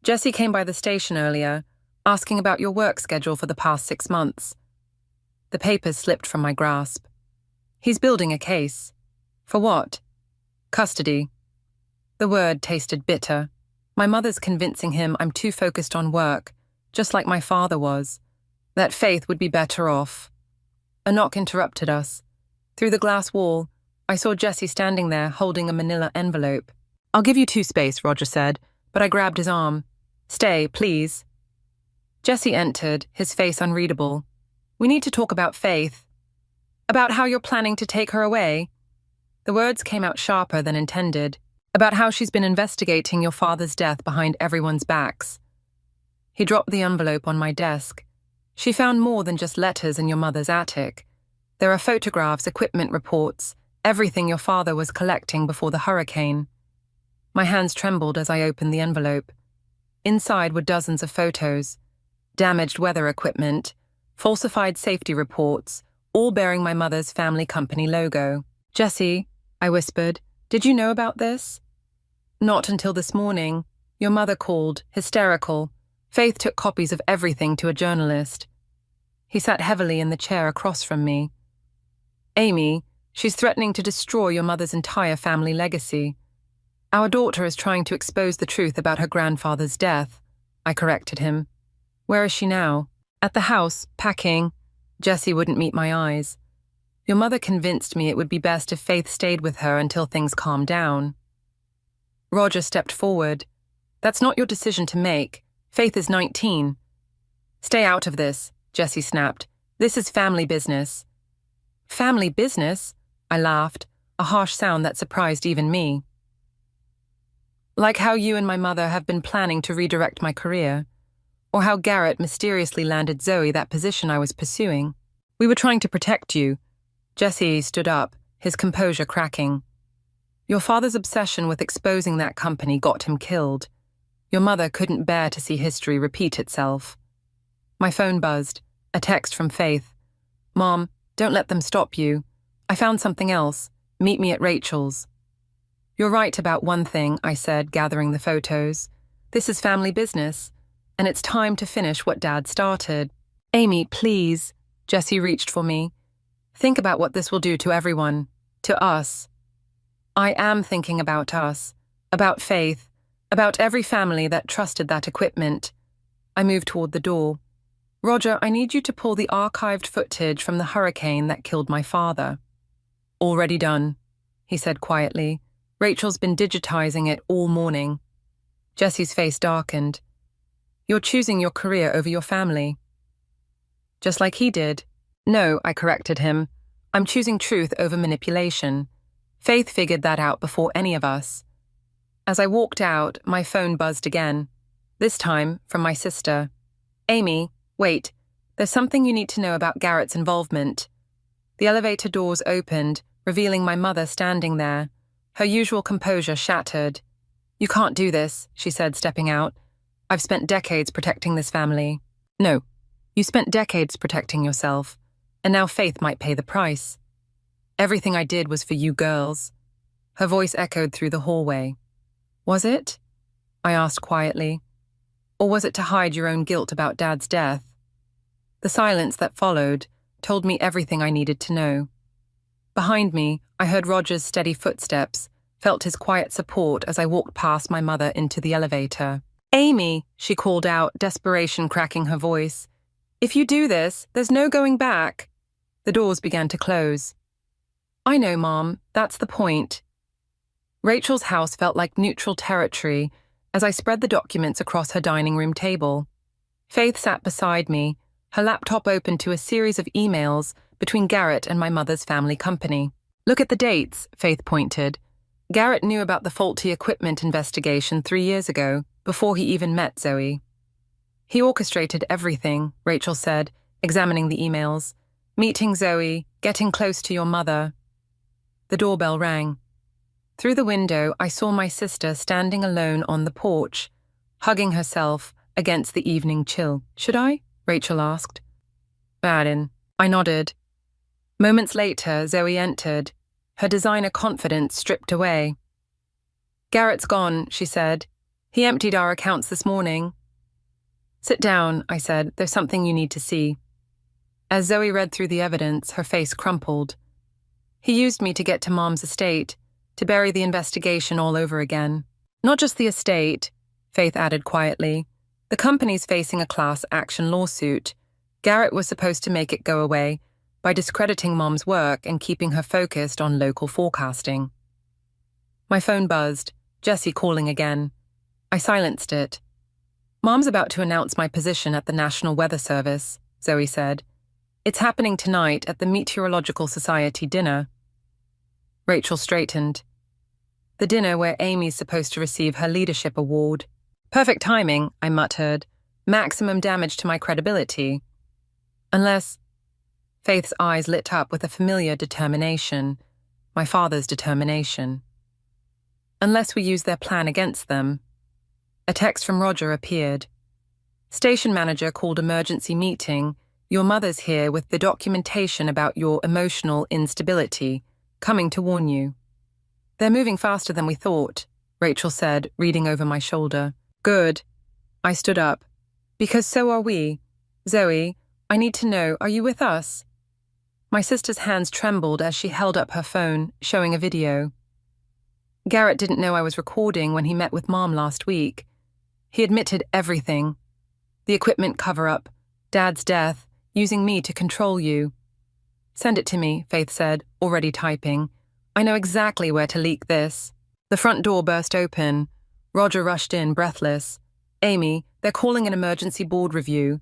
Speaker 2: Jessie came by the station earlier, asking about your work schedule for the past 6 months. The papers slipped from my grasp. He's building a case. For what? Custody. The word tasted bitter. My mother's convincing him I'm too focused on work, just like my father was. That Faith would be better off. A knock interrupted us. Through the glass wall, I saw Jessie standing there holding a manila envelope. I'll give you 2 space, Roger said, but I grabbed his arm. Stay, please. Jessie entered, his face unreadable. We need to talk about Faith. About how you're planning to take her away. The words came out sharper than intended. About how she's been investigating your father's death behind everyone's backs. He dropped the envelope on my desk. She found more than just letters in your mother's attic. There are photographs, equipment reports, everything your father was collecting before the hurricane. My hands trembled as I opened the envelope. Inside were dozens of photos, damaged weather equipment, falsified safety reports, all bearing my mother's family company logo. Jessie, I whispered, did you know about this? Not until this morning. Your mother called, hysterical. Faith took copies of everything to a journalist. He sat heavily in the chair across from me. Amy, she's threatening to destroy your mother's entire family legacy. Our daughter is trying to expose the truth about her grandfather's death. I corrected him. Where is she now? At the house, packing. Jessie wouldn't meet my eyes. Your mother convinced me it would be best if Faith stayed with her until things calmed down. Roger stepped forward. That's not your decision to make. Faith is 19. Stay out of this, Jessie snapped. This is family business. Family business? I laughed, a harsh sound that surprised even me. Like how you and my mother have been planning to redirect my career, or how Garrett mysteriously landed Zoe that position I was pursuing. We were trying to protect you. Jessie stood up, his composure cracking. Your father's obsession with exposing that company got him killed. Your mother couldn't bear to see history repeat itself. My phone buzzed, a text from Faith. Mom, don't let them stop you. I found something else. Meet me at Rachel's. You're right about one thing, I said, gathering the photos. This is family business, and it's time to finish what Dad started. Amy, please. Jessie reached for me. Think about what this will do to everyone, to us. I am thinking about us, about Faith, about every family that trusted that equipment. I moved toward the door. Roger, I need you to pull the archived footage from the hurricane that killed my father. Already done, he said quietly. Rachel's been digitizing it all morning. Jessie's face darkened. You're choosing your career over your family. Just like he did. No, I corrected him. I'm choosing truth over manipulation. Faith figured that out before any of us. As I walked out, my phone buzzed again. This time, from my sister. Amy, wait. There's something you need to know about Garrett's involvement. The elevator doors opened, revealing my mother standing there. Her usual composure shattered. You can't do this, she said, stepping out. I've spent decades protecting this family. No, you spent decades protecting yourself, and now Faith might pay the price. Everything I did was for you girls. Her voice echoed through the hallway. Was it? I asked quietly. Or was it to hide your own guilt about Dad's death? The silence that followed told me everything I needed to know. Behind me, I heard Roger's steady footsteps, felt his quiet support as I walked past my mother into the elevator. "Amy," she called out, desperation cracking her voice. "If you do this, there's no going back." The doors began to close. "I know, Mom, that's the point." Rachel's house felt like neutral territory as I spread the documents across her dining room table. Faith sat beside me, her laptop open to a series of emails between Garrett and my mother's family company. "Look at the dates," Faith pointed. Garrett knew about the faulty equipment investigation 3 years ago, before he even met Zoe. "He orchestrated everything," Rachel said, examining the emails. "Meeting Zoe, getting close to your mother." The doorbell rang. Through the window, I saw my sister standing alone on the porch, hugging herself against the evening chill. "Should I?" Rachel asked. "Madden." I nodded. Moments later, Zoe entered, her designer confidence stripped away. "Garrett's gone," she said. "He emptied our accounts this morning." "Sit down," I said. "There's something you need to see." As Zoe read through the evidence, her face crumpled. "He used me to get to Mom's estate, to bury the investigation all over again." "Not just the estate," Faith added quietly. "The company's facing a class action lawsuit. Garrett was supposed to make it go away by discrediting Mom's work and keeping her focused on local forecasting." My phone buzzed, Jessie calling again. I silenced it. "Mom's about to announce my position at the National Weather Service," Zoe said. "It's happening tonight at the Meteorological Society dinner." Rachel straightened. "The dinner where Amy's supposed to receive her leadership award." "Perfect timing," I muttered. "Maximum damage to my credibility." "Unless—" Faith's eyes lit up with a familiar determination, my father's determination. "Unless we use their plan against them." A text from Roger appeared. "Station manager called emergency meeting. Your mother's here with the documentation about your emotional instability, coming to warn you." "They're moving faster than we thought," Rachel said, reading over my shoulder. "Good." I stood up. "Because so are we. Zoe, I need to know, are you with us?" My sister's hands trembled as she held up her phone, showing a video. "Garrett didn't know I was recording when he met with Mom last week. He admitted everything. The equipment cover-up, Dad's death, using me to control you." "Send it to me," Faith said, already typing. "I know exactly where to leak this." The front door burst open. Roger rushed in, breathless. "Amy, they're calling an emergency board review.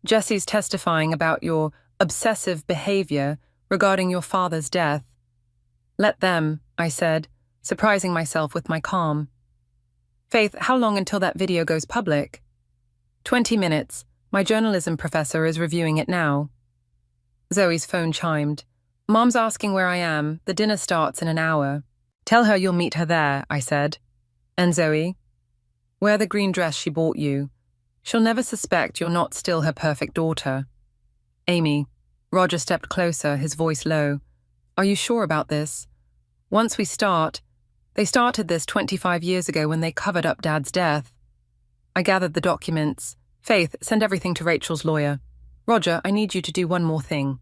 Speaker 2: Jessie's testifying about your obsessive behavior regarding your father's death." "Let them," I said, surprising myself with my calm. "Faith, how long until that video goes public?" 20 minutes. My journalism professor is reviewing it now." Zoe's phone chimed. "Mom's asking where I am. The dinner starts in an hour." "Tell her you'll meet her there," I said. "And Zoe? Wear the green dress she bought you. She'll never suspect you're not still her perfect daughter." "Amy," Roger stepped closer, his voice low. "Are you sure about this? Once we start, they started this 25 years ago when they covered up Dad's death." I gathered the documents. "Faith, send everything to Rachel's lawyer. Roger, I need you to do one more thing.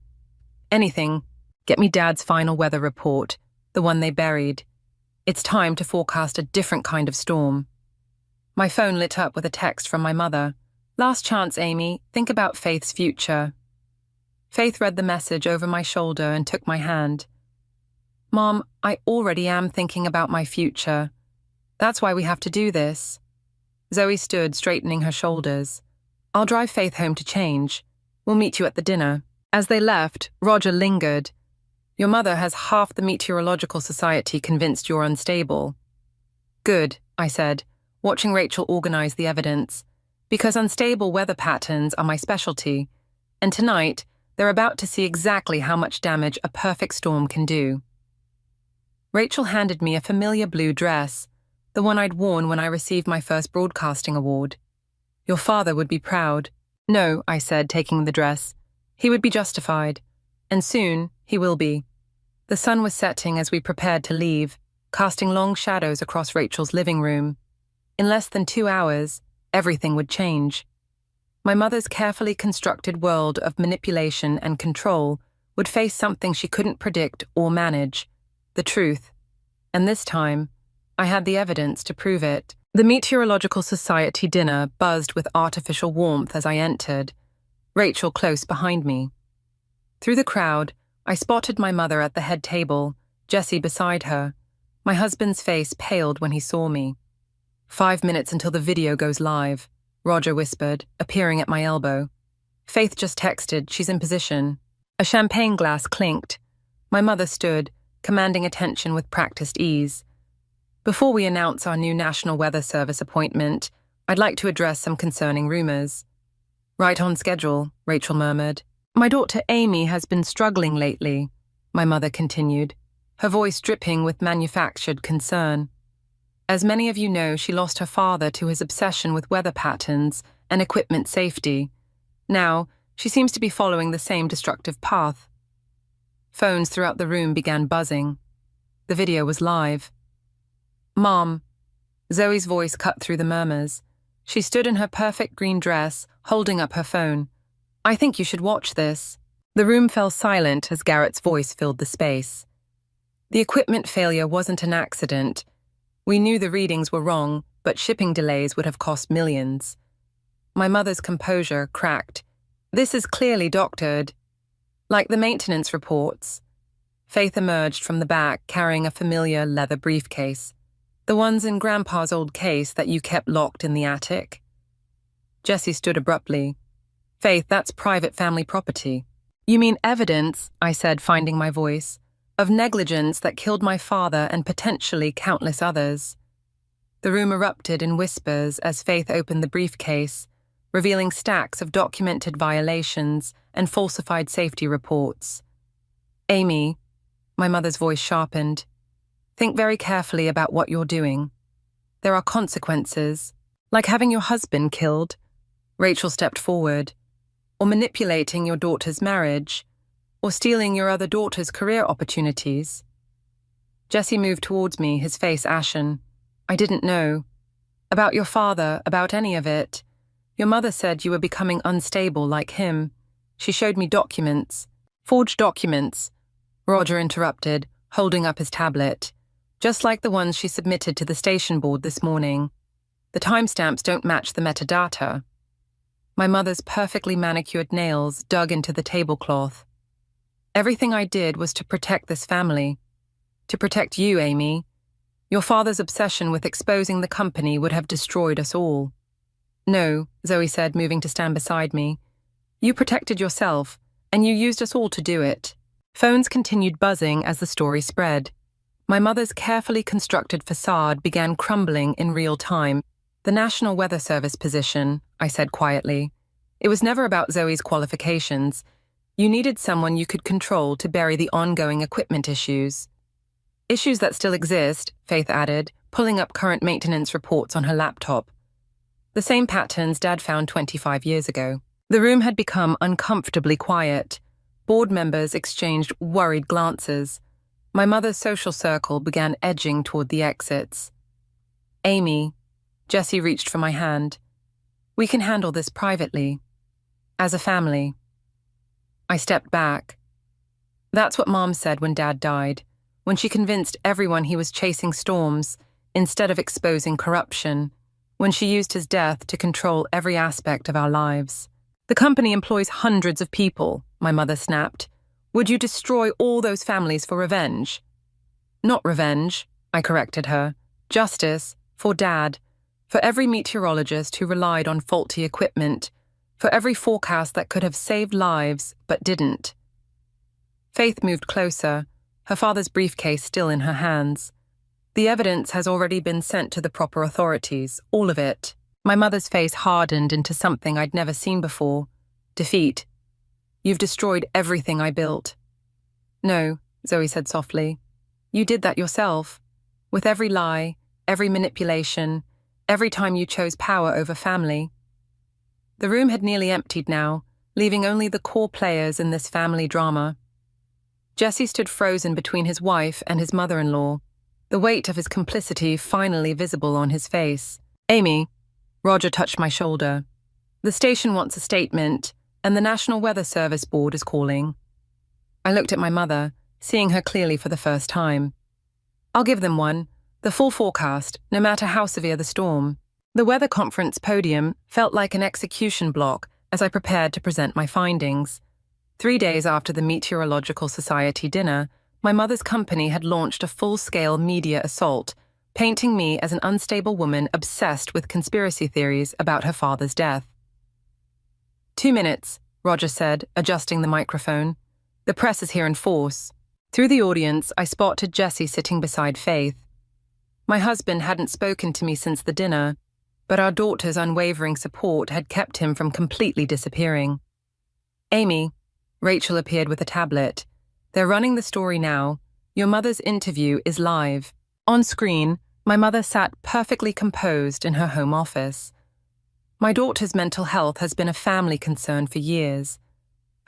Speaker 2: Anything. Get me Dad's final weather report, the one they buried. It's time to forecast a different kind of storm." My phone lit up with a text from my mother. "Last chance, Amy. Think about Faith's future." Faith read the message over my shoulder and took my hand. "Mom, I already am thinking about my future. That's why we have to do this." Zoe stood, straightening her shoulders. "I'll drive Faith home to change. We'll meet you at the dinner." As they left, Roger lingered. "Your mother has half the Meteorological Society convinced you're unstable." "Good," I said, watching Rachel organize the evidence, "because unstable weather patterns are my specialty, and tonight they're about to see exactly how much damage a perfect storm can do." Rachel handed me a familiar blue dress, the one I'd worn when I received my first broadcasting award. "Your father would be proud." "No," I said, taking the dress. "He would be justified. And soon, he will be." The sun was setting as we prepared to leave, casting long shadows across Rachel's living room. In less than 2 hours, everything would change. My mother's carefully constructed world of manipulation and control would face something she couldn't predict or manage, the truth. And this time, I had the evidence to prove it. The Meteorological Society dinner buzzed with artificial warmth as I entered, Rachel close behind me. Through the crowd, I spotted my mother at the head table, Jessie beside her. My husband's face paled when he saw me. 5 minutes until the video goes live, Roger whispered, appearing at my elbow. Faith just texted, she's in position. A champagne glass clinked. My mother stood, commanding attention with practiced ease. Before we announce our new National Weather Service appointment, I'd like to address some concerning rumors. Right on schedule, Rachel murmured. My daughter Amy has been struggling lately, my mother continued, her voice dripping with manufactured concern. As many of you know, she lost her father to his obsession with weather patterns and equipment safety. Now, she seems to be following the same destructive path. Phones throughout the room began buzzing. The video was live. Mom. Zoe's voice cut through the murmurs. She stood in her perfect green dress, holding up her phone. I think you should watch this. The room fell silent as Garrett's voice filled the space. The equipment failure wasn't an accident. We knew the readings were wrong, but shipping delays would have cost millions. My mother's composure cracked. This is clearly doctored. Like the maintenance reports. Faith emerged from the back carrying a familiar leather briefcase. The ones in Grandpa's old case that you kept locked in the attic. Jessie stood abruptly. Faith, that's private family property. You mean evidence, I said, finding my voice, of negligence that killed my father and potentially countless others. The room erupted in whispers as Faith opened the briefcase, revealing stacks of documented violations and falsified safety reports. Amy, my mother's voice sharpened, think very carefully about what you're doing. There are consequences, like having your husband killed. Rachel stepped forward. Or manipulating your daughter's marriage, or stealing your other daughter's career opportunities. Jessie moved towards me, his face ashen. I didn't know. About your father, about any of it. Your mother said you were becoming unstable like him. She showed me documents. Forged documents. Roger interrupted, holding up his tablet. Just like the ones she submitted to the station board this morning. The timestamps don't match the metadata. My mother's perfectly manicured nails dug into the tablecloth. Everything I did was to protect this family. To protect you, Amy. Your father's obsession with exposing the company would have destroyed us all. No, Zoe said, moving to stand beside me. You protected yourself, and you used us all to do it. Phones continued buzzing as the story spread. My mother's carefully constructed facade began crumbling in real time. The National Weather Service position, I said quietly. It was never about Zoe's qualifications. You needed someone you could control to bury the ongoing equipment issues. Issues that still exist, Faith added, pulling up current maintenance reports on her laptop. The same patterns Dad found 25 years ago. The room had become uncomfortably quiet. Board members exchanged worried glances. My mother's social circle began edging toward the exits. Amy, Jessie reached for my hand. We can handle this privately. As a family. I stepped back. That's what Mom said when Dad died, when she convinced everyone he was chasing storms instead of exposing corruption, when she used his death to control every aspect of our lives. The company employs hundreds of people, my mother snapped. Would you destroy all those families for revenge? Not revenge, I corrected her. Justice, for Dad, for every meteorologist who relied on faulty equipment, for every forecast that could have saved lives but didn't. Faith moved closer, her father's briefcase still in her hands. The evidence has already been sent to the proper authorities, all of it. My mother's face hardened into something I'd never seen before. Defeat. You've destroyed everything I built. No, Zoe said softly. You did that yourself. With every lie, every manipulation, every time you chose power over family. The room had nearly emptied now, leaving only the core players in this family drama. Jessie stood frozen between his wife and his mother-in-law, the weight of his complicity finally visible on his face. Amy, Roger touched my shoulder. The station wants a statement, and the National Weather Service Board is calling. I looked at my mother, seeing her clearly for the first time. I'll give them one, the full forecast, no matter how severe the storm. The weather conference podium felt like an execution block as I prepared to present my findings. 3 days after the Meteorological Society dinner, my mother's company had launched a full-scale media assault, painting me as an unstable woman obsessed with conspiracy theories about her father's death. 2 minutes, Roger said, adjusting the microphone. The press is here in force. Through the audience, I spotted Jessie sitting beside Faith. My husband hadn't spoken to me since the dinner, but our daughter's unwavering support had kept him from completely disappearing. Amy, Rachel appeared with a tablet. They're running the story now. Your mother's interview is live. On screen, my mother sat perfectly composed in her home office. My daughter's mental health has been a family concern for years.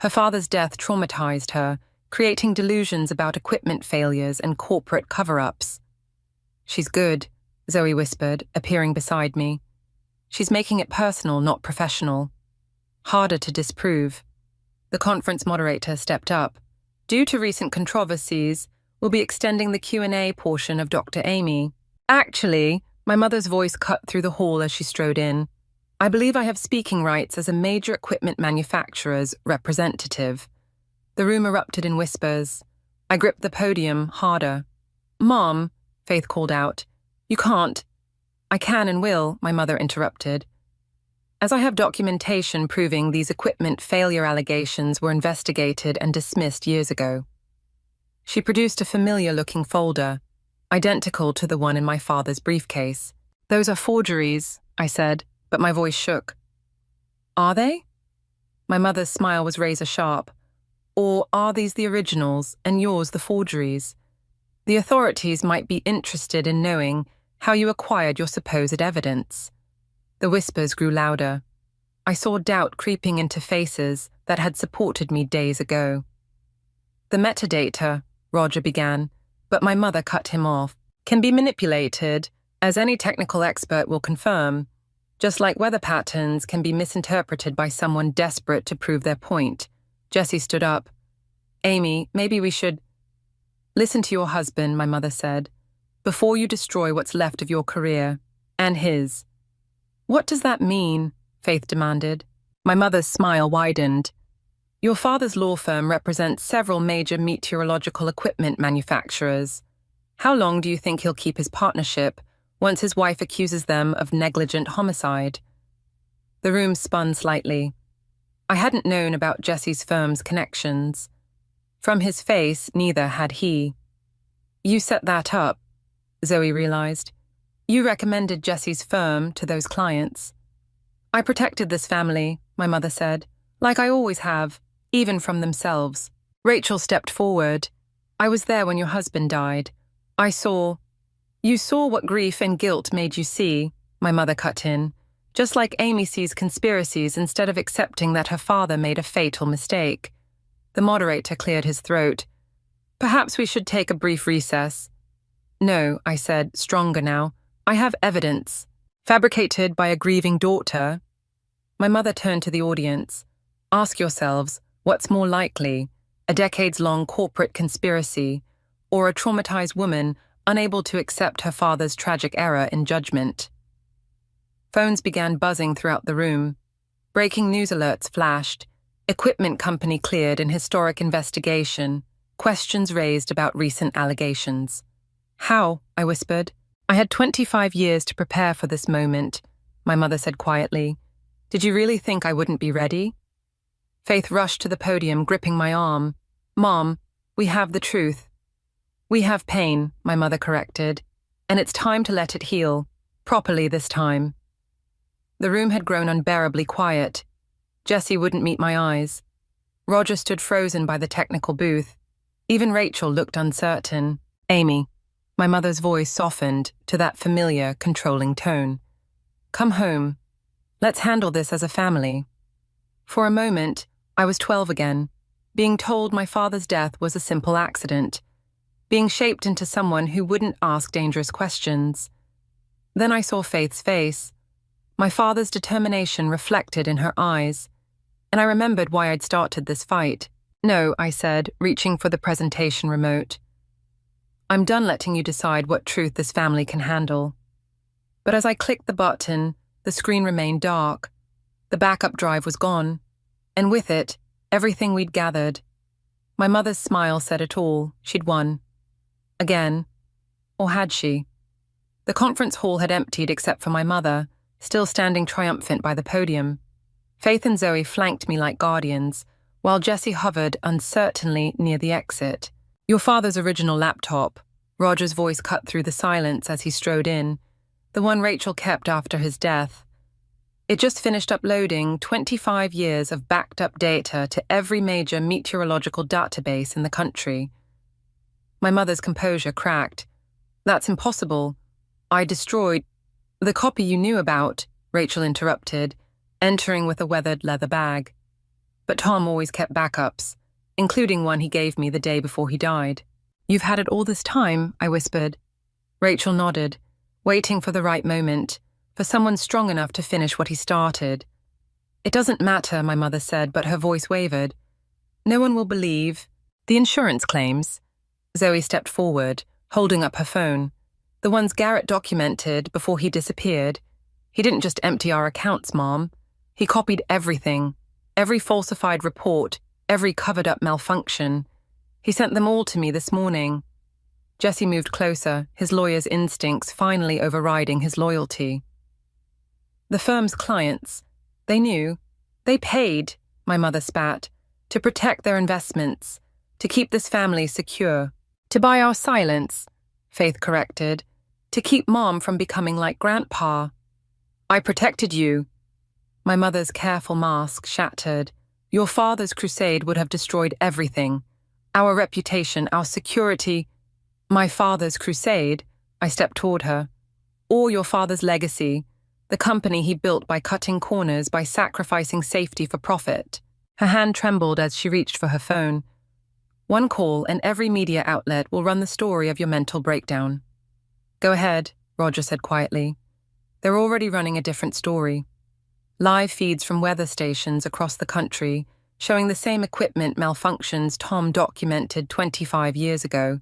Speaker 2: Her father's death traumatized her, creating delusions about equipment failures and corporate cover-ups. She's good, Zoe whispered, appearing beside me. She's making it personal, not professional. Harder to disprove. The conference moderator stepped up. Due to recent controversies, we'll be extending the Q&A portion of Dr. Amy. Actually, my mother's voice cut through the hall as she strode in. I believe I have speaking rights as a major equipment manufacturer's representative. The room erupted in whispers. I gripped the podium harder. Mom, Faith called out. You can't. I can and will, my mother interrupted. As I have documentation proving these equipment failure allegations were investigated and dismissed years ago. She produced a familiar-looking folder, identical to the one in my father's briefcase. Those are forgeries, I said, but my voice shook. Are they? My mother's smile was razor-sharp. Or are these the originals and yours the forgeries? The authorities might be interested in knowing how you acquired your supposed evidence. The whispers grew louder. I saw doubt creeping into faces that had supported me days ago. The metadata, Roger began, but my mother cut him off, can be manipulated, as any technical expert will confirm, just like weather patterns can be misinterpreted by someone desperate to prove their point. Jessie stood up. Amy, maybe we should... Listen to your husband, my mother said, before you destroy what's left of your career, and his. What does that mean? Faith demanded. My mother's smile widened. Your father's law firm represents several major meteorological equipment manufacturers. How long do you think he'll keep his partnership once his wife accuses them of negligent homicide? The room spun slightly. I hadn't known about Jesse's firm's connections. From his face, neither had he. You set that up, Zoe realized. You recommended Jesse's firm to those clients. I protected this family, my mother said, like I always have, even from themselves. Rachel stepped forward. I was there when your husband died. I saw... You saw what grief and guilt made you see, my mother cut in, just like Amy sees conspiracies instead of accepting that her father made a fatal mistake. The moderator cleared his throat. Perhaps we should take a brief recess. No, I said, stronger now. I have evidence. Fabricated by a grieving daughter. My mother turned to the audience. Ask yourselves, what's more likely, a decades-long corporate conspiracy, or a traumatized woman unable to accept her father's tragic error in judgment? Phones began buzzing throughout the room. Breaking news alerts flashed. Equipment company cleared in historic investigation. Questions raised about recent allegations. How? I whispered. I had 25 years to prepare for this moment, my mother said quietly. Did you really think I wouldn't be ready? Faith rushed to the podium, gripping my arm. Mom, we have the truth. We have pain, my mother corrected, and it's time to let it heal, properly this time. The room had grown unbearably quiet. Jessie wouldn't meet my eyes. Roger stood frozen by the technical booth. Even Rachel looked uncertain. Amy, my mother's voice softened to that familiar, controlling tone. Come home. Let's handle this as a family. For a moment, I was 12 again, being told my father's death was a simple accident, being shaped into someone who wouldn't ask dangerous questions. Then I saw Faith's face, my father's determination reflected in her eyes, and I remembered why I'd started this fight. "No," I said, reaching for the presentation remote. "I'm done letting you decide what truth this family can handle." But as I clicked the button, the screen remained dark. The backup drive was gone, and with it, everything we'd gathered. My mother's smile said it all. She'd won. Again. Or had she? The conference hall had emptied except for my mother, still standing triumphant by the podium. Faith and Zoe flanked me like guardians, while Jessie hovered uncertainly near the exit. "Your father's original laptop," Roger's voice cut through the silence as he strode in, the one Rachel kept after his death. It just finished uploading 25 years of backed-up data to every major meteorological database in the country. My mother's composure cracked. "That's impossible. I destroyed—" "The copy you knew about," Rachel interrupted, entering with a weathered leather bag. "But Tom always kept backups, including one he gave me the day before he died." "You've had it all this time," I whispered. Rachel nodded, waiting for the right moment, for someone strong enough to finish what he started. "It doesn't matter," my mother said, but her voice wavered. "No one will believe the insurance claims." Zoe stepped forward, holding up her phone. "The ones Garrett documented before he disappeared. He didn't just empty our accounts, Mom. He copied everything, every falsified report, every covered-up malfunction. He sent them all to me this morning." Jesse moved closer, his lawyer's instincts finally overriding his loyalty. "The firm's clients. They knew. They paid," my mother spat, "to protect their investments, to keep this family secure. To buy our silence," Faith corrected, "to keep Mom from becoming like Grandpa." "I protected you." My mother's careful mask shattered. "Your father's crusade would have destroyed everything. Our reputation, our security." "My father's crusade," I stepped toward her. "Or your father's legacy, the company he built by cutting corners, by sacrificing safety for profit." Her hand trembled as she reached for her phone. "One call and every media outlet will run the story of your mental breakdown." "Go ahead," Roger said quietly. "They're already running a different story. Live feeds from weather stations across the country showing the same equipment malfunctions Tom documented 25 years ago.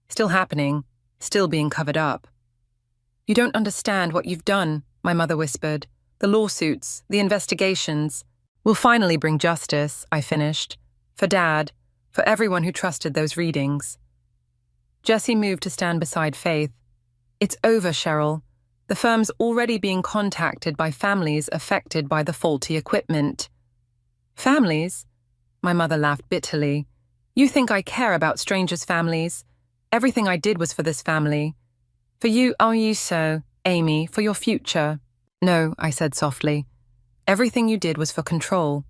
Speaker 2: Still happening, still being covered up." "You don't understand what you've done," my mother whispered. "The lawsuits, the investigations. We'll finally bring justice," I finished. "For Dad, for everyone who trusted those readings." Jessie moved to stand beside Faith. "It's over, Cheryl. The firm's already being contacted by families affected by the faulty equipment." "Families?" My mother laughed bitterly. "You think I care about strangers' families? Everything I did was for this family. For you, are you so, Amy, for your future?" "No," I said softly. "Everything you did was for control.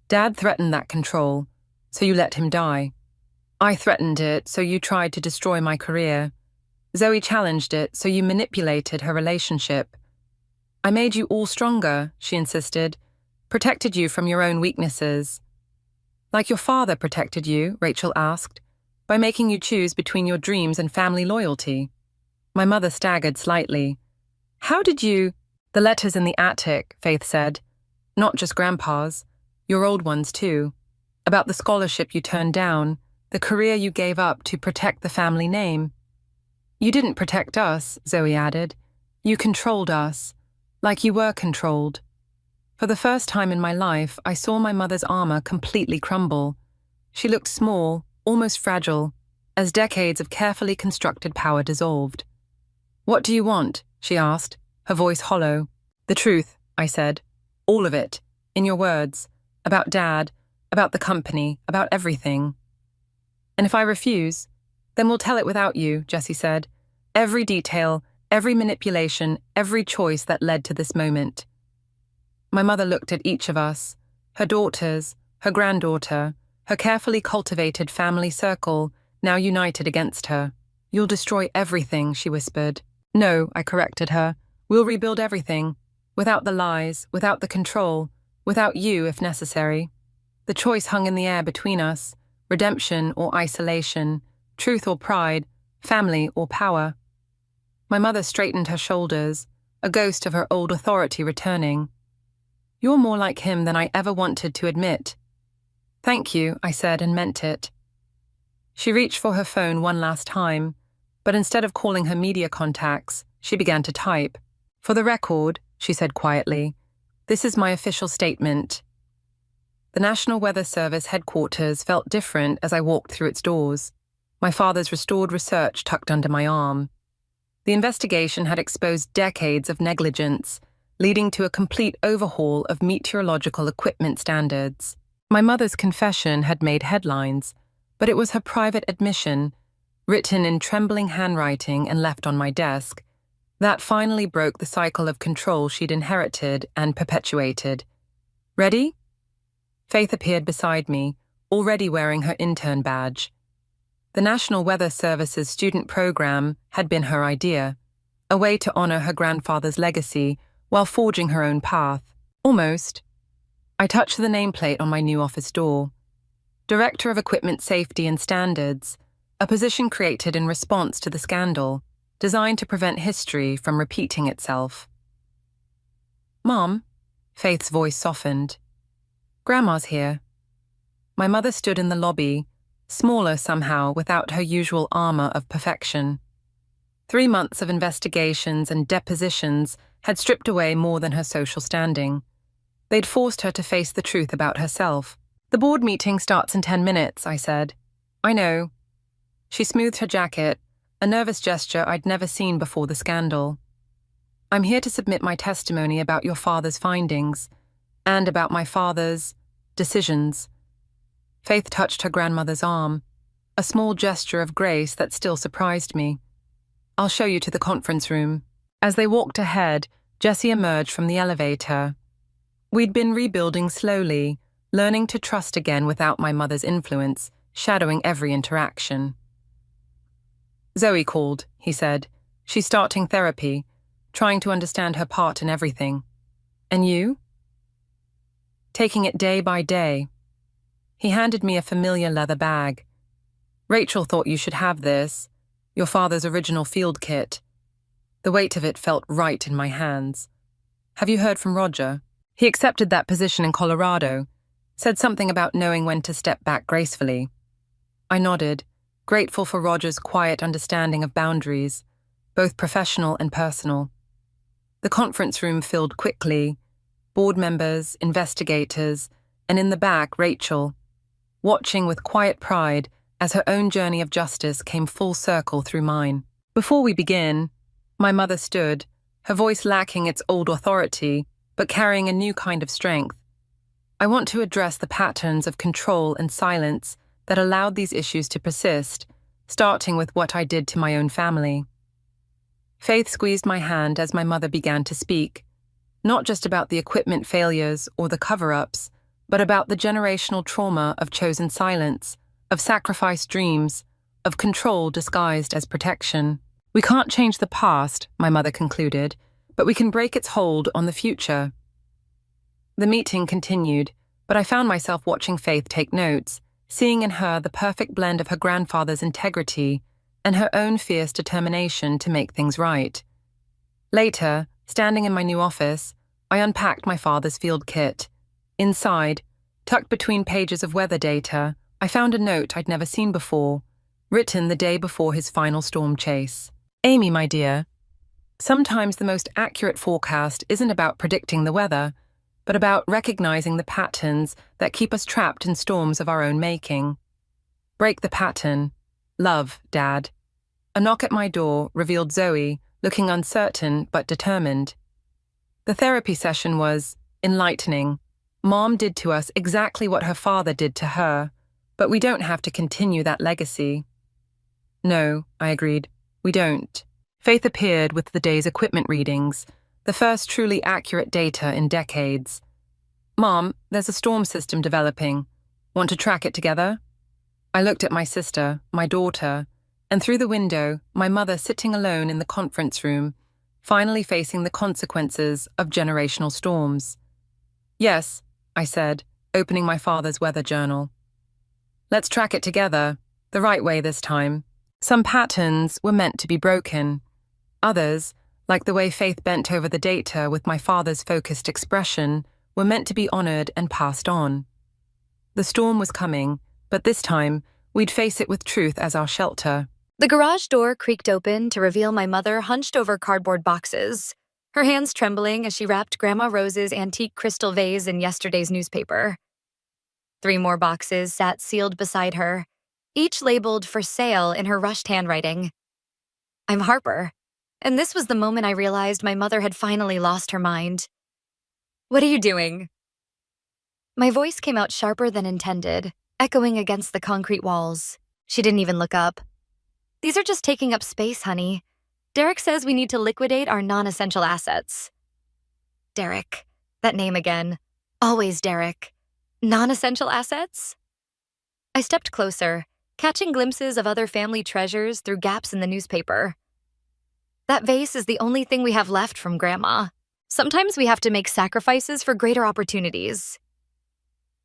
Speaker 2: Dad threatened that control, so you let him die. I threatened it, so you tried to destroy my career. Zoe challenged it, so you manipulated her relationship. I made you all stronger," she insisted, "protected you from your own weaknesses." "Like your father protected you?" Rachel asked, "by making you choose between your dreams and family loyalty." My mother staggered slightly. "How did you—" "The letters in the attic," Faith said. "Not just Grandpa's, your old ones too. About the scholarship you turned down, the career you gave up to protect the family name." "You didn't protect us," Zoe added. "You controlled us, like you were controlled." For the first time in my life, I saw my mother's armor completely crumble. She looked small, almost fragile, as decades of carefully constructed power dissolved. "What do you want?" she asked, her voice hollow. "The truth," I said. "All of it, in your words, about Dad, about the company, about everything." "And if I refuse, then we'll tell it without you," Jessie said. "Every detail, every manipulation, every choice that led to this moment." My mother looked at each of us, her daughters, her granddaughter, her carefully cultivated family circle, now united against her. "You'll destroy everything," she whispered. "No," I corrected her. "We'll rebuild everything. Without the lies, without the control, without you if necessary." The choice hung in the air between us, redemption or isolation, truth or pride, family or power. My mother straightened her shoulders, a ghost of her old authority returning. "You're more like him than I ever wanted to admit." "Thank you," I said and meant it. She reached for her phone one last time, but instead of calling her media contacts, she began to type. "For the record," she said quietly, "this is my official statement." The National Weather Service headquarters felt different as I walked through its doors, my father's restored research tucked under my arm. The investigation had exposed decades of negligence, leading to a complete overhaul of meteorological equipment standards. My mother's confession had made headlines, but it was her private admission, written in trembling handwriting and left on my desk, that finally broke the cycle of control she'd inherited and perpetuated. "Ready?" Faith appeared beside me, already wearing her intern badge. The National Weather Service's student program had been her idea, a way to honor her grandfather's legacy while forging her own path. Almost. I touched the nameplate on my new office door. Director of Equipment Safety and Standards, a position created in response to the scandal, designed to prevent history from repeating itself. "Mom," Faith's voice softened. "Grandma's here." My mother stood in the lobby, smaller somehow without her usual armor of perfection. 3 months of investigations and depositions had stripped away more than her social standing. They'd forced her to face the truth about herself. "The board meeting starts in 10 minutes, I said. "I know." She smoothed her jacket, a nervous gesture I'd never seen before the scandal. "I'm here to submit my testimony about your father's findings, and about my father's decisions." Faith touched her grandmother's arm, a small gesture of grace that still surprised me. "I'll show you to the conference room." As they walked ahead, Jessie emerged from the elevator. We'd been rebuilding slowly, learning to trust again without my mother's influence, shadowing every interaction. "Zoe called," he said. "She's starting therapy, trying to understand her part in everything." "And you?" "Taking it day by day." He handed me a familiar leather bag. "Rachel thought you should have this, your father's original field kit." The weight of it felt right in my hands. "Have you heard from Roger? He accepted that position in Colorado, said something about knowing when to step back gracefully." I nodded, grateful for Roger's quiet understanding of boundaries, both professional and personal. The conference room filled quickly, board members, investigators, and in the back, Rachel, watching with quiet pride as her own journey of justice came full circle through mine. "Before we begin," my mother stood, her voice lacking its old authority, but carrying a new kind of strength. "I want to address the patterns of control and silence that allowed these issues to persist, starting with what I did to my own family." Faith squeezed my hand as my mother began to speak, not just about the equipment failures or the cover-ups, but about the generational trauma of chosen silence, of sacrificed dreams, of control disguised as protection. "We can't change the past," my mother concluded, "but we can break its hold on the future." The meeting continued, but I found myself watching Faith take notes, seeing in her the perfect blend of her grandfather's integrity and her own fierce determination to make things right. Later, standing in my new office, I unpacked my father's field kit. Inside, tucked between pages of weather data, I found a note I'd never seen before, written the day before his final storm chase. "Amy, my dear, sometimes the most accurate forecast isn't about predicting the weather, but about recognizing the patterns that keep us trapped in storms of our own making. Break the pattern. Love, Dad." A knock at my door revealed Zoe, looking uncertain but determined. The therapy session was enlightening. Mom did to us exactly what her father did to her, but we don't have to continue that legacy. "No," I agreed, "we don't." Faith appeared with the day's equipment readings, the first truly accurate data in decades. "Mom, there's a storm system developing. Want to track it together?" I looked at my sister, my daughter, and through the window, my mother sitting alone in the conference room, finally facing the consequences of generational storms. "Yes," I said, opening my father's weather journal. "Let's track it together, the right way this time. Some patterns were meant to be broken.
Speaker 4: Others, like the way Faith bent over the data with my father's focused expression, were meant to be honored and passed on. The storm was coming, but this time, we'd face it with truth as our shelter.
Speaker 5: The garage door creaked open to reveal my mother hunched over cardboard boxes, her hands trembling as she wrapped Grandma Rose's antique crystal vase in yesterday's newspaper. 3 more boxes sat sealed beside her, each labeled "for sale" in her rushed handwriting. I'm Harper, and this was the moment I realized my mother had finally lost her mind. "What are you doing?" My voice came out sharper than intended, echoing against the concrete walls. She didn't even look up. "These are just taking up space, honey. Derek says we need to liquidate our non-essential assets." Derek. That name again. Always Derek. Non-essential assets? I stepped closer, catching glimpses of other family treasures through gaps in the newspaper. "That vase is the only thing we have left from Grandma. Sometimes we have to make sacrifices for greater opportunities."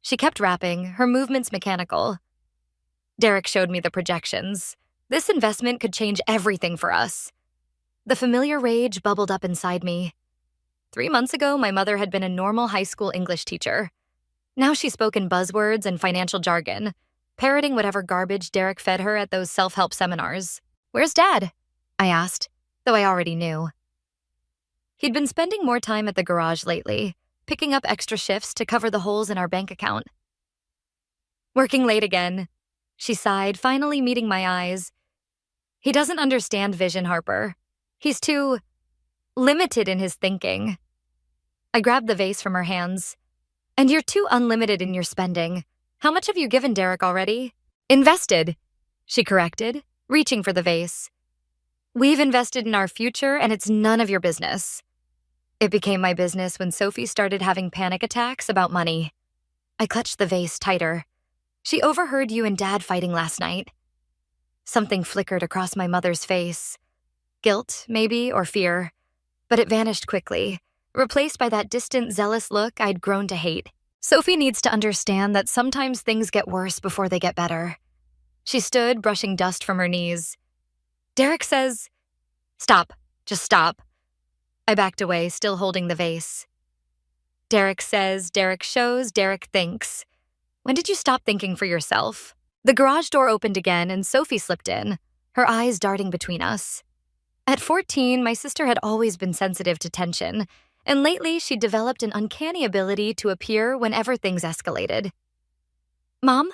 Speaker 5: She kept rapping, her movements mechanical. Derek showed me the projections. This investment could change everything for us. The familiar rage bubbled up inside me. 3 months ago, my mother had been a normal high school English teacher. Now she spoke in buzzwords and financial jargon, parroting whatever garbage Derek fed her at those self-help seminars. "Where's Dad?" I asked, though I already knew. He'd been spending more time at the garage lately, picking up extra shifts to cover the holes in our bank account. "Working late again," she sighed, finally meeting my eyes. "He doesn't understand vision, Harper. He's too limited in his thinking." I grabbed the vase from her hands. "And you're too unlimited in your spending. How much have you given Derek already?" "Invested," she corrected, reaching for the vase. "We've invested in our future, and it's none of your business." It became my business when Sophie started having panic attacks about money. I clutched the vase tighter. "She overheard you and Dad fighting last night." Something flickered across my mother's face. Guilt, maybe, or fear. But it vanished quickly, replaced by that distant, zealous look I'd grown to hate. "Sophie needs to understand that sometimes things get worse before they get better." She stood, brushing dust from her knees. "Derek says..." "Stop. Just stop." I backed away, still holding the vase. "Derek says, Derek shows, Derek thinks. When did you stop thinking for yourself?" The garage door opened again and Sophie slipped in, her eyes darting between us. At 14, my sister had always been sensitive to tension, and lately she'd developed an uncanny ability to appear whenever things escalated. "Mom?"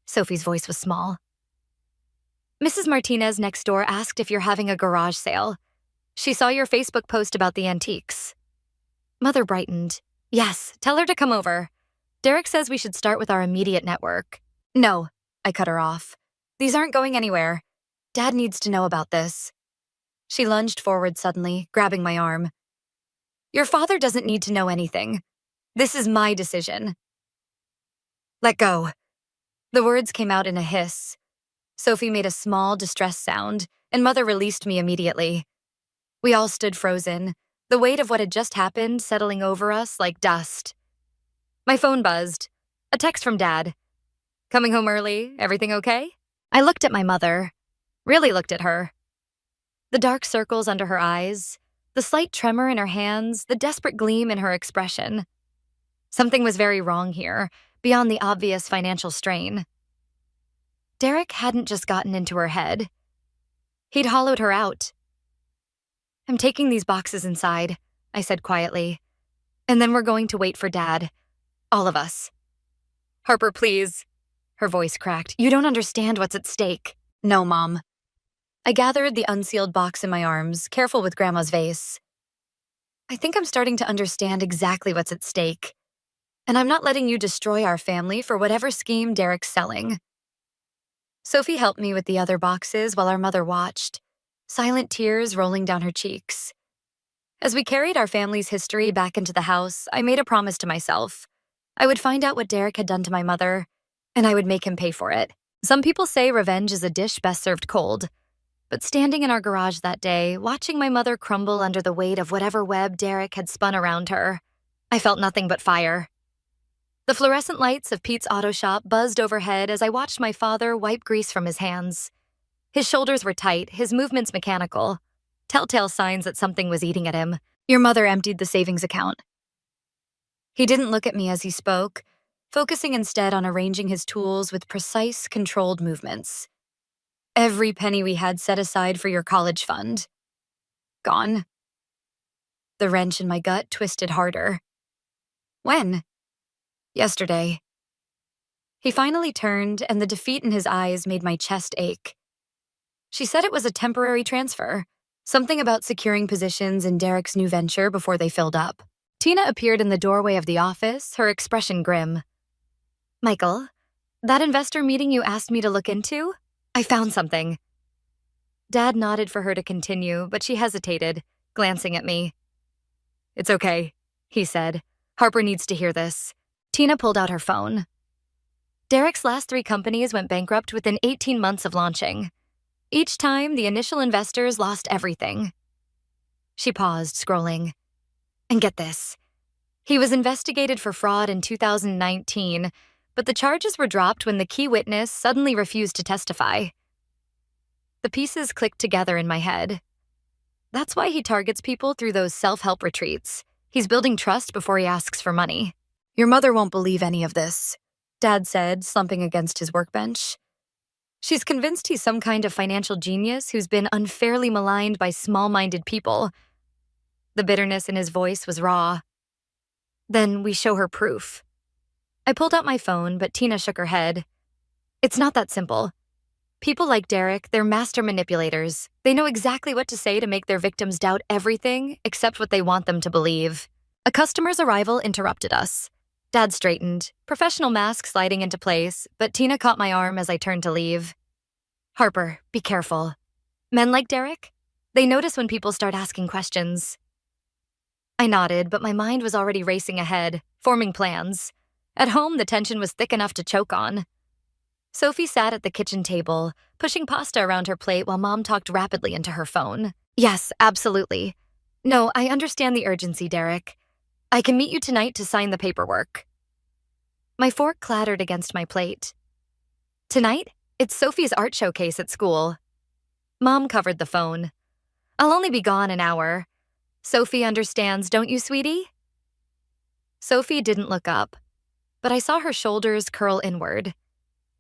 Speaker 5: Sophie's voice was small. "Mrs. Martinez next door asked if you're having a garage sale. She saw your Facebook post about the antiques." Mother brightened. "Yes, tell her to come over. Derek says we should start with our immediate network." "No," I cut her off. "These aren't going anywhere. Dad needs to know about this." She lunged forward suddenly, grabbing my arm. "Your father doesn't need to know anything. This is my decision." "Let go." The words came out in a hiss. Sophie made a small, distressed sound, and Mother released me immediately. We all stood frozen, the weight of what had just happened settling over us like dust. My phone buzzed. A text from Dad. "Coming home early? Everything okay?" I looked at my mother. Really looked at her. The dark circles under her eyes, the slight tremor in her hands, the desperate gleam in her expression. Something was very wrong here, beyond the obvious financial strain. Derek hadn't just gotten into her head. He'd hollowed her out. "I'm taking these boxes inside," I said quietly. "And then we're going to wait for Dad. All of us." "Harper, please." Her voice cracked. "You don't understand what's at stake." "No, Mom." I gathered the unsealed box in my arms, careful with Grandma's vase. "I think I'm starting to understand exactly what's at stake. And I'm not letting you destroy our family for whatever scheme Derek's selling." Sophie helped me with the other boxes while our mother watched, silent tears rolling down her cheeks. As we carried our family's history back into the house, I made a promise to myself. I would find out what Derek had done to my mother, and I would make him pay for it. Some people say revenge is a dish best served cold. But standing in our garage that day, watching my mother crumble under the weight of whatever web Derek had spun around her, I felt nothing but fire. The fluorescent lights of Pete's auto shop buzzed overhead as I watched my father wipe grease from his hands. His shoulders were tight, his movements mechanical. telltale signs that something was eating at him. Your mother emptied the savings account. He didn't look at me as he spoke, focusing instead on arranging his tools with precise, controlled movements. Every penny we had set aside for your college fund. Gone. The wrench in my gut twisted harder. When? Yesterday. He finally turned, and the defeat in his eyes made my chest ache. She said it was a temporary transfer, something about securing positions in Derek's new venture before they filled up. Tina appeared in the doorway of the office, her expression grim. Michael, that investor meeting you asked me to look into? I found something. Dad nodded for her to continue, but she hesitated, glancing at me. It's okay, he said. Harper needs to hear this. Tina pulled out her phone. Derek's last 3 companies went bankrupt within 18 months of launching. Each time, the initial investors lost everything. She paused, scrolling. And get this. He was investigated for fraud in 2019, but the charges were dropped when the key witness suddenly refused to testify. The pieces clicked together in my head. That's why he targets people through those self-help retreats. He's building trust before he asks for money. Your mother won't believe any of this, Dad said, slumping against his workbench. She's convinced he's some kind of financial genius who's been unfairly maligned by small-minded people. The bitterness in his voice was raw. Then we show her proof. I pulled out my phone, but Tina shook her head. It's not that simple. People like Derek, they're master manipulators. They know exactly what to say to make their victims doubt everything except what they want them to believe. A customer's arrival interrupted us. Dad straightened, professional mask sliding into place, but Tina caught my arm as I turned to leave. Harper, be careful. Men like Derek? They notice when people start asking questions. I nodded, but my mind was already racing ahead, forming plans. At home, the tension was thick enough to choke on. Sophie sat at the kitchen table, pushing pasta around her plate while Mom talked rapidly into her phone. Yes, absolutely. No, I understand the urgency, Derek. I can meet you tonight to sign the paperwork. My fork clattered against my plate. Tonight? It's Sophie's art showcase at school. Mom covered the phone. I'll only be gone an hour. Sophie understands, don't you, sweetie? Sophie didn't look up, but I saw her shoulders curl inward,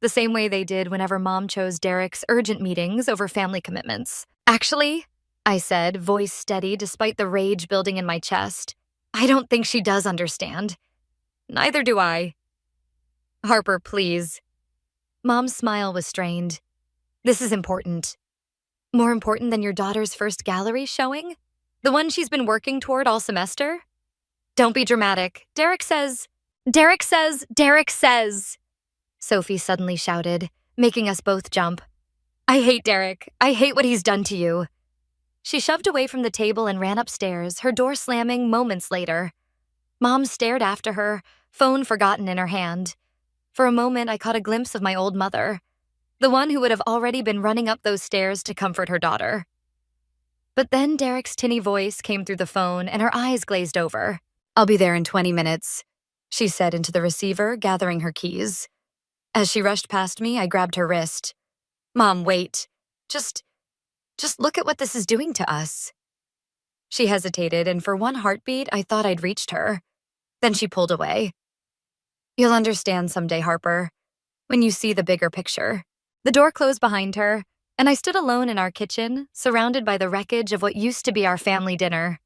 Speaker 5: the same way they did whenever Mom chose Derek's urgent meetings over family commitments. Actually, I said, voice steady despite the rage building in my chest, I don't think she does understand. Neither do I. Harper, please. Mom's smile was strained. This is important. More important than your daughter's first gallery showing? The one she's been working toward all semester? Don't be dramatic. Derek says, Sophie suddenly shouted, making us both jump. I hate Derek. I hate what he's done to you. She shoved away from the table and ran upstairs, her door slamming moments later. Mom stared after her, phone forgotten in her hand. For a moment, I caught a glimpse of my old mother, the one who would have already been running up those stairs to comfort her daughter. But then Derek's tinny voice came through the phone and her eyes glazed over. I'll be there in 20 minutes, she said into the receiver, gathering her keys. As she rushed past me, I grabbed her wrist. Mom, wait. Just look at what this is doing to us. She hesitated, and for one heartbeat, I thought I'd reached her. Then she pulled away. You'll understand someday, Harper, when you see the bigger picture. The door closed behind her, and I stood alone in our kitchen, surrounded by the wreckage of what used to be our family dinner.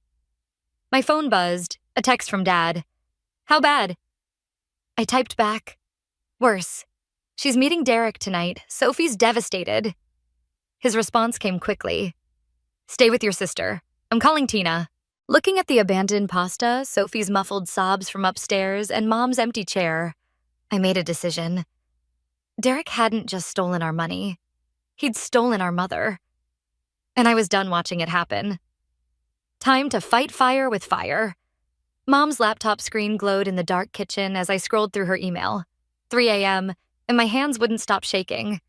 Speaker 5: My phone buzzed, a text from Dad. How bad? I typed back. Worse. She's meeting Derek tonight. Sophie's devastated. His response came quickly. Stay with your sister. I'm calling Tina. Looking at the abandoned pasta, Sophie's muffled sobs from upstairs, and Mom's empty chair, I made a decision. Derek hadn't just stolen our money. He'd stolen our mother. And I was done watching it happen. Time to fight fire with fire. Mom's laptop screen glowed in the dark kitchen as I scrolled through her email. 3 a.m., and my hands wouldn't stop shaking.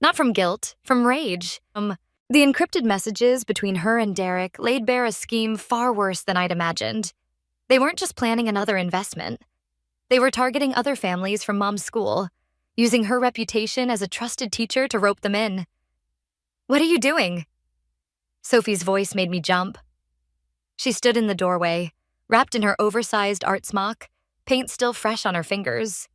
Speaker 5: Not from guilt, from rage. The encrypted messages between her and Derek laid bare a scheme far worse than I'd imagined. They weren't just planning another investment. They were targeting other families from Mom's school, using her reputation as a trusted teacher to rope them in. What are you doing? Sophie's voice made me jump. She stood in the doorway, wrapped in her oversized art smock, paint still fresh on her fingers.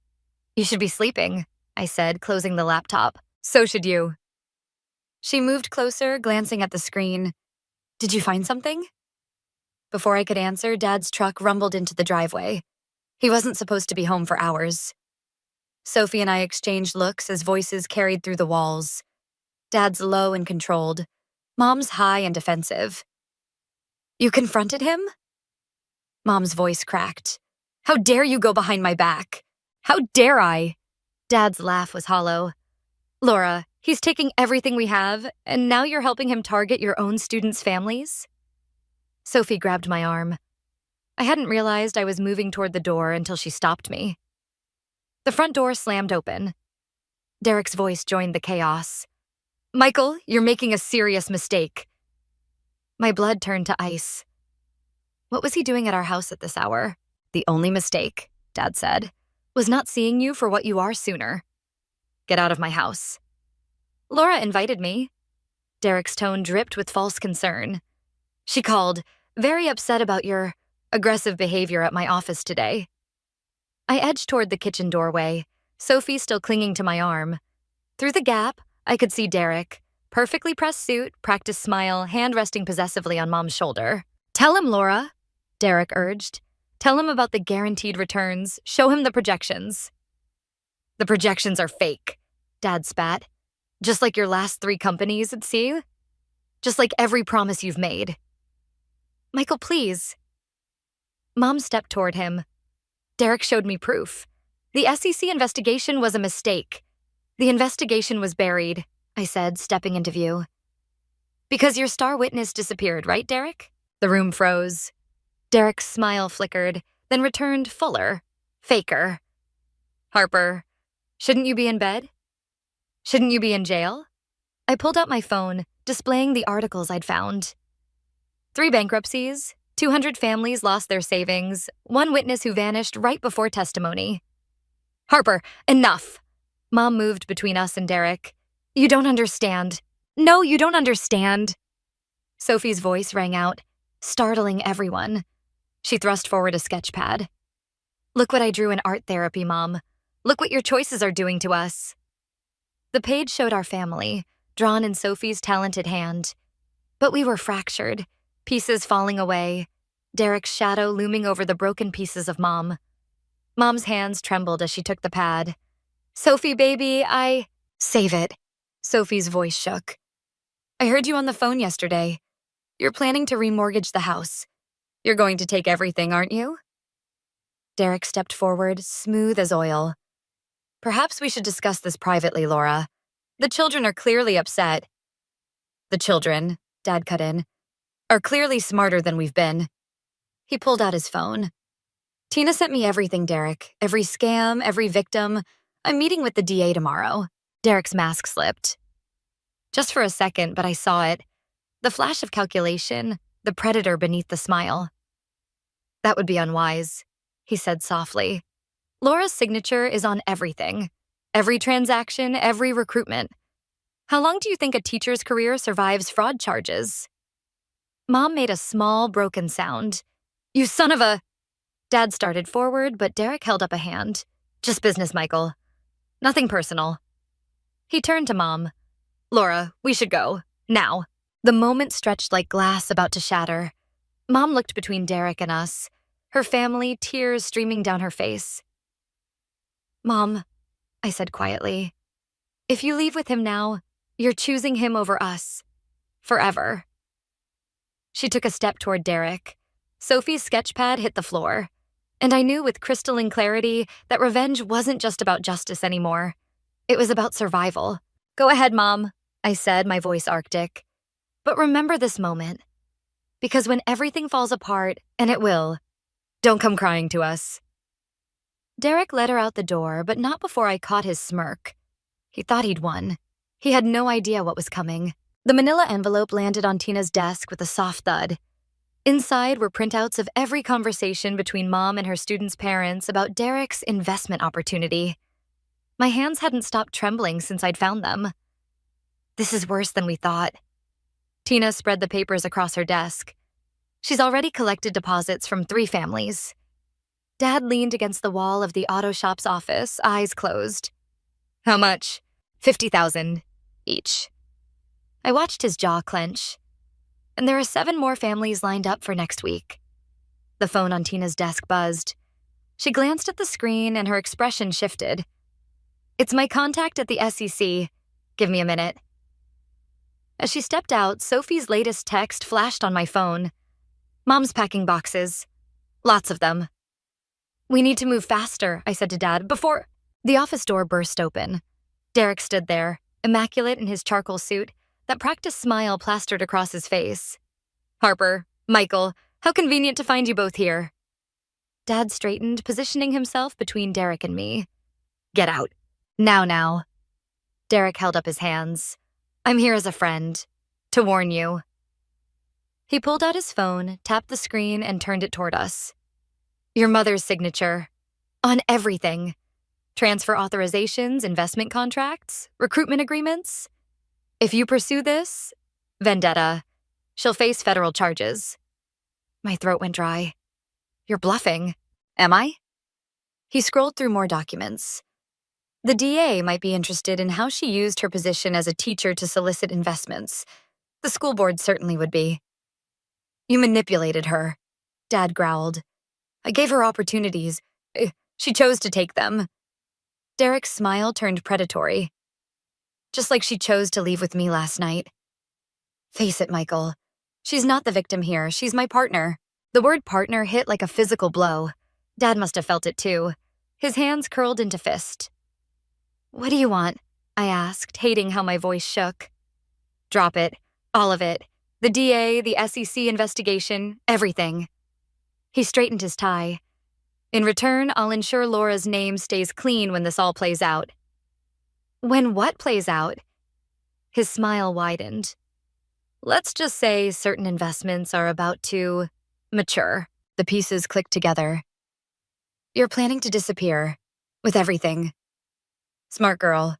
Speaker 5: "You should be sleeping," I said, closing the laptop. "So should you." She moved closer, glancing at the screen. "Did you find something?" Before I could answer, Dad's truck rumbled into the driveway. He wasn't supposed to be home for hours. Sophie and I exchanged looks as voices carried through the walls. Dad's low and controlled. Mom's high and defensive. "You confronted him?" Mom's voice cracked. "How dare you go behind my back? How dare I?" Dad's laugh was hollow. "Laura, he's taking everything we have, and now you're helping him target your own students' families?" Sophie grabbed my arm. I hadn't realized I was moving toward the door until she stopped me. The front door slammed open. Derek's voice joined the chaos. "Michael, you're making a serious mistake." My blood turned to ice. What was he doing at our house at this hour? "The only mistake," Dad said, "was not seeing you for what you are sooner. Get out of my house." "Laura invited me." Derek's tone dripped with false concern. "She called, very upset about your aggressive behavior at my office today." I edged toward the kitchen doorway, Sophie still clinging to my arm. Through the gap, I could see Derek, perfectly pressed suit, practiced smile, hand resting possessively on Mom's shoulder. "Tell him, Laura," Derek urged. "Tell him about the guaranteed returns. Show him the projections." "The projections are fake," Dad spat. "Just like your last 3 companies at sea. Just like every promise you've made." "Michael, please." Mom stepped toward him. Derek showed me proof. "The SEC investigation was a mistake. The investigation was buried," I said, stepping into view. "Because your star witness disappeared, right, Derek?" The room froze. Derek's smile flickered, then returned fuller, faker. "Harper, shouldn't you be in bed? Shouldn't you be in jail?" I pulled out my phone, displaying the articles I'd found. 3 bankruptcies, 200 families lost their savings, 1 witness who vanished right before testimony. "Harper, enough!" Mom moved between us and Derek. "You don't understand. No, you don't understand." Sophie's voice rang out, startling everyone. She thrust forward a sketch pad. "Look what I drew in art therapy, Mom. Look what your choices are doing to us." The page showed our family, drawn in Sophie's talented hand. But we were fractured, pieces falling away, Derek's shadow looming over the broken pieces of Mom. Mom's hands trembled as she took the pad. "Sophie, baby, Save it." Sophie's voice shook. "I heard you on the phone yesterday. You're planning to remortgage the house. You're going to take everything, aren't you?" Derek stepped forward, smooth as oil. "Perhaps we should discuss this privately, Laura. The children are clearly upset." "The children," Dad cut in, "are clearly smarter than we've been." He pulled out his phone. "Tina sent me everything, Derek. Every scam, every victim. I'm meeting with the DA tomorrow." Derek's mask slipped. Just for a second, but I saw it. The flash of calculation, the predator beneath the smile. "That would be unwise," he said softly. "Laura's signature is on everything. Every transaction, every recruitment. How long do you think a teacher's career survives fraud charges?" Mom made a small, broken sound. "You son of a..." Dad started forward, but Derek held up a hand. "Just business, Michael. Nothing personal." He turned to Mom. "Laura, we should go. Now." The moment stretched like glass about to shatter. Mom looked between Derek and us, her family, tears streaming down her face. "Mom," I said quietly, "if you leave with him now, you're choosing him over us. Forever." She took a step toward Derek. Sophie's sketchpad hit the floor. And I knew with crystalline clarity that revenge wasn't just about justice anymore. It was about survival. "Go ahead, Mom," I said, my voice arctic. "But remember this moment. Because when everything falls apart, and it will, don't come crying to us." Derek led her out the door, but not before I caught his smirk. He thought he'd won. He had no idea what was coming. The manila envelope landed on Tina's desk with a soft thud. Inside were printouts of every conversation between Mom and her students' parents about Derek's investment opportunity. My hands hadn't stopped trembling since I'd found them. "This is worse than we thought." Tina spread the papers across her desk. She's already collected deposits from 3 families. Dad leaned against the wall of the auto shop's office, eyes closed. How much? 50,000 each. I watched his jaw clench. And there are 7 more families lined up for next week. The phone on Tina's desk buzzed. She glanced at the screen and her expression shifted. It's my contact at the SEC. Give me a minute. As she stepped out, Sophie's latest text flashed on my phone. Mom's packing boxes. Lots of them. We need to move faster, I said to Dad, before... The office door burst open. Derek stood there, immaculate in his charcoal suit, that practiced smile plastered across his face. Harper, Michael, how convenient to find you both here. Dad straightened, positioning himself between Derek and me. Get out. Now. Derek held up his hands. I'm here as a friend. To warn you. He pulled out his phone, tapped the screen, and turned it toward us. Your mother's signature. On everything. Transfer authorizations, investment contracts, recruitment agreements. If you pursue this, vendetta, she'll face federal charges. My throat went dry. You're bluffing. Am I? He scrolled through more documents. The DA might be interested in how she used her position as a teacher to solicit investments. The school board certainly would be. You manipulated her, Dad growled. I gave her opportunities. She chose to take them. Derek's smile turned predatory. Just like she chose to leave with me last night. Face it, Michael. She's not the victim here. She's my partner. The word partner hit like a physical blow. Dad must have felt it too. His hands curled into fist. What do you want? I asked, hating how my voice shook. Drop it. All of it. The DA, the SEC investigation, everything. He straightened his tie. In return, I'll ensure Laura's name stays clean when this all plays out. When what plays out? His smile widened. Let's just say certain investments are about to mature. The pieces clicked together. You're planning to disappear. With everything. Smart girl.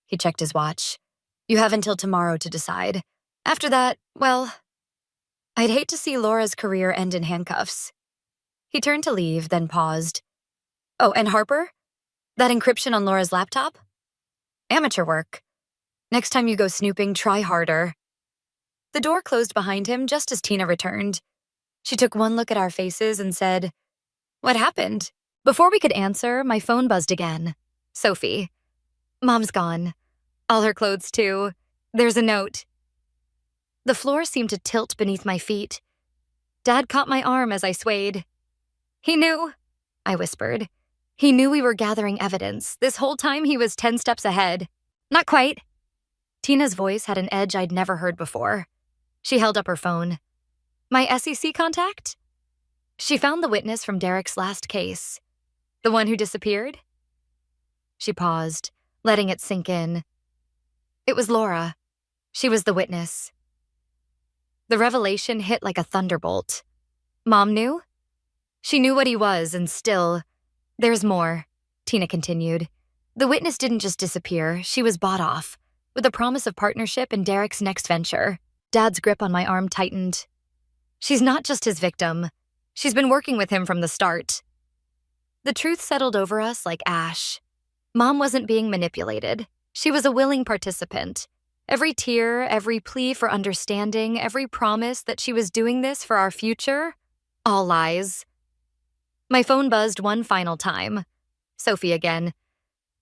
Speaker 5: He checked his watch. You have until tomorrow to decide. After that, well, I'd hate to see Laura's career end in handcuffs. He turned to leave, then paused. Oh, and Harper? That encryption on Laura's laptop? Amateur work. Next time you go snooping, try harder. The door closed behind him just as Tina returned. She took one look at our faces and said, What happened? Before we could answer, my phone buzzed again. Sophie. Mom's gone. All her clothes, too. There's a note. The floor seemed to tilt beneath my feet. Dad caught my arm as I swayed. He knew, I whispered. He knew we were gathering evidence. This whole time he was 10 steps ahead. Not quite. Tina's voice had an edge I'd never heard before. She held up her phone. My SEC contact? She found the witness from Derek's last case. The one who disappeared? She paused, letting it sink in. It was Laura. She was the witness. The revelation hit like a thunderbolt. Mom knew? She knew what he was, and still... There's more, Tina continued. The witness didn't just disappear, she was bought off, with a promise of partnership in Derek's next venture. Dad's grip on my arm tightened. She's not just his victim. She's been working with him from the start. The truth settled over us like ash. Mom wasn't being manipulated. She was a willing participant. Every tear, every plea for understanding, every promise that she was doing this for our future, all lies. My phone buzzed one final time. Sophie again.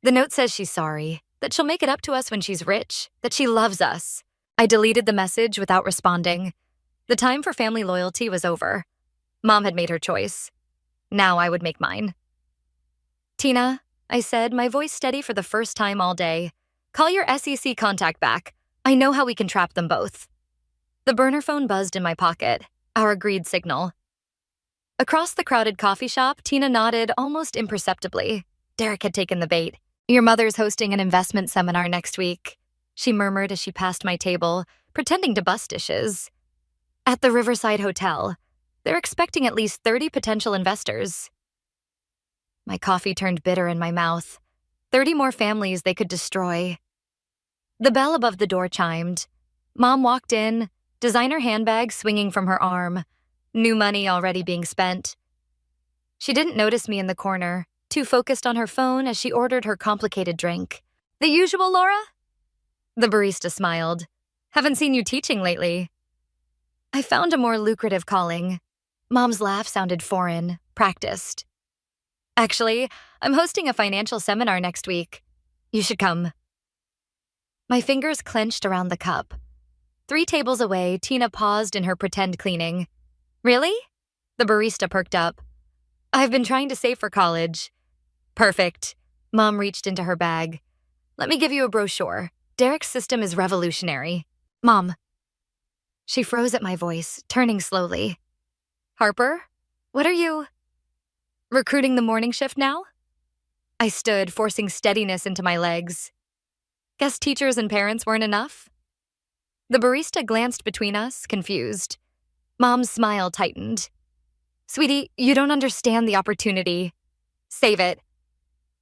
Speaker 5: The note says she's sorry, that she'll make it up to us when she's rich, that she loves us. I deleted the message without responding. The time for family loyalty was over. Mom had made her choice. Now I would make mine. Tina, I said, my voice steady for the first time all day. Call your SEC contact back. I know how we can trap them both. The burner phone buzzed in my pocket, our agreed signal. Across the crowded coffee shop, Tina nodded almost imperceptibly. Derek had taken the bait. Your mother's hosting an investment seminar next week, she murmured as she passed my table, pretending to bust dishes. At the Riverside Hotel. They're expecting at least 30 potential investors. My coffee turned bitter in my mouth. 30 more families they could destroy. The bell above the door chimed. Mom walked in, designer handbag swinging from her arm, new money already being spent. She didn't notice me in the corner, too focused on her phone as she ordered her complicated drink. The usual, Laura? The barista smiled. Haven't seen you teaching lately. I found a more lucrative calling. Mom's laugh sounded foreign, practiced. Actually, I'm hosting a financial seminar next week. You should come. My fingers clenched around the cup. 3 tables away, Tina paused in her pretend cleaning. Really? The barista perked up. I've been trying to save for college. Perfect. Mom reached into her bag. Let me give you a brochure. Derek's system is revolutionary. Mom. She froze at my voice, turning slowly. Harper, what are you... recruiting the morning shift now? I stood, forcing steadiness into my legs. Guess teachers and parents weren't enough? The barista glanced between us, confused. Mom's smile tightened. Sweetie, you don't understand the opportunity. Save it.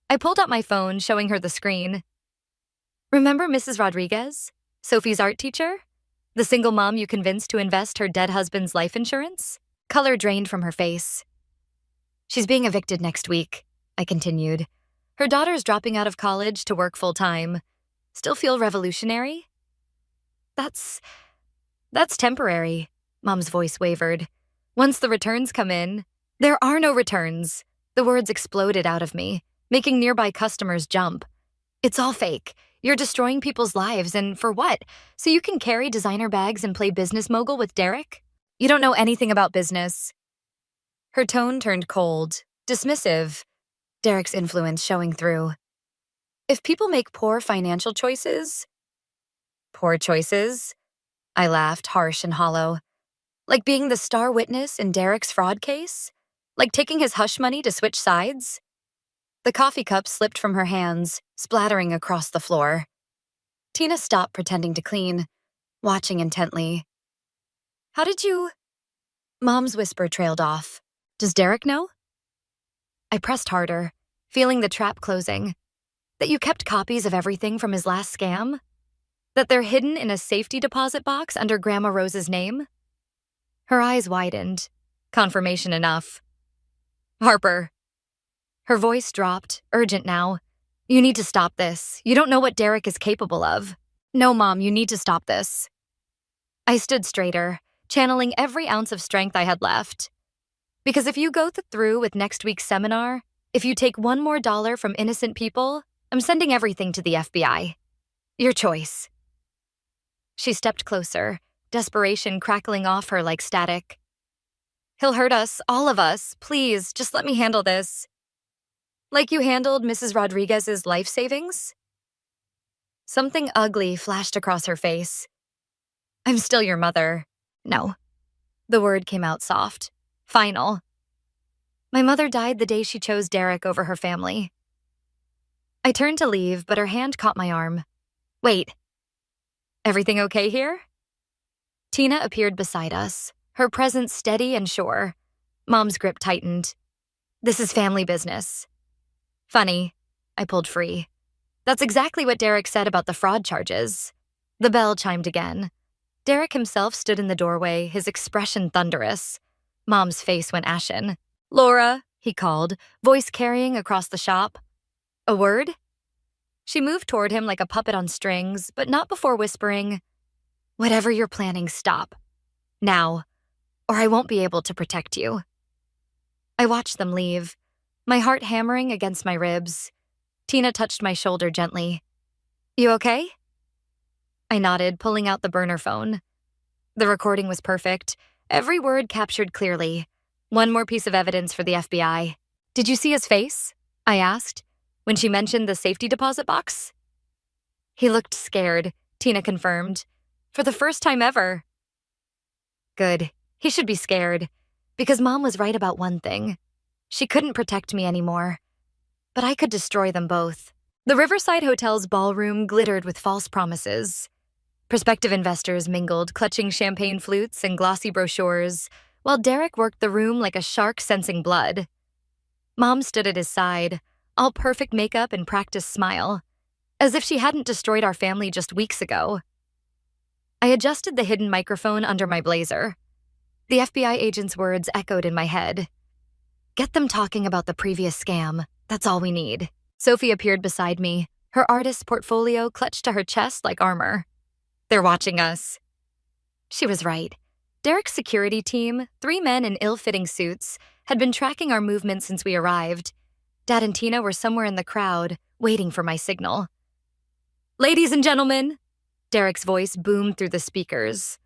Speaker 5: I pulled out my phone, showing her the screen. Remember Mrs. Rodriguez, Sophie's art teacher? The single mom you convinced to invest her dead husband's life insurance? Color drained from her face. She's being evicted next week, I continued. Her daughter's dropping out of college to work full-time. Still feel revolutionary? That's temporary, Mom's voice wavered. Once the returns come in, there are no returns. The words exploded out of me, making nearby customers jump. It's all fake. You're destroying people's lives, and for what? So you can carry designer bags and play business mogul with Derek? You don't know anything about business. Her tone turned cold, dismissive, Derek's influence showing through. If people make poor financial choices... Poor choices? I laughed, harsh and hollow. Like being the star witness in Derek's fraud case? Like taking his hush money to switch sides? The coffee cup slipped from her hands, splattering across the floor. Tina stopped pretending to clean, watching intently. How did you... Mom's whisper trailed off. Does Derek know? I pressed harder, feeling the trap closing. That you kept copies of everything from his last scam? That they're hidden in a safety deposit box under Grandma Rose's name? Her eyes widened. Confirmation enough. Harper. Her voice dropped, urgent now. You need to stop this. You don't know what Derek is capable of. No, Mom, you need to stop this. I stood straighter, channeling every ounce of strength I had left. Because if you go through with next week's seminar, if you take $1 more from innocent people, I'm sending everything to the FBI. Your choice. She stepped closer, desperation crackling off her like static. He'll hurt us, all of us. Please, just let me handle this. Like you handled Mrs. Rodriguez's life savings? Something ugly flashed across her face. I'm still your mother. No. The word came out soft. Final. My mother died the day she chose Derek over her family. I turned to leave, but her hand caught my arm. Wait. Everything okay here? Tina appeared beside us, her presence steady and sure. Mom's grip tightened. This is family business. Funny. I pulled free. That's exactly what Derek said about the fraud charges. The bell chimed again. Derek himself stood in the doorway, his expression thunderous. Mom's face went ashen. Laura, he called, voice carrying across the shop. A word? She moved toward him like a puppet on strings, but not before whispering, Whatever you're planning, stop. Now, or I won't be able to protect you. I watched them leave, my heart hammering against my ribs. Tina touched my shoulder gently. You okay? I nodded, pulling out the burner phone. The recording was perfect, every word captured clearly. One more piece of evidence for the FBI. Did you see his face? I asked, when she mentioned the safety deposit box. He looked scared, Tina confirmed. For the first time ever. Good. He should be scared. Because Mom was right about one thing. She couldn't protect me anymore. But I could destroy them both. The Riverside Hotel's ballroom glittered with false promises. Prospective investors mingled, clutching champagne flutes and glossy brochures, while Derek worked the room like a shark sensing blood. Mom stood at his side, all perfect makeup and practiced smile, as if she hadn't destroyed our family just weeks ago. I adjusted the hidden microphone under my blazer. The FBI agent's words echoed in my head. Get them talking about the previous scam. That's all we need. Sophie appeared beside me, her artist's portfolio clutched to her chest like armor. They're watching us. She was right. Derek's security team, 3 men in ill-fitting suits, had been tracking our movements since we arrived. Dad and Tina were somewhere in the crowd, waiting for my signal. Ladies and gentlemen, Derek's voice boomed through the speakers.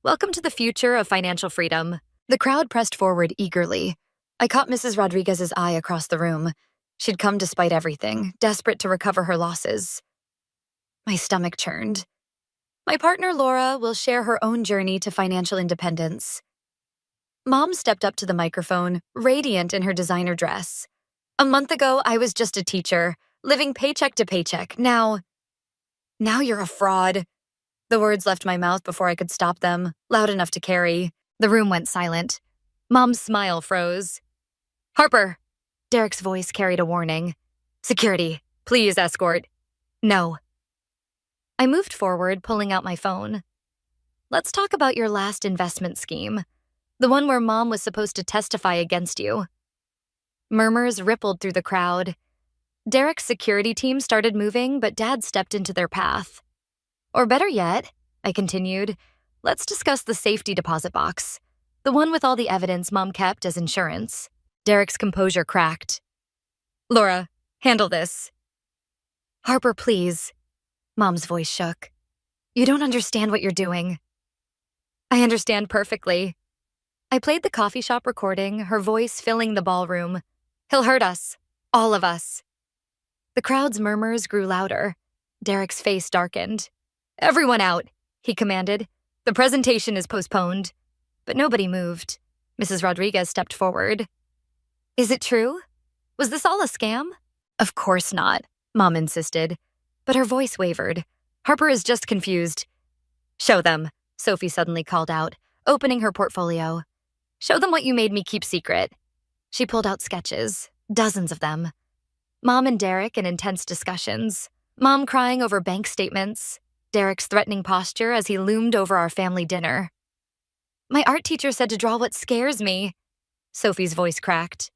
Speaker 5: Welcome to the future of financial freedom. The crowd pressed forward eagerly. I caught Mrs. Rodriguez's eye across the room. She'd come despite everything, desperate to recover her losses. My stomach churned. My partner, Laura, will share her own journey to financial independence. Mom stepped up to the microphone, radiant in her designer dress. A month ago, I was just a teacher, living paycheck to paycheck. Now you're a fraud. The words left my mouth before I could stop them, loud enough to carry. The room went silent. Mom's smile froze. Harper! Derek's voice carried a warning. Security, please escort. No. I moved forward, pulling out my phone. Let's talk about your last investment scheme, the one where Mom was supposed to testify against you. Murmurs rippled through the crowd. Derek's security team started moving, but Dad stepped into their path. Or better yet, I continued, let's discuss the safety deposit box, the one with all the evidence Mom kept as insurance. Derek's composure cracked. Laura, handle this. Harper, please. Mom's voice shook. You don't understand what you're doing. I understand perfectly. I played the coffee shop recording, her voice filling the ballroom. He'll hurt us. All of us. The crowd's murmurs grew louder. Derek's face darkened. Everyone out, he commanded. The presentation is postponed. But nobody moved. Mrs. Rodriguez stepped forward. Is it true? Was this all a scam? Of course not, Mom insisted. But her voice wavered. Harper is just confused. Show them, Sophie suddenly called out, opening her portfolio. Show them what you made me keep secret. She pulled out sketches, dozens of them. Mom and Derek in intense discussions. Mom crying over bank statements. Derek's threatening posture as he loomed over our family dinner. My art teacher said to draw what scares me. Sophie's voice cracked.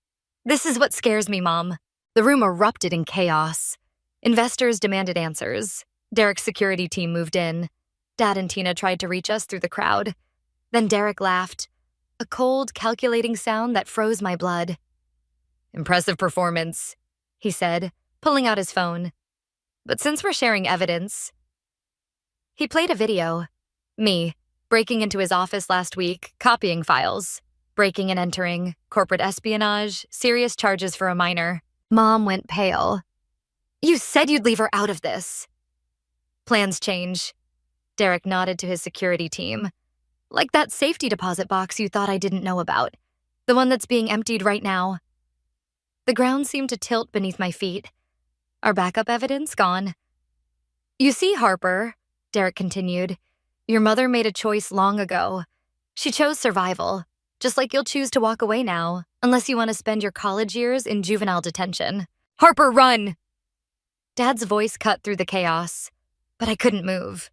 Speaker 5: This is what scares me, Mom. The room erupted in chaos. Investors demanded answers. Derek's security team moved in. Dad and Tina tried to reach us through the crowd. Then Derek laughed, a cold, calculating sound that froze my blood. Impressive performance, he said, pulling out his phone. But since we're sharing evidence... He played a video. Me, breaking into his office last week, copying files. Breaking and entering, corporate espionage, serious charges for a minor. Mom went pale. You said you'd leave her out of this. Plans change. Derek nodded to his security team. Like that safety deposit box you thought I didn't know about. The one that's being emptied right now. The ground seemed to tilt beneath my feet. Our backup evidence gone. You see, Harper, Derek continued, your mother made a choice long ago. She chose survival, just like you'll choose to walk away now, unless you want to spend your college years in juvenile detention. Harper, run! Dad's voice cut through the chaos, but I couldn't move.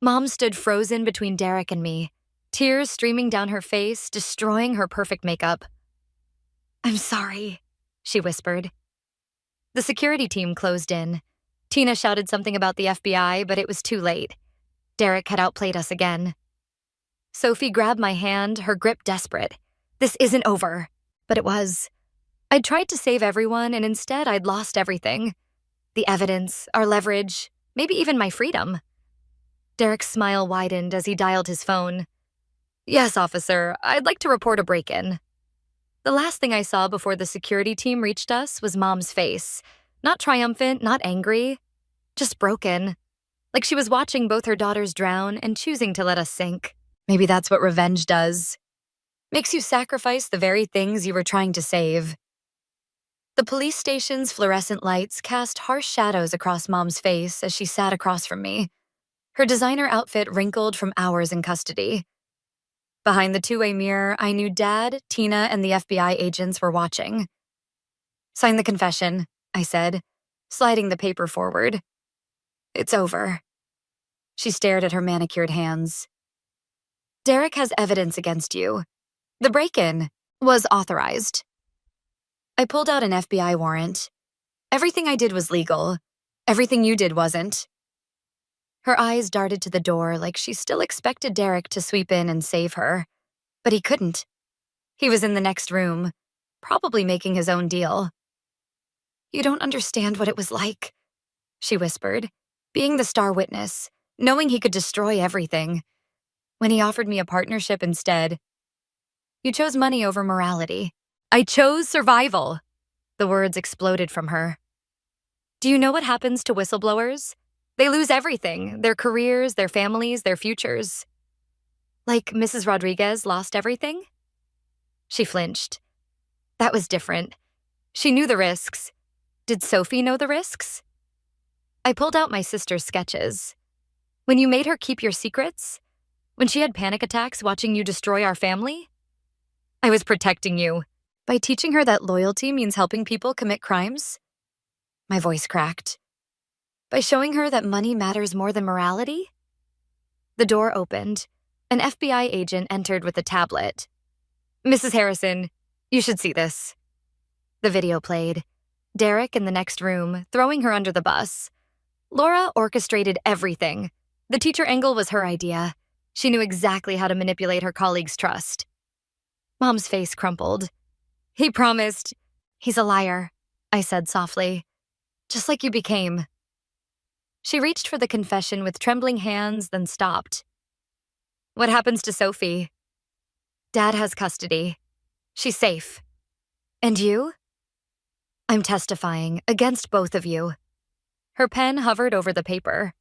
Speaker 5: Mom stood frozen between Derek and me, tears streaming down her face, destroying her perfect makeup. I'm sorry, she whispered. The security team closed in. Tina shouted something about the FBI, but it was too late. Derek had outplayed us again. Sophie grabbed my hand, her grip desperate. This isn't over. But it was. I'd tried to save everyone, and instead I'd lost everything. The evidence, our leverage, maybe even my freedom. Derek's smile widened as he dialed his phone. Yes, officer, I'd like to report a break-in. The last thing I saw before the security team reached us was Mom's face. Not triumphant, not angry, just broken. Like she was watching both her daughters drown and choosing to let us sink. Maybe that's what revenge does. Makes you sacrifice the very things you were trying to save. The police station's fluorescent lights cast harsh shadows across Mom's face as she sat across from me. Her designer outfit wrinkled from hours in custody. Behind the two-way mirror, I knew Dad, Tina, and the FBI agents were watching. Sign the confession, I said, sliding the paper forward. It's over. She stared at her manicured hands. Derek has evidence against you. The break-in was authorized. I pulled out an FBI warrant. Everything I did was legal. Everything you did wasn't. Her eyes darted to the door like she still expected Derek to sweep in and save her. But he couldn't. He was in the next room, probably making his own deal. You don't understand what it was like, she whispered, being the star witness, knowing he could destroy everything. When he offered me a partnership instead. You chose money over morality. I chose survival. The words exploded from her. Do you know what happens to whistleblowers? They lose everything, their careers, their families, their futures. Like Mrs. Rodriguez lost everything? She flinched. That was different. She knew the risks. Did Sophie know the risks? I pulled out my sister's sketches. When you made her keep your secrets? When she had panic attacks watching you destroy our family? I was protecting you. By teaching her that loyalty means helping people commit crimes? My voice cracked. By showing her that money matters more than morality? The door opened. An FBI agent entered with a tablet. Mrs. Harrison, you should see this. The video played. Derek in the next room, throwing her under the bus. Laura orchestrated everything. The teacher angle was her idea. She knew exactly how to manipulate her colleagues' trust. Mom's face crumpled. He promised. He's a liar, I said softly. Just like you became. She reached for the confession with trembling hands, then stopped. What happens to Sophie? Dad has custody. She's safe. And you? I'm testifying against both of you. Her pen hovered over the paper.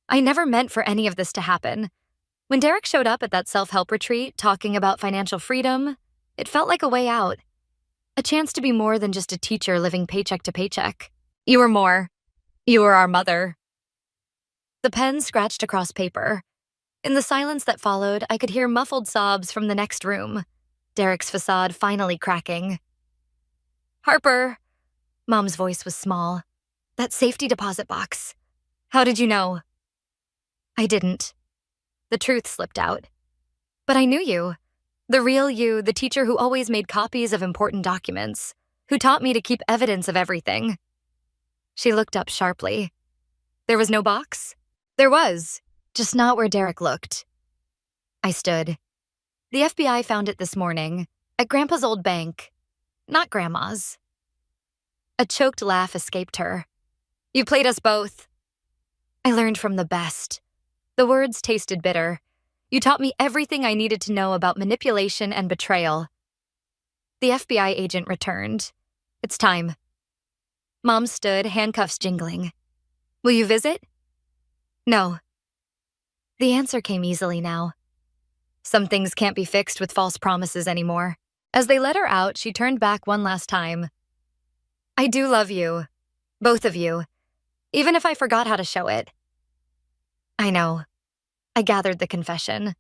Speaker 5: I never meant for any of this to happen. When Derek showed up at that self-help retreat talking about financial freedom, it felt like a way out. A chance to be more than just a teacher living paycheck to paycheck. You were more. You were our mother. The pen scratched across paper. In the silence that followed, I could hear muffled sobs from the next room, Derek's facade finally cracking. Harper, Mom's voice was small. That safety deposit box. How did you know? I didn't. The truth slipped out. But I knew you. The real you, the teacher who always made copies of important documents, who taught me to keep evidence of everything. She looked up sharply. There was no box? There was, just not where Derek looked. I stood. The FBI found it this morning, at Grandpa's old bank. Not Grandma's. A choked laugh escaped her. You played us both. I learned from the best. The words tasted bitter. You taught me everything I needed to know about manipulation and betrayal. The FBI agent returned. It's time. Mom stood, handcuffs jingling. Will you visit? No. The answer came easily now. Some things can't be fixed with false promises anymore. As they let her out, she turned back one last time. I do love you. Both of you. Even if I forgot how to show it. I know. I gathered the confession.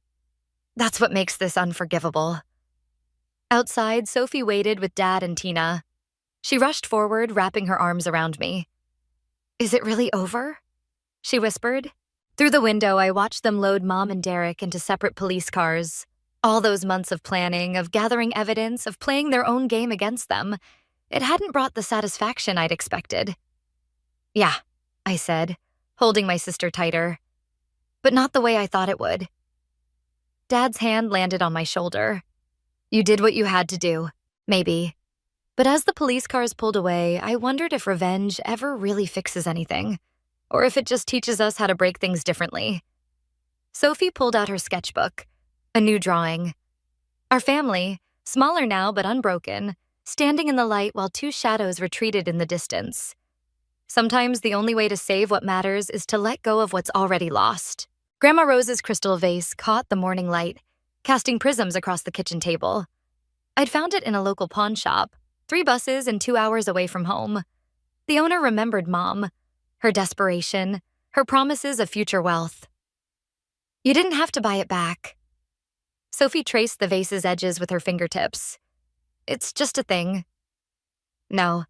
Speaker 5: That's what makes this unforgivable. Outside, Sophie waited with Dad and Tina. She rushed forward, wrapping her arms around me. Is it really over? She whispered. Through the window, I watched them load Mom and Derek into separate police cars. All those months of planning, of gathering evidence, of playing their own game against them, it hadn't brought the satisfaction I'd expected. Yeah, I said, holding my sister tighter. But not the way I thought it would. Dad's hand landed on my shoulder. You did what you had to do, maybe. But as the police cars pulled away, I wondered if revenge ever really fixes anything, or if it just teaches us how to break things differently. Sophie pulled out her sketchbook, a new drawing. Our family, smaller now but unbroken, standing in the light while two shadows retreated in the distance. Sometimes the only way to save what matters is to let go of what's already lost. Grandma Rose's crystal vase caught the morning light, casting prisms across the kitchen table. I'd found it in a local pawn shop, 3 buses and 2 hours away from home. The owner remembered Mom, her desperation, her promises of future wealth. You didn't have to buy it back. Sophie traced the vase's edges with her fingertips. It's just a thing. No.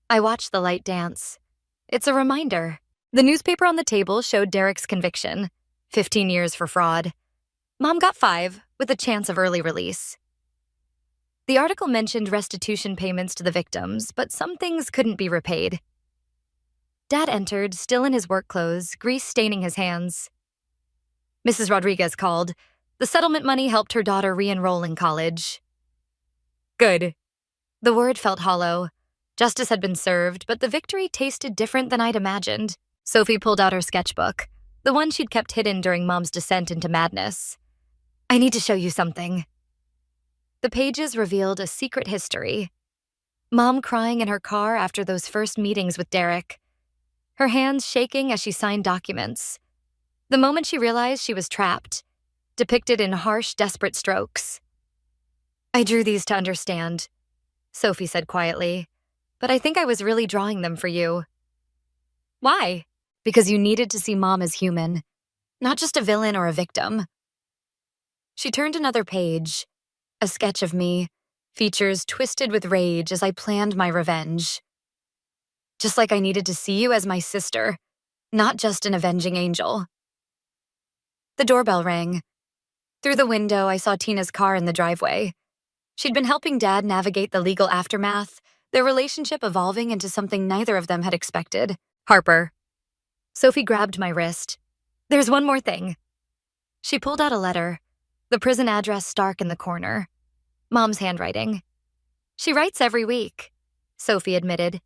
Speaker 5: I watched the light dance. It's a reminder. The newspaper on the table showed Derek's conviction, 15 years for fraud. Mom got 5, with a chance of early release. The article mentioned restitution payments to the victims, but some things couldn't be repaid. Dad entered, still in his work clothes, grease staining his hands. Mrs. Rodriguez called. The settlement money helped her daughter re-enroll in college. Good. The word felt hollow. Justice had been served, but the victory tasted different than I'd imagined. Sophie pulled out her sketchbook, the one she'd kept hidden during Mom's descent into madness. I need to show you something. The pages revealed a secret history. Mom crying in her car after those first meetings with Derek. Her hands shaking as she signed documents. The moment she realized she was trapped, depicted in harsh, desperate strokes. I drew these to understand, Sophie said quietly, but I think I was really drawing them for you. Why? Because you needed to see Mom as human, not just a villain or a victim. She turned another page, a sketch of me, features twisted with rage as I planned my revenge. Just like I needed to see you as my sister, not just an avenging angel. The doorbell rang. Through the window, I saw Tina's car in the driveway. She'd been helping Dad navigate the legal aftermath, their relationship evolving into something neither of them had expected. Harper. Sophie grabbed my wrist. There's one more thing. She pulled out a letter, the prison address stark in the corner. Mom's handwriting. She writes every week, Sophie admitted.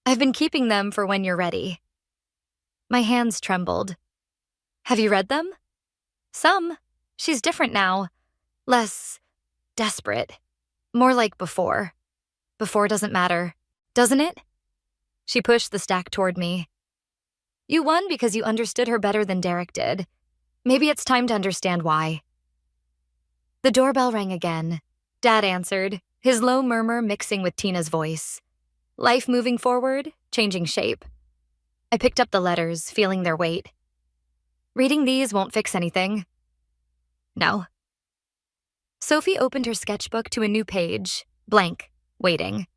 Speaker 5: I've been keeping them for when you're ready. My hands trembled. Have you read them? Some. She's different now. Less desperate. More like before. Before doesn't matter, doesn't it? She pushed the stack toward me. You won because you understood her better than Derek did. Maybe it's time to understand why. The doorbell rang again. Dad answered, his low murmur mixing with Tina's voice. Life moving forward, changing shape. I picked up the letters, feeling their weight. Reading these won't fix anything. No. Sophie opened her sketchbook to a new page, blank, waiting.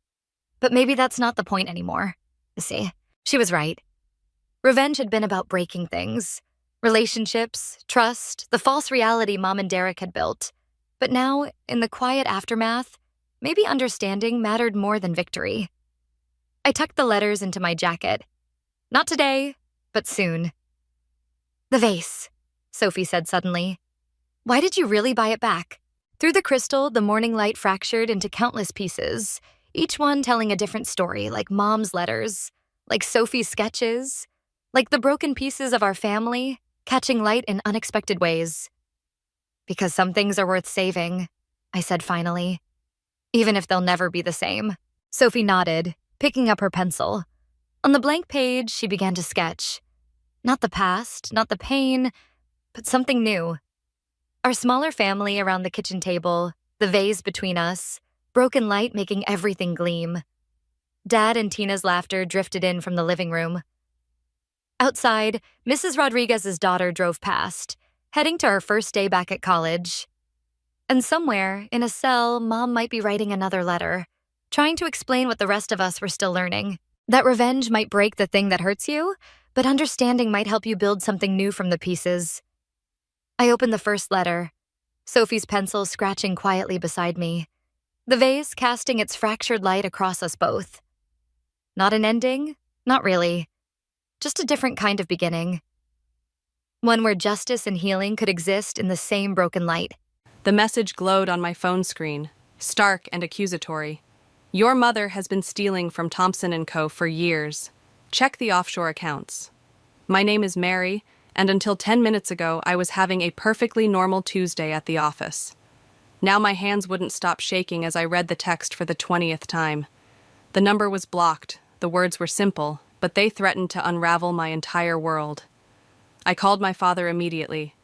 Speaker 5: But maybe that's not the point anymore. See, she was right. Revenge had been about breaking things. Relationships, trust, the false reality Mom and Derek had built. But now, in the quiet aftermath, maybe understanding mattered more than victory. I tucked the letters into my jacket. Not today, but soon. The vase, Sophie said suddenly. Why did you really buy it back? Through the crystal, the morning light fractured into countless pieces, each one telling a different story, like Mom's letters, like Sophie's sketches, like the broken pieces of our family, catching light in unexpected ways. Because some things are worth saving, I said finally, even if they'll never be the same. Sophie nodded, picking up her pencil. On the blank page, she began to sketch. Not the past, not the pain, but something new. Our smaller family around the kitchen table, the vase between us, broken light making everything gleam. Dad and Tina's laughter drifted in from the living room. Outside, Mrs. Rodriguez's daughter drove past, heading to her first day back at college. And somewhere, in a cell, Mom might be writing another letter, trying to explain what the rest of us were still learning. That revenge might break the thing that hurts you, but understanding might help you build something new from the pieces. I opened the first letter, Sophie's pencil scratching quietly beside me, the vase casting its fractured light across us both. Not an ending, not really, just a different kind of beginning. One where justice and healing could exist in the same broken light.
Speaker 6: The message glowed on my phone screen, stark and accusatory. Your mother has been stealing from Thompson & Co. for years. Check the offshore accounts. My name is Mary, and until 10 minutes ago, I was having a perfectly normal Tuesday at the office. Now my hands wouldn't stop shaking as I read the text for the 20th time. The number was blocked, the words were simple, but they threatened to unravel my entire world. I called my father immediately.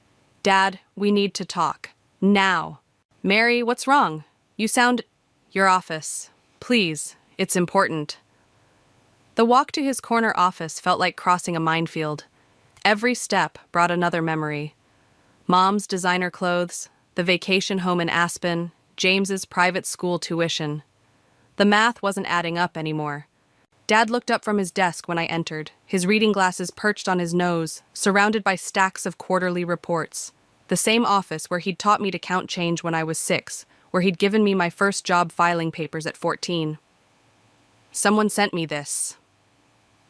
Speaker 6: Dad, we need to talk. Now. Mary, what's wrong? You sound... Your office. Please, it's important. The walk to his corner office felt like crossing a minefield. Every step brought another memory. Mom's designer clothes, the vacation home in Aspen, James's private school tuition. The math wasn't adding up anymore. Dad looked up from his desk when I entered, his reading glasses perched on his nose, surrounded by stacks of quarterly reports. The same office where he'd taught me to count change when I was 6, where he'd given me my first job filing papers at 14. Someone sent me this.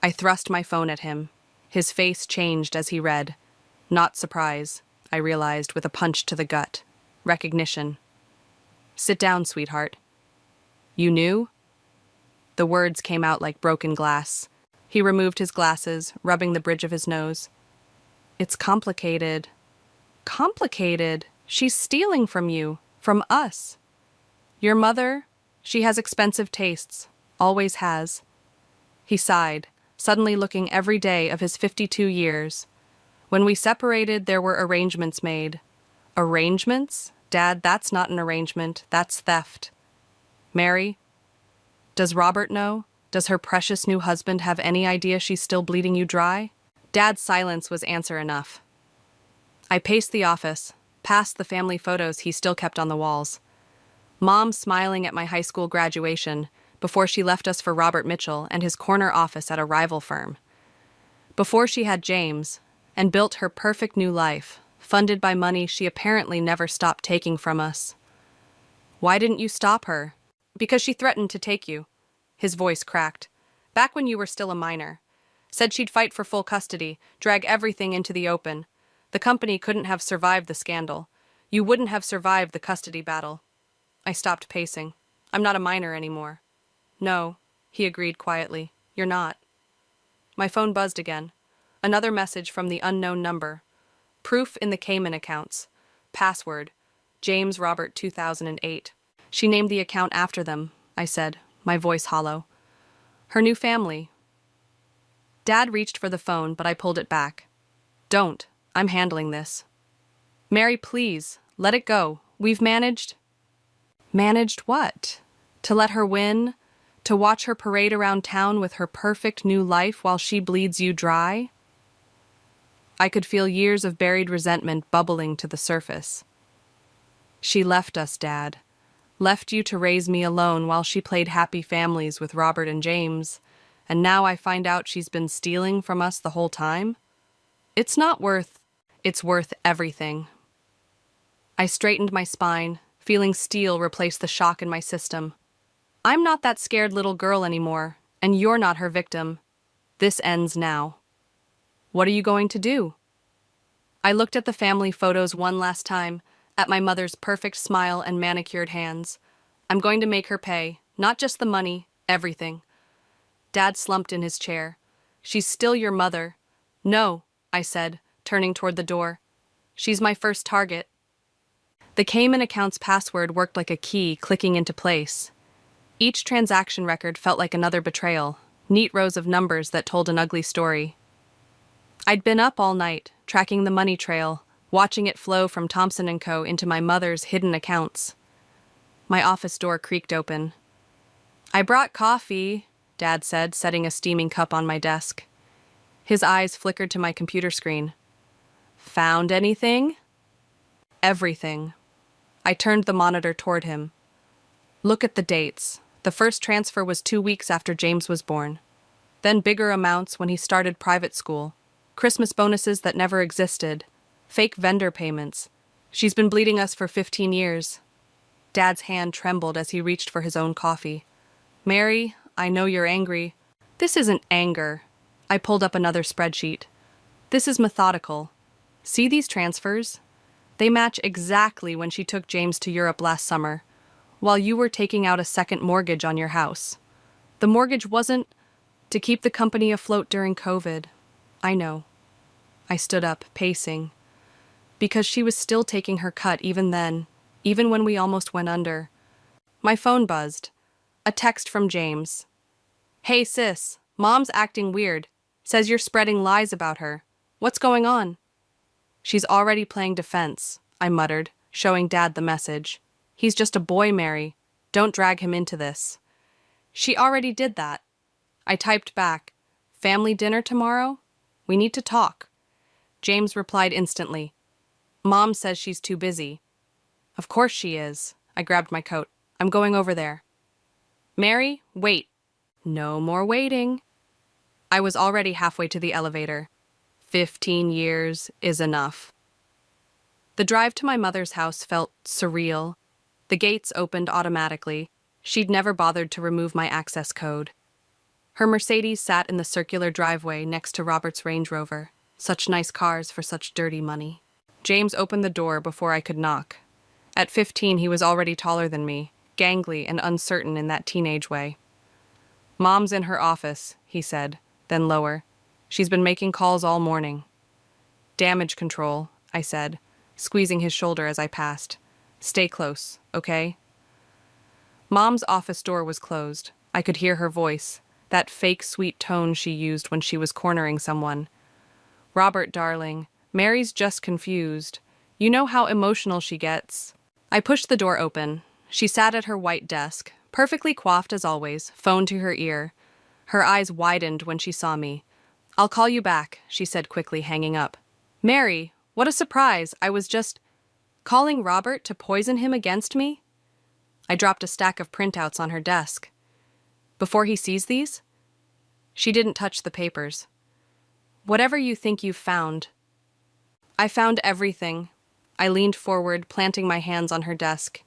Speaker 6: I thrust my phone at him. His face changed as he read. Not surprise, I realized with a punch to the gut. Recognition. Sit down, sweetheart. You knew? The words came out like broken glass. He removed his glasses, rubbing the bridge of his nose. It's complicated. Complicated? She's stealing from you, from us. Your mother, she has expensive tastes, always has. He sighed, suddenly looking every day of his 52 years. When we separated, there were arrangements made. Arrangements? Dad, that's not an arrangement, that's theft. Mary? Does Robert know? Does her precious new husband have any idea she's still bleeding you dry? Dad's silence was answer enough. I paced the office, past the family photos he still kept on the walls. Mom smiling at my high school graduation before she left us for Robert Mitchell and his corner office at a rival firm. Before she had James, and built her perfect new life, funded by money she apparently never stopped taking from us. Why didn't you stop her? Because she threatened to take you. His voice cracked. Back when you were still a minor. Said she'd fight for full custody, drag everything into the open. The company couldn't have survived the scandal. You wouldn't have survived the custody battle. I stopped pacing. I'm not a minor anymore. No, he agreed quietly. You're not. My phone buzzed again. Another message from the unknown number. Proof in the Cayman accounts. Password. James Robert 2008. She named the account after them, I said, my voice hollow. Her new family. Dad reached for the phone, but I pulled it back. Don't. I'm handling this. Mary, please, let it go. We've managed... Managed what? To let her win? To watch her parade around town with her perfect new life while she bleeds you dry? I could feel years of buried resentment bubbling to the surface. She left us, Dad. Left you to raise me alone while she played happy families with Robert and James, and now I find out she's been stealing from us the whole time? It's worth everything. I straightened my spine, feeling steel replace the shock in my system. I'm not that scared little girl anymore, and you're not her victim. This ends now. What are you going to do? I looked at the family photos one last time, at my mother's perfect smile and manicured hands. I'm going to make her pay, not just the money, everything. Dad slumped in his chair. She's still your mother. No, I said, turning toward the door. She's my first target. The Cayman account's password worked like a key clicking into place. Each transaction record felt like another betrayal, neat rows of numbers that told an ugly story. I'd been up all night, tracking the money trail, watching it flow from Thompson & Co. into my mother's hidden accounts. My office door creaked open. I brought coffee, Dad said, setting a steaming cup on my desk. His eyes flickered to my computer screen. Found anything? Everything. I turned the monitor toward him. Look at the dates. The first transfer was 2 weeks after James was born. Then bigger amounts when he started private school. Christmas bonuses that never existed. Fake vendor payments. She's been bleeding us for 15 years. Dad's hand trembled as he reached for his own coffee. Mary, I know you're angry. This isn't anger. I pulled up another spreadsheet. This is methodical. See these transfers? They match exactly when she took James to Europe last summer, while you were taking out a second mortgage on your house. The mortgage wasn't to keep the company afloat during COVID. I know. I stood up, pacing. Because she was still taking her cut even then, even when we almost went under. My phone buzzed. A text from James. Hey sis, Mom's acting weird. Says you're spreading lies about her. What's going on? She's already playing defense, I muttered, showing Dad the message. He's just a boy, Mary. Don't drag him into this. She already did that. I typed back. Family dinner tomorrow? We need to talk. James replied instantly. Mom says she's too busy. Of course she is. I grabbed my coat. I'm going over there. Mary, wait. No more waiting. I was already halfway to the elevator. 15 years is enough. The drive to my mother's house felt surreal. The gates opened automatically. She'd never bothered to remove my access code. Her Mercedes sat in the circular driveway next to Robert's Range Rover. Such nice cars for such dirty money. James opened the door before I could knock. At 15, he was already taller than me, gangly and uncertain in that teenage way. "Mom's in her office," he said, then lower. "She's been making calls all morning." "Damage control," I said, squeezing his shoulder as I passed. "Stay close, okay?" Mom's office door was closed. I could hear her voice, that fake sweet tone she used when she was cornering someone. "Robert, darling, Mary's just confused. You know how emotional she gets." I pushed the door open. She sat at her white desk, perfectly coiffed as always, phone to her ear. Her eyes widened when she saw me. "I'll call you back," she said quickly, hanging up. "Mary, what a surprise. I was just calling Robert to poison him against me?" I dropped a stack of printouts on her desk. "Before he sees these?" She didn't touch the papers. "Whatever you think you've found." "I found everything." I leaned forward, planting my hands on her desk.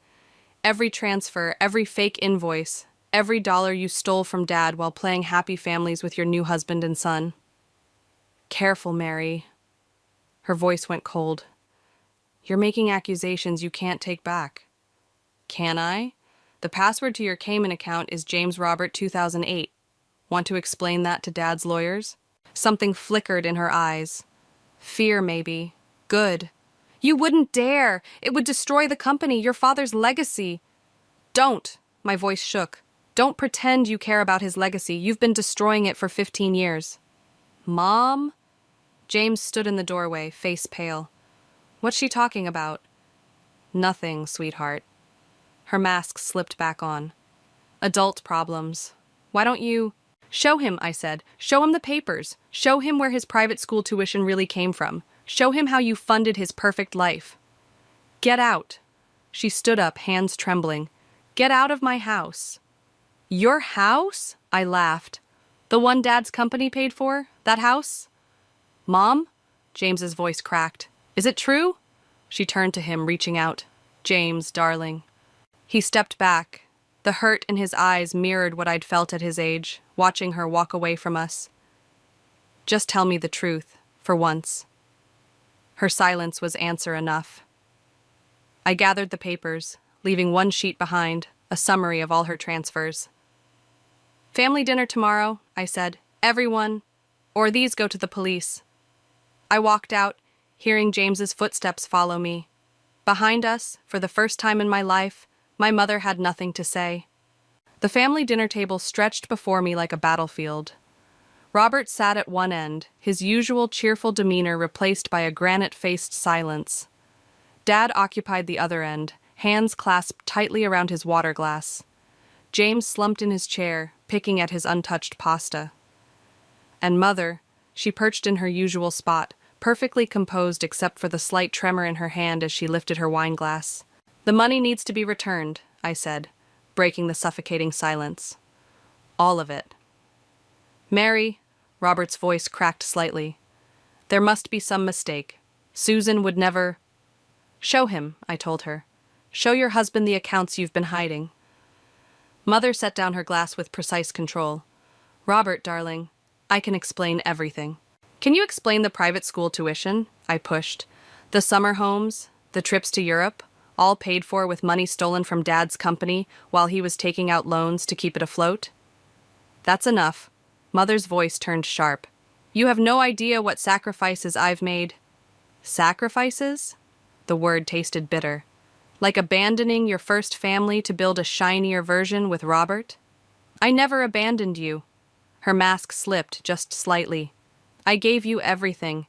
Speaker 6: "Every transfer, every fake invoice, every dollar you stole from Dad while playing happy families with your new husband and son." "Careful, Mary." Her voice went cold. "You're making accusations you can't take back." "Can I? The password to your Cayman account is James Robert 2008. Want to explain that to Dad's lawyers?" Something flickered in her eyes. Fear, maybe. Good. "You wouldn't dare! It would destroy the company, your father's legacy." "Don't!" My voice shook. "Don't pretend you care about his legacy. You've been destroying it for 15 years. "Mom?" James stood in the doorway, face pale. "What's she talking about?" "Nothing, sweetheart." Her mask slipped back on. "Adult problems. Why don't you—" "Show him," I said. "Show him the papers. Show him where his private school tuition really came from. Show him how you funded his perfect life." "Get out." She stood up, hands trembling. "Get out of my house." "Your house?" I laughed. "The one Dad's company paid for? That house?" "Mom?" James's voice cracked. "Is it true?" She turned to him, reaching out. "James, darling." He stepped back. The hurt in his eyes mirrored what I'd felt at his age, watching her walk away from us. "Just tell me the truth, for once." Her silence was answer enough. I gathered the papers, leaving one sheet behind, a summary of all her transfers. "Family dinner tomorrow," I said. "Everyone. Or these go to the police." I walked out, hearing James's footsteps follow me. Behind us, for the first time in my life, my mother had nothing to say. The family dinner table stretched before me like a battlefield. Robert sat at one end, his usual cheerful demeanor replaced by a granite-faced silence. Dad occupied the other end, hands clasped tightly around his water glass. James slumped in his chair, picking at his untouched pasta. And Mother, she perched in her usual spot, perfectly composed except for the slight tremor in her hand as she lifted her wine glass. "The money needs to be returned," I said, breaking the suffocating silence. "All of it." "Mary," Robert's voice cracked slightly. "There must be some mistake. Susan would never—" "Show him," I told her. "Show your husband the accounts you've been hiding." Mother set down her glass with precise control. "Robert, darling, I can explain everything." "Can you explain the private school tuition?" I pushed. "The summer homes, the trips to Europe, all paid for with money stolen from Dad's company while he was taking out loans to keep it afloat?" "That's enough." Mother's voice turned sharp. "You have no idea what sacrifices I've made." "Sacrifices?" The word tasted bitter. "Like abandoning your first family to build a shinier version with Robert?" "I never abandoned you." Her mask slipped just slightly. "I gave you everything.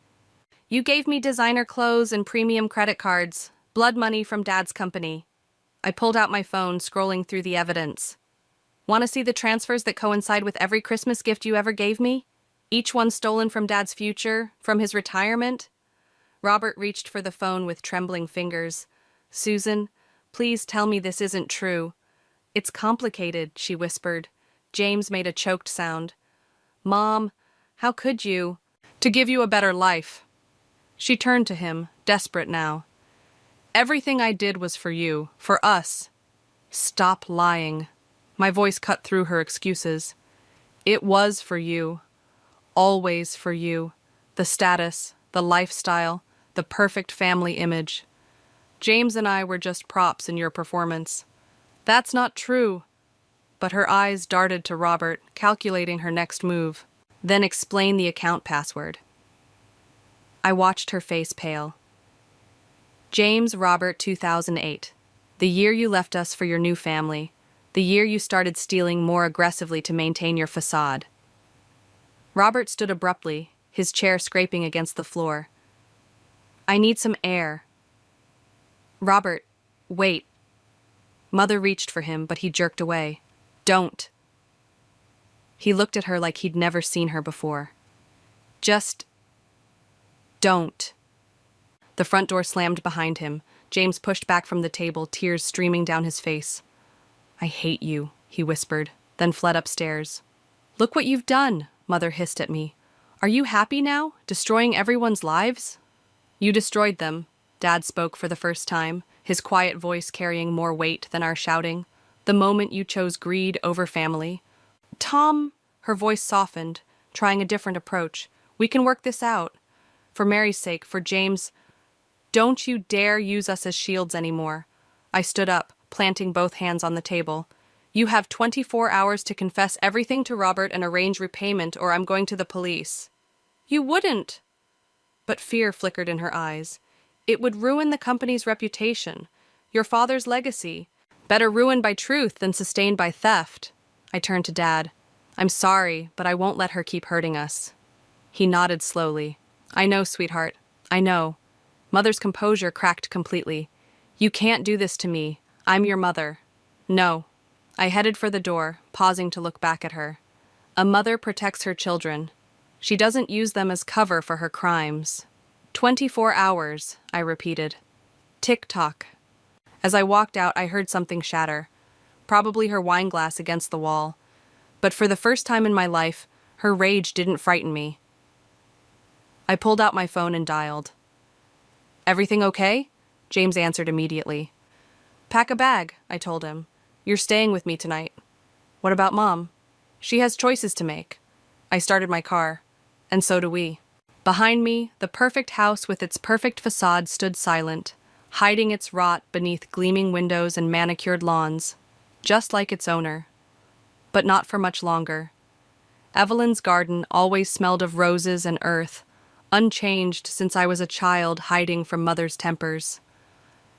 Speaker 6: You gave me designer clothes and premium credit cards, blood money from Dad's company." I pulled out my phone, scrolling through the evidence. "Want to see the transfers that coincide with every Christmas gift you ever gave me? Each one stolen from Dad's future, from his retirement?" Robert reached for the phone with trembling fingers. "Susan, please tell me this isn't true." "It's complicated," she whispered. James made a choked sound. Mom, how could you? To give you a better life. She turned to him, desperate now. Everything I did was for you, for us. Stop lying. My voice cut through her excuses. It was for you. Always for you. The status, the lifestyle, the perfect family image. James and I were just props in your performance. That's not true. But her eyes darted to Robert, calculating her next move. Then explain the account password. I watched her face pale. James Robert 2008. The year you left us for your new family. The year you started stealing more aggressively to maintain your facade. Robert stood abruptly, his chair scraping against the floor. I need some air. Robert, wait. Mother reached for him, but he jerked away. Don't. He looked at her like he'd never seen her before. Just don't. The front door slammed behind him. James pushed back from the table, tears streaming down his face. I hate you, he whispered, then fled upstairs. Look what you've done, Mother hissed at me. Are you happy now, destroying everyone's lives? You destroyed them, Dad spoke for the first time, his quiet voice carrying more weight than our shouting. The moment you chose greed over family. Tom, her voice softened, trying a different approach. We can work this out. For Mary's sake, for James. Don't you dare use us as shields anymore. I stood up, planting both hands on the table. You have 24 hours to confess everything to Robert and arrange repayment, or I'm going to the police. You wouldn't. But fear flickered in her eyes. It would ruin the company's reputation, your father's legacy. Better ruined by truth than sustained by theft. I turned to Dad. I'm sorry, but I won't let her keep hurting us. He nodded slowly. I know, sweetheart. I know. Mother's composure cracked completely. You can't do this to me. I'm your mother. No. I headed for the door, pausing to look back at her. A mother protects her children. She doesn't use them as cover for her crimes. 24 hours, I repeated. Tick-tock. As I walked out, I heard something shatter. Probably her wine glass against the wall. But for the first time in my life, her rage didn't frighten me. I pulled out my phone and dialed. Everything okay? James answered immediately. Pack a bag, I told him. You're staying with me tonight. What about Mom? She has choices to make. I started my car. And so do we. Behind me, the perfect house with its perfect facade stood silent, hiding its rot beneath gleaming windows and manicured lawns, just like its owner. But not for much longer. Evelyn's garden always smelled of roses and earth, unchanged since I was a child hiding from Mother's tempers.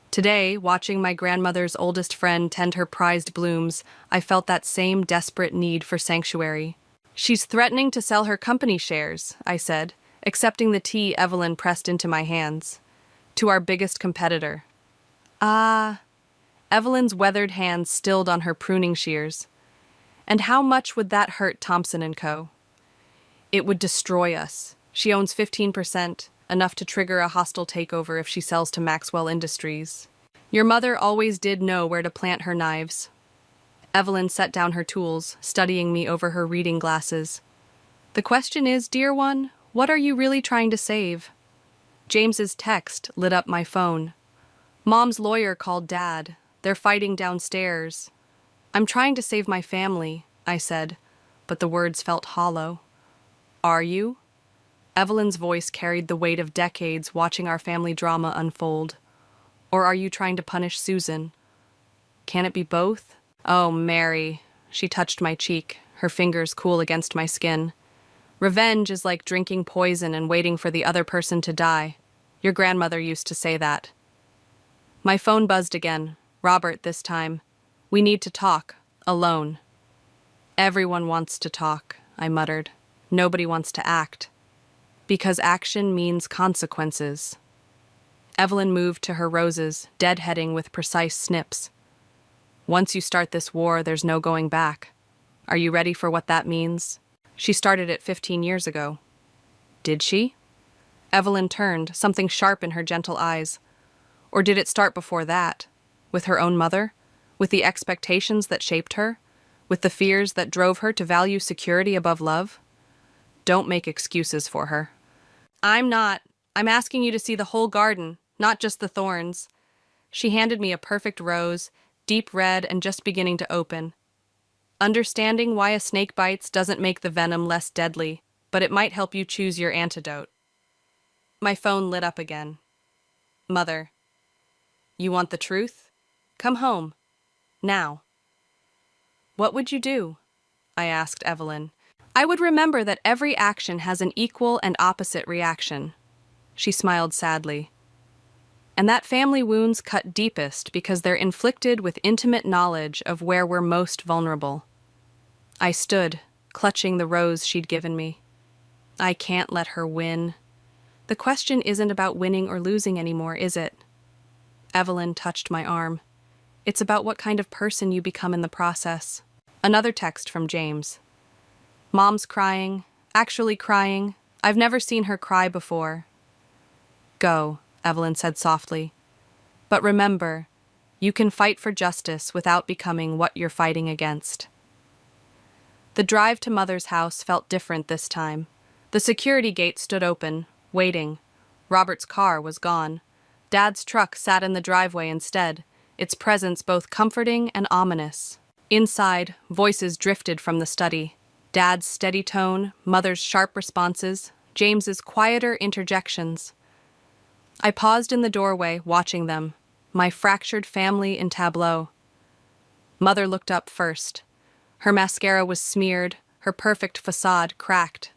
Speaker 6: Today, watching my grandmother's oldest friend tend her prized blooms, I felt that same desperate need for sanctuary. She's threatening to sell her company shares, I said, accepting the tea Evelyn pressed into my hands. To our biggest competitor. Evelyn's weathered hands stilled on her pruning shears. And how much would that hurt Thompson & Co.? It would destroy us. She owns 15%, enough to trigger a hostile takeover if she sells to Maxwell Industries. Your mother always did know where to plant her knives. Evelyn set down her tools, studying me over her reading glasses. The question is, dear one, what are you really trying to save? James's text lit up my phone. Mom's lawyer called Dad. They're fighting downstairs. I'm trying to save my family, I said, but the words felt hollow. Are you? Evelyn's voice carried the weight of decades watching our family drama unfold. Or are you trying to punish Susan? Can it be both? Oh, Mary. She touched my cheek, her fingers cool against my skin. Revenge is like drinking poison and waiting for the other person to die. Your grandmother used to say that. My phone buzzed again. Robert this time. We need to talk. Alone. Everyone wants to talk, I muttered. Nobody wants to act. Because action means consequences. Evelyn moved to her roses, deadheading with precise snips. Once you start this war, there's no going back. Are you ready for what that means? She started it 15 years ago. Did she? Evelyn turned, something sharp in her gentle eyes. Or did it start before that? With her own mother? With the expectations that shaped her? with the fears that drove her to value security above love? Don't make excuses for her. I'm not. I'm asking you to see the whole garden, not just the thorns. She handed me a perfect rose, deep red and just beginning to open. Understanding why a snake bites doesn't make the venom less deadly, but it might help you choose your antidote. My phone lit up again. Mother, you want the truth? Come home. Now. What would you do? I asked Evelyn. I would remember that every action has an equal and opposite reaction. She smiled sadly. And that family wounds cut deepest because they're inflicted with intimate knowledge of where we're most vulnerable. I stood, clutching the rose she'd given me. I can't let her win. The question isn't about winning or losing anymore, is it? Evelyn touched my arm. It's about what kind of person you become in the process. Another text from James. Mom's crying, actually crying. I've never seen her cry before. Go, Evelyn said softly. But remember, you can fight for justice without becoming what you're fighting against. The drive to Mother's house felt different this time. The security gate stood open, waiting. Robert's car was gone. Dad's truck sat in the driveway instead, its presence both comforting and ominous. Inside, voices drifted from the study. Dad's steady tone, Mother's sharp responses, James's quieter interjections. I paused in the doorway, watching them, my fractured family in tableau. Mother looked up first. Her mascara was smeared, her perfect facade cracked.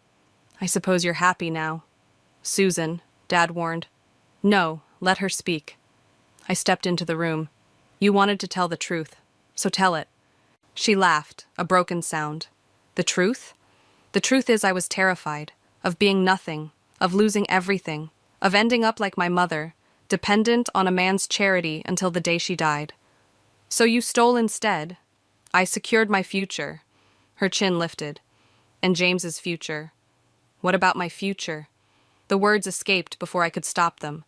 Speaker 6: I suppose you're happy now. Susan, Dad warned. No, let her speak. I stepped into the room. You wanted to tell the truth, so tell it. She laughed, a broken sound. The truth? The truth is I was terrified, of being nothing, of losing everything, of ending up like my mother, dependent on a man's charity until the day she died. So you stole instead. I secured my future. Her chin lifted. And James's future. What about my future? The words escaped before I could stop them.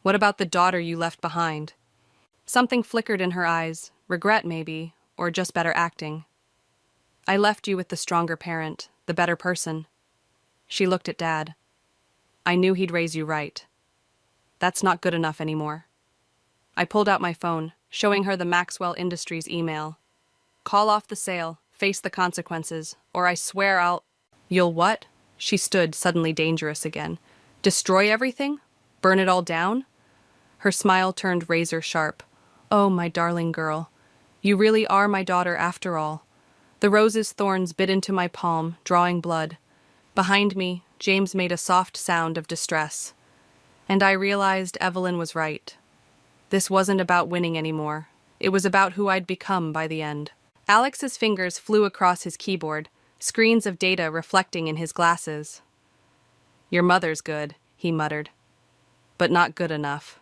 Speaker 6: What about the daughter you left behind? Something flickered in her eyes, regret maybe, or just better acting. I left you with the stronger parent, the better person. She looked at Dad. I knew he'd raise you right. That's not good enough anymore. I pulled out my phone, showing her the Maxwell Industries email. Call off the sale, face the consequences, or I swear I'll... You'll what? She stood, suddenly dangerous again. Destroy everything? Burn it all down? Her smile turned razor sharp. Oh, my darling girl. You really are my daughter after all. The rose's thorns bit into my palm, drawing blood. Behind me, James made a soft sound of distress. And I realized Evelyn was right. This wasn't about winning anymore. It was about who I'd become by the end. Alex's fingers flew across his keyboard, screens of data reflecting in his glasses. Your mother's good, he muttered. But not good enough.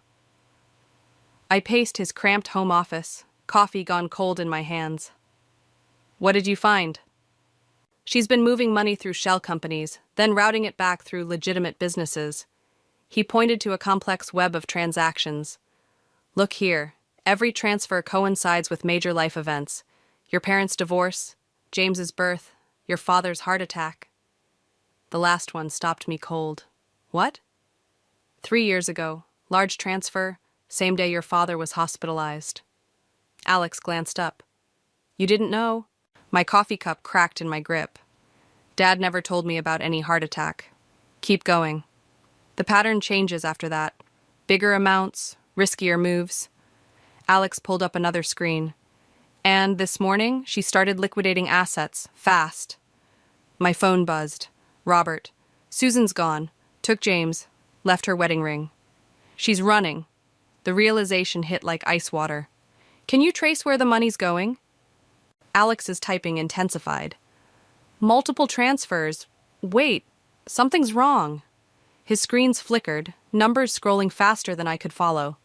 Speaker 6: I paced his cramped home office, coffee gone cold in my hands. What did you find? She's been moving money through shell companies, then routing it back through legitimate businesses. He pointed to a complex web of transactions. Look here, every transfer coincides with major life events. Your parents' divorce, James's birth, your father's heart attack. The last one stopped me cold. What? 3 years ago, large transfer, same day your father was hospitalized. Alex glanced up. You didn't know? My coffee cup cracked in my grip. Dad never told me about any heart attack. Keep going. The pattern changes after that. Bigger amounts, riskier moves. Alex pulled up another screen. And this morning, she started liquidating assets, fast. My phone buzzed. Robert. Susan's gone. Took James. Left her wedding ring. She's running. The realization hit like ice water. Can you trace where the money's going? Alex's typing intensified. Multiple transfers. Wait, something's wrong. His screens flickered, numbers scrolling faster than I could follow.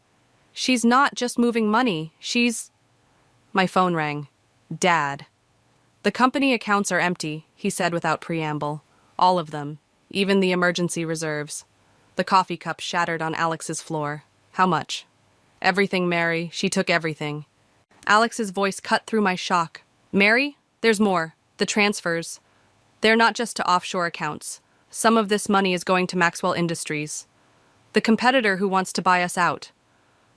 Speaker 6: She's not just moving money, she's... My phone rang. Dad. The company accounts are empty, he said without preamble. All of them, even the emergency reserves. The coffee cup shattered on Alex's floor. How much? Everything, Mary. She took everything. Alex's voice cut through my shock. Mary, There's more. The transfers. They're not just to offshore accounts. Some of this money is going to Maxwell Industries, the competitor who wants to buy us out.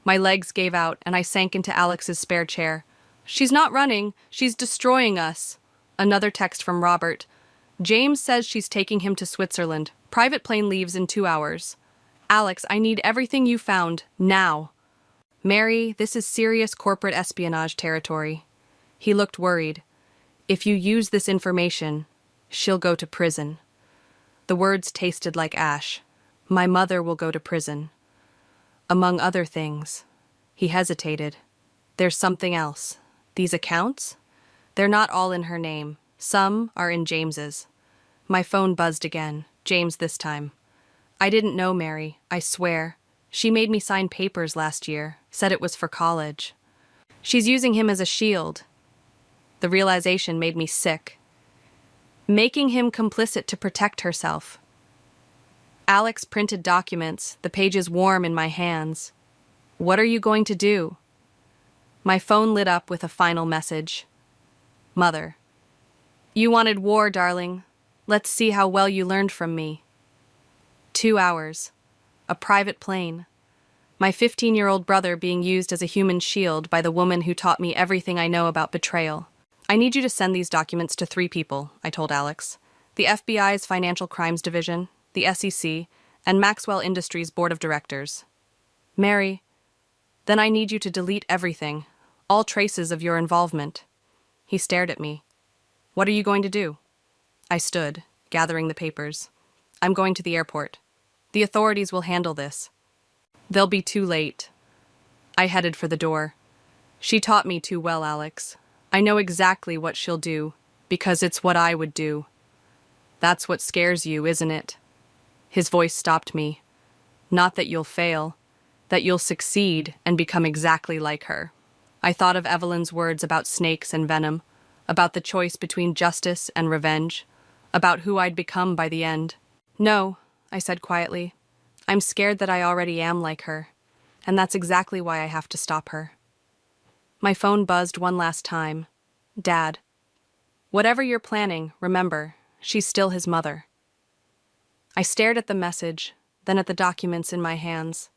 Speaker 6: My legs gave out and I sank into Alex's spare chair. She's not running, she's destroying us. Another text from Robert. James says she's taking him to Switzerland. Private plane leaves in 2 hours. Alex, I need everything you found, now. Mary, this is serious corporate espionage territory. He looked worried. If you use this information, she'll go to prison. The words tasted like ash. My mother will go to prison. Among other things. He hesitated. There's something else. These accounts? They're not all in her name. Some are in James's. My phone buzzed again. James this time. I didn't know Mary, I swear. She made me sign papers last year, said it was for college. She's using him as a shield. The realization made me sick. Making him complicit to protect herself. Alex printed documents, the pages warm in my hands. What are you going to do? My phone lit up with a final message. Mother. You wanted war, darling. Let's see how well you learned from me. 2 hours. A private plane. My 15-year-old brother being used as a human shield by the woman who taught me everything I know about betrayal. I need you to send these documents to 3 people, I told Alex. The FBI's Financial Crimes Division, the SEC, and Maxwell Industries Board of Directors. Mary, then I need you to delete everything, all traces of your involvement. He stared at me. What are you going to do? I stood, gathering the papers. I'm going to the airport. The authorities will handle this. They'll be too late. I headed for the door. She taught me too well, Alex. I know exactly what she'll do, because it's what I would do. That's what scares you, isn't it? His voice stopped me. Not that you'll fail, that you'll succeed and become exactly like her. I thought of Evelyn's words about snakes and venom, about the choice between justice and revenge, about who I'd become by the end. No, I said quietly. I'm scared that I already am like her, and that's exactly why I have to stop her. My phone buzzed one last time. Dad. Whatever you're planning, remember, she's still his mother. I stared at the message, then at the documents in my hands.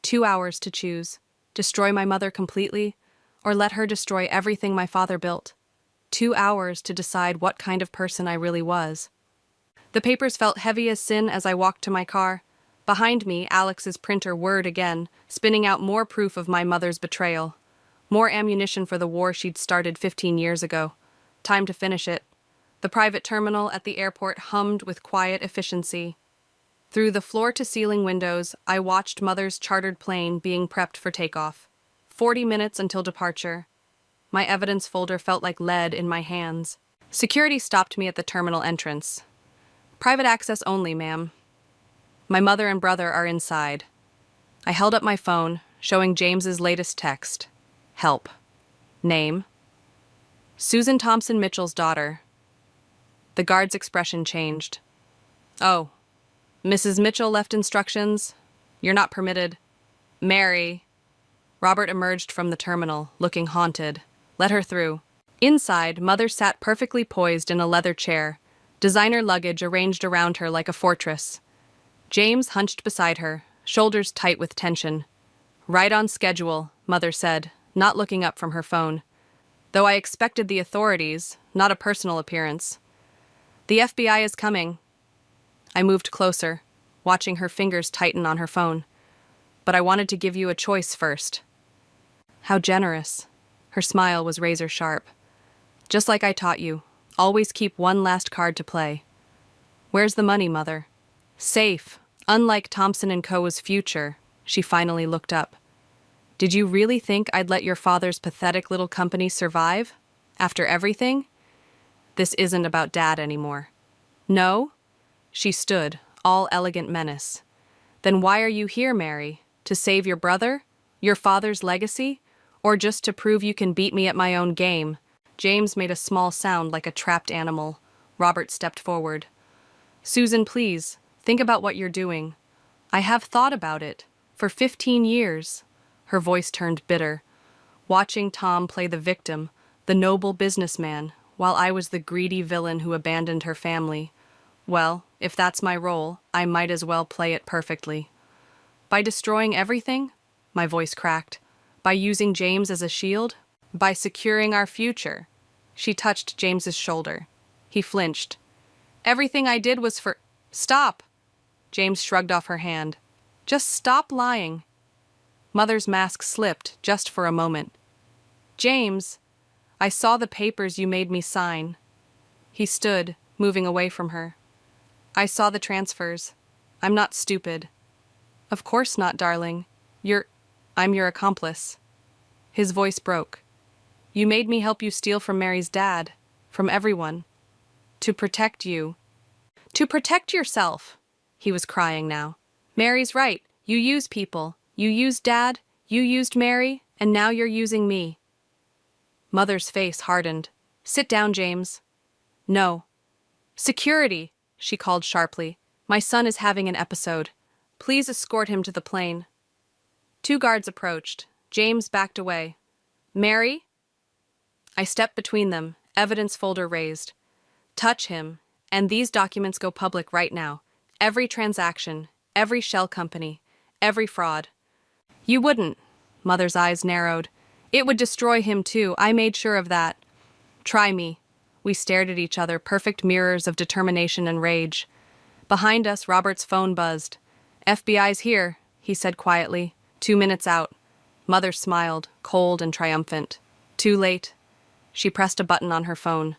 Speaker 6: 2 hours to choose. Destroy my mother completely, or let her destroy everything my father built. 2 hours to decide what kind of person I really was. The papers felt heavy as sin as I walked to my car. Behind me, Alex's printer whirred again, spinning out more proof of my mother's betrayal. More ammunition for the war she'd started 15 years ago. Time to finish it. The private terminal at the airport hummed with quiet efficiency. Through the floor-to-ceiling windows, I watched Mother's chartered plane being prepped for takeoff. 40 minutes until departure. My evidence folder felt like lead in my hands. Security stopped me at the terminal entrance. Private access only, ma'am. My mother and brother are inside. I held up my phone, showing James's latest text. Help. Name. Susan Thompson Mitchell's daughter. The guard's expression changed. Oh, Mrs. Mitchell left instructions. You're not permitted. Mary. Robert emerged from the terminal, looking haunted. Let her through. Inside, Mother sat perfectly poised in a leather chair, designer luggage arranged around her like a fortress. James hunched beside her, shoulders tight with tension. Right on schedule, Mother said, not looking up from her phone. Though I expected the authorities, not a personal appearance. The FBI is coming. I moved closer, watching her fingers tighten on her phone. But I wanted to give you a choice first. How generous. Her smile was razor sharp. Just like I taught you, always keep one last card to play. Where's the money, Mother? Safe. Unlike Thompson & Co.'s future, she finally looked up. Did you really think I'd let your father's pathetic little company survive? After everything? This isn't about Dad anymore. No? She stood, all elegant menace. Then why are you here, Mary? To save your brother? Your father's legacy? Or just to prove you can beat me at my own game? James made a small sound like a trapped animal. Robert stepped forward. Susan, please, think about what you're doing. I have thought about it. For 15 years. Her voice turned bitter. Watching Tom play the victim, the noble businessman, while I was the greedy villain who abandoned her family. Well, if that's my role, I might as well play it perfectly. By destroying everything? My voice cracked. By using James as a shield? By securing our future? She touched James's shoulder. He flinched. Everything I did was for— Stop! James shrugged off her hand. Just stop lying. Mother's mask slipped just for a moment. James, I saw the papers you made me sign. He stood, moving away from her. I saw the transfers. I'm not stupid. Of course not, darling. I'm your accomplice. His voice broke. You made me help you steal from Mary's dad, from everyone. To protect you. To protect yourself. He was crying now. Mary's right. You use people. You used Dad, you used Mary, and now you're using me. Mother's face hardened. Sit down, James. No. Security, she called sharply. My son is having an episode. Please escort him to the plane. 2 guards approached. James backed away. Mary? I stepped between them, evidence folder raised. Touch him, and these documents go public right now. Every transaction, every shell company, every fraud. You wouldn't. Mother's eyes narrowed. It would destroy him too, I made sure of that. Try me. We stared at each other, perfect mirrors of determination and rage. Behind us, Robert's phone buzzed. FBI's here, he said quietly. 2 minutes out. Mother smiled, cold and triumphant. Too late. She pressed a button on her phone.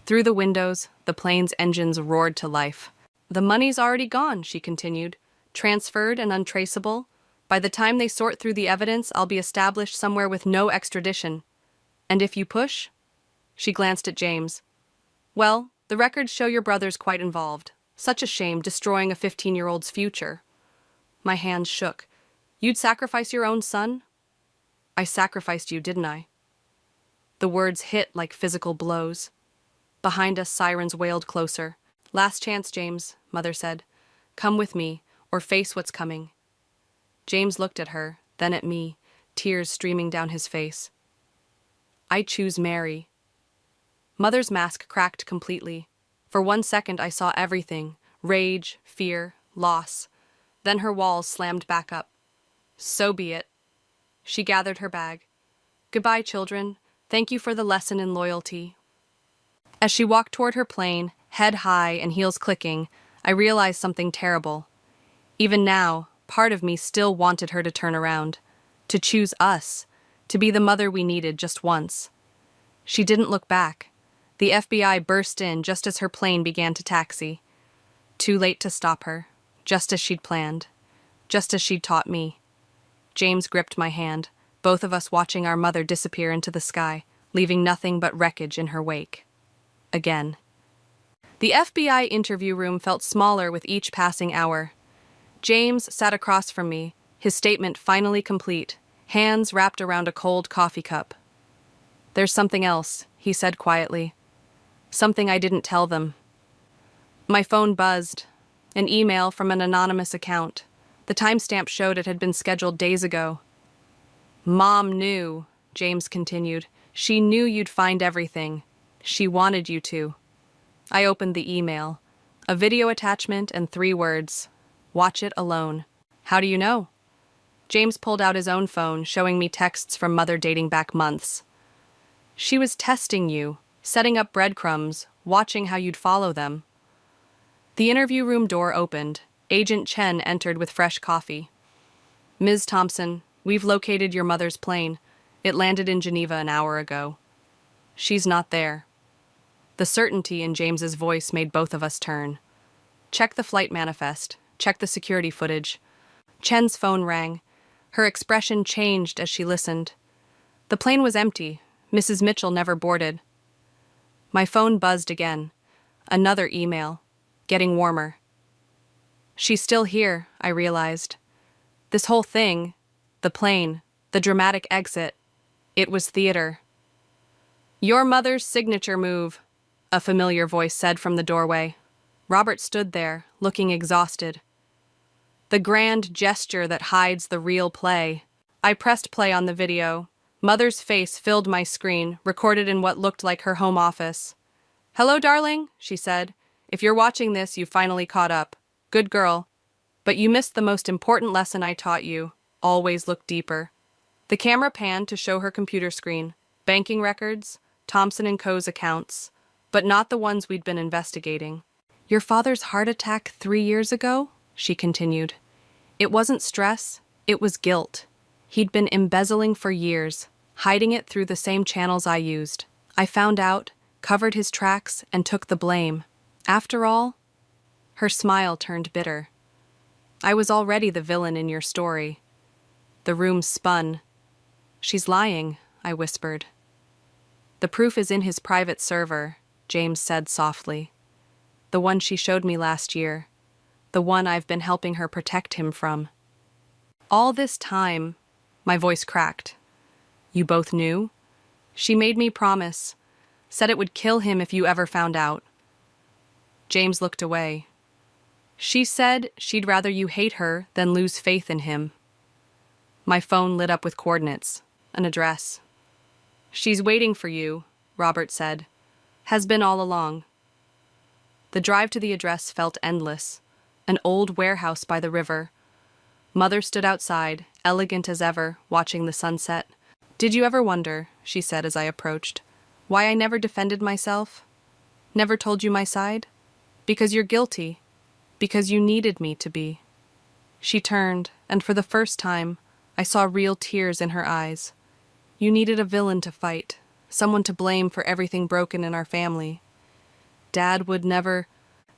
Speaker 6: Through the windows, the plane's engines roared to life. The money's already gone, she continued. Transferred and untraceable. By the time they sort through the evidence, I'll be established somewhere with no extradition. And if you push? She glanced at James. Well, the records show your brother's quite involved. Such a shame, destroying a 15-year-old's future. My hands shook. You'd sacrifice your own son? I sacrificed you, didn't I? The words hit like physical blows. Behind us, sirens wailed closer. Last chance, James, Mother said. Come with me, or face what's coming. James looked at her, then at me, tears streaming down his face. I choose Mary. Mother's mask cracked completely. For 1 second I saw everything, rage, fear, loss. Then her walls slammed back up. So be it. She gathered her bag. Goodbye, children. Thank you for the lesson in loyalty. As she walked toward her plane, head high and heels clicking, I realized something terrible. Even now, part of me still wanted her to turn around, to choose us, to be the mother we needed just once. She didn't look back. The FBI burst in just as her plane began to taxi. Too late to stop her, just as she'd planned, just as she'd taught me. James gripped my hand, both of us watching our mother disappear into the sky, leaving nothing but wreckage in her wake. Again. The FBI interview room felt smaller with each passing hour. James sat across from me, his statement finally complete, hands wrapped around a cold coffee cup. There's something else, he said quietly. Something I didn't tell them. My phone buzzed. An email from an anonymous account. The timestamp showed it had been scheduled days ago. Mom knew, James continued. She knew you'd find everything. She wanted you to. I opened the email. A video attachment and 3 words. Watch it alone. How do you know? James pulled out his own phone, showing me texts from Mother dating back months. She was testing you, setting up breadcrumbs, watching how you'd follow them. The interview room door opened. Agent Chen entered with fresh coffee. Ms. Thompson, we've located your mother's plane. It landed in Geneva an hour ago. She's not there. The certainty in James's voice made both of us turn. Check the flight manifest. Check the security footage. Chen's phone rang. Her expression changed as she listened. The plane was empty. Mrs. Mitchell never boarded. My phone buzzed again. Another email. Getting warmer. She's still here, I realized. This whole thing, the plane, the dramatic exit, it was theater. Your mother's signature move, a familiar voice said from the doorway. Robert stood there, looking exhausted. The grand gesture that hides the real play. I pressed play on the video. Mother's face filled my screen, recorded in what looked like her home office. "Hello, darling," she said. "If you're watching this, you finally caught up. Good girl. But you missed the most important lesson I taught you. Always look deeper." The camera panned to show her computer screen. Banking records, Thompson & Co.'s accounts, but not the ones we'd been investigating. "Your father's heart attack 3 years ago?" she continued. "It wasn't stress, it was guilt. He'd been embezzling for years, hiding it through the same channels I used. I found out, covered his tracks, and took the blame. After all," her smile turned bitter, "I was already the villain in your story." The room spun. "She's lying," I whispered. "The proof is in his private server," James said softly. "The one she showed me last year. The one I've been helping her protect him from." "All this time," my voice cracked. "You both knew?" "She made me promise. Said it would kill him if you ever found out." James looked away. "She said she'd rather you hate her than lose faith in him." My phone lit up with coordinates, an address. "She's waiting for you," Robert said. "Has been all along." The drive to the address felt endless. An old warehouse by the river. Mother stood outside, elegant as ever, watching the sunset. "Did you ever wonder," she said as I approached, "why I never defended myself? Never told you my side? Because you're guilty. Because you needed me to be." She turned, and for the first time, I saw real tears in her eyes. "You needed a villain to fight, someone to blame for everything broken in our family. Dad would never—"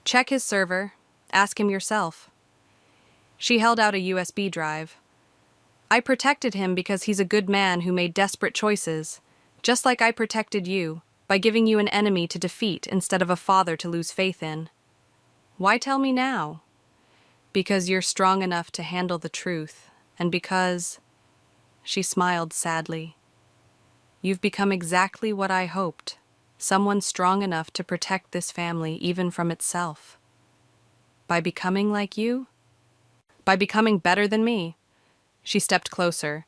Speaker 6: "Check his server. Ask him yourself." She held out a USB drive. "I protected him because he's a good man who made desperate choices, just like I protected you, by giving you an enemy to defeat instead of a father to lose faith in. Why tell me now? Because you're strong enough to handle the truth, and because—" She smiled sadly. "You've become exactly what I hoped, someone strong enough to protect this family even from itself. By becoming like you? By becoming better than me." She stepped closer.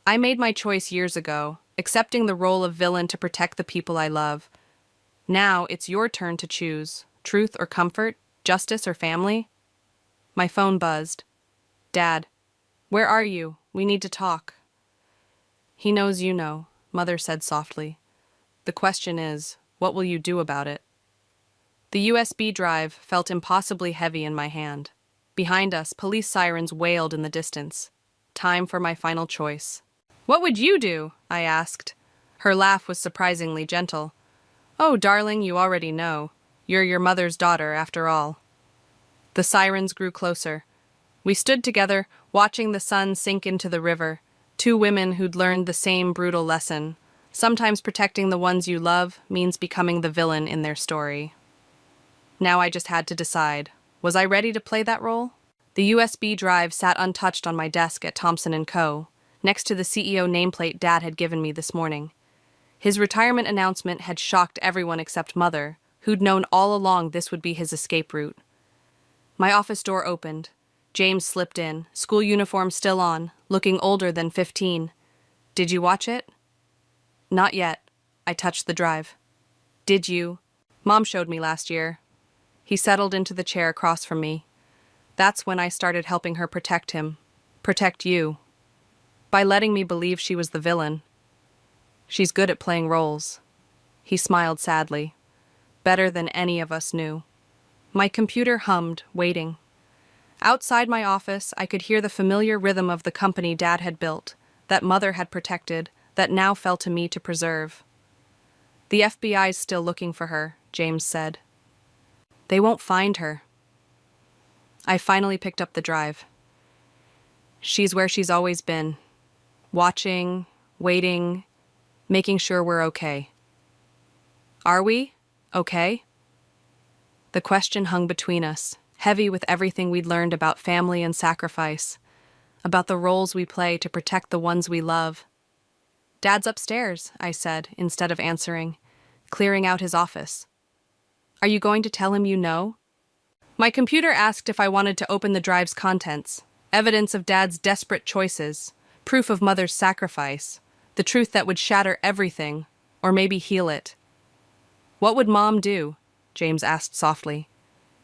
Speaker 6: "I made my choice years ago, accepting the role of villain to protect the people I love. Now it's your turn to choose, truth or comfort, justice or family." My phone buzzed. "Dad, where are you? We need to talk." "He knows you know," Mother said softly. "The question is, what will you do about it?" The USB drive felt impossibly heavy in my hand. Behind us, police sirens wailed in the distance. Time for my final choice. "What would you do?" I asked. Her laugh was surprisingly gentle. "Oh, darling, you already know. You're your mother's daughter, after all." The sirens grew closer. We stood together, watching the sun sink into the river, two women who'd learned the same brutal lesson. Sometimes protecting the ones you love means becoming the villain in their story. Now I just had to decide. Was I ready to play that role? The USB drive sat untouched on my desk at Thompson & Co., next to the CEO nameplate Dad had given me this morning. His retirement announcement had shocked everyone except Mother, who'd known all along this would be his escape route. My office door opened. James slipped in, school uniform still on, looking older than 15. "Did you watch it?" "Not yet." I touched the drive. "Did you?" "Mom showed me last year." He settled into the chair across from me. "That's when I started helping her protect him. Protect you. By letting me believe she was the villain. She's good at playing roles." He smiled sadly. "Better than any of us knew." My computer hummed, waiting. Outside my office, I could hear the familiar rhythm of the company Dad had built, that Mother had protected, that now fell to me to preserve. "The FBI's still looking for her," James said. "They won't find her." I finally picked up the drive. "She's where she's always been. Watching, waiting, making sure we're okay." "Are we? Okay?" The question hung between us, heavy with everything we'd learned about family and sacrifice, about the roles we play to protect the ones we love. "Dad's upstairs," I said, instead of answering, clearing out his office. "Are you going to tell him you know?" My computer asked if I wanted to open the drive's contents, evidence of Dad's desperate choices, proof of Mother's sacrifice, the truth that would shatter everything, or maybe heal it. What would Mom do? James asked softly.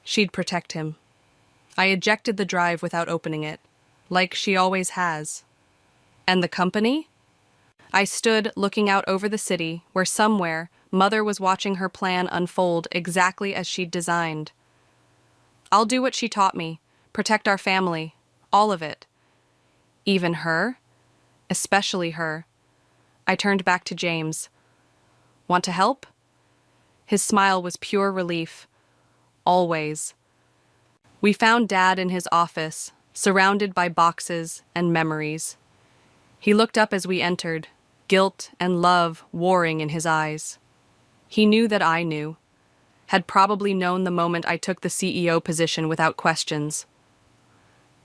Speaker 6: She'd protect him. I ejected the drive without opening it, like she always has. And the company? I stood looking out over the city, where somewhere Mother was watching her plan unfold exactly as she'd designed. I'll do what she taught me, protect our family, all of it. Even her? Especially her. I turned back to James. Want to help? His smile was pure relief. Always. We found Dad in his office, surrounded by boxes and memories. He looked up as we entered, guilt and love warring in his eyes. He knew that I knew, had probably known the moment I took the CEO position without questions.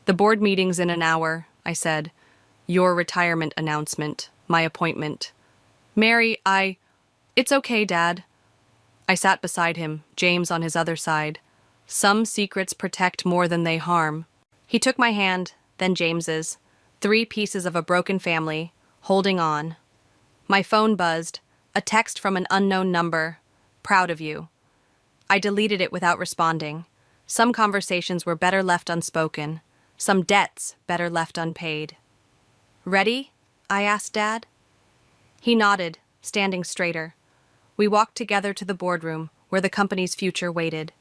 Speaker 6: The board meeting's in an hour, I said. Your retirement announcement, my appointment. Mary, It's okay, Dad. I sat beside him, James on his other side. Some secrets protect more than they harm. He took my hand, then James's. 3 pieces of a broken family, holding on. My phone buzzed, a text from an unknown number. Proud of you. I deleted it without responding. Some conversations were better left unspoken. Some debts better left unpaid. Ready? I asked Dad. He nodded, standing straighter. We walked together to the boardroom, where the company's future waited,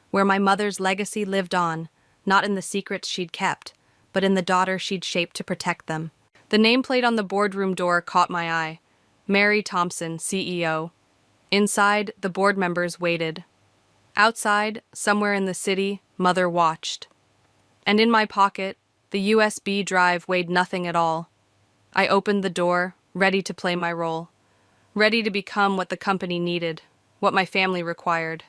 Speaker 6: where my mother's legacy lived on, not in the secrets she'd kept, but in the daughter she'd shaped to protect them. The nameplate on the boardroom door caught my eye. Mary Thompson, CEO. Inside, the board members waited. Outside, somewhere in the city, Mother watched. And in my pocket, the USB drive weighed nothing at all. I opened the door, ready to play my role. Ready to become what the company needed, what my family required.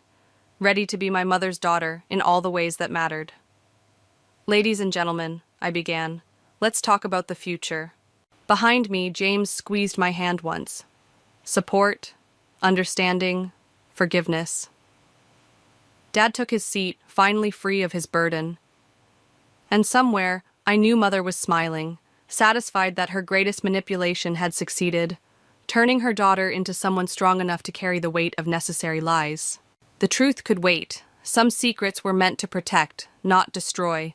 Speaker 6: Ready to be my mother's daughter in all the ways that mattered. Ladies and gentlemen, I began, let's talk about the future. Behind me, James squeezed my hand once. Support, understanding, forgiveness. Dad took his seat, finally free of his burden. And somewhere, I knew Mother was smiling, satisfied that her greatest manipulation had succeeded, turning her daughter into someone strong enough to carry the weight of necessary lies. The truth could wait. Some secrets were meant to protect, not destroy.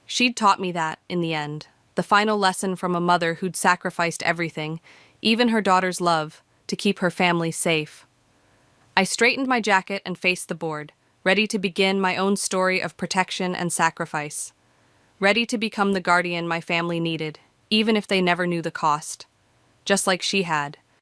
Speaker 6: She'd taught me that, in the end, the final lesson from a mother who'd sacrificed everything, even her daughter's love, to keep her family safe. I straightened my jacket and faced the board, ready to begin my own story of protection and sacrifice. Ready to become the guardian my family needed, even if they never knew the cost. Just like she had,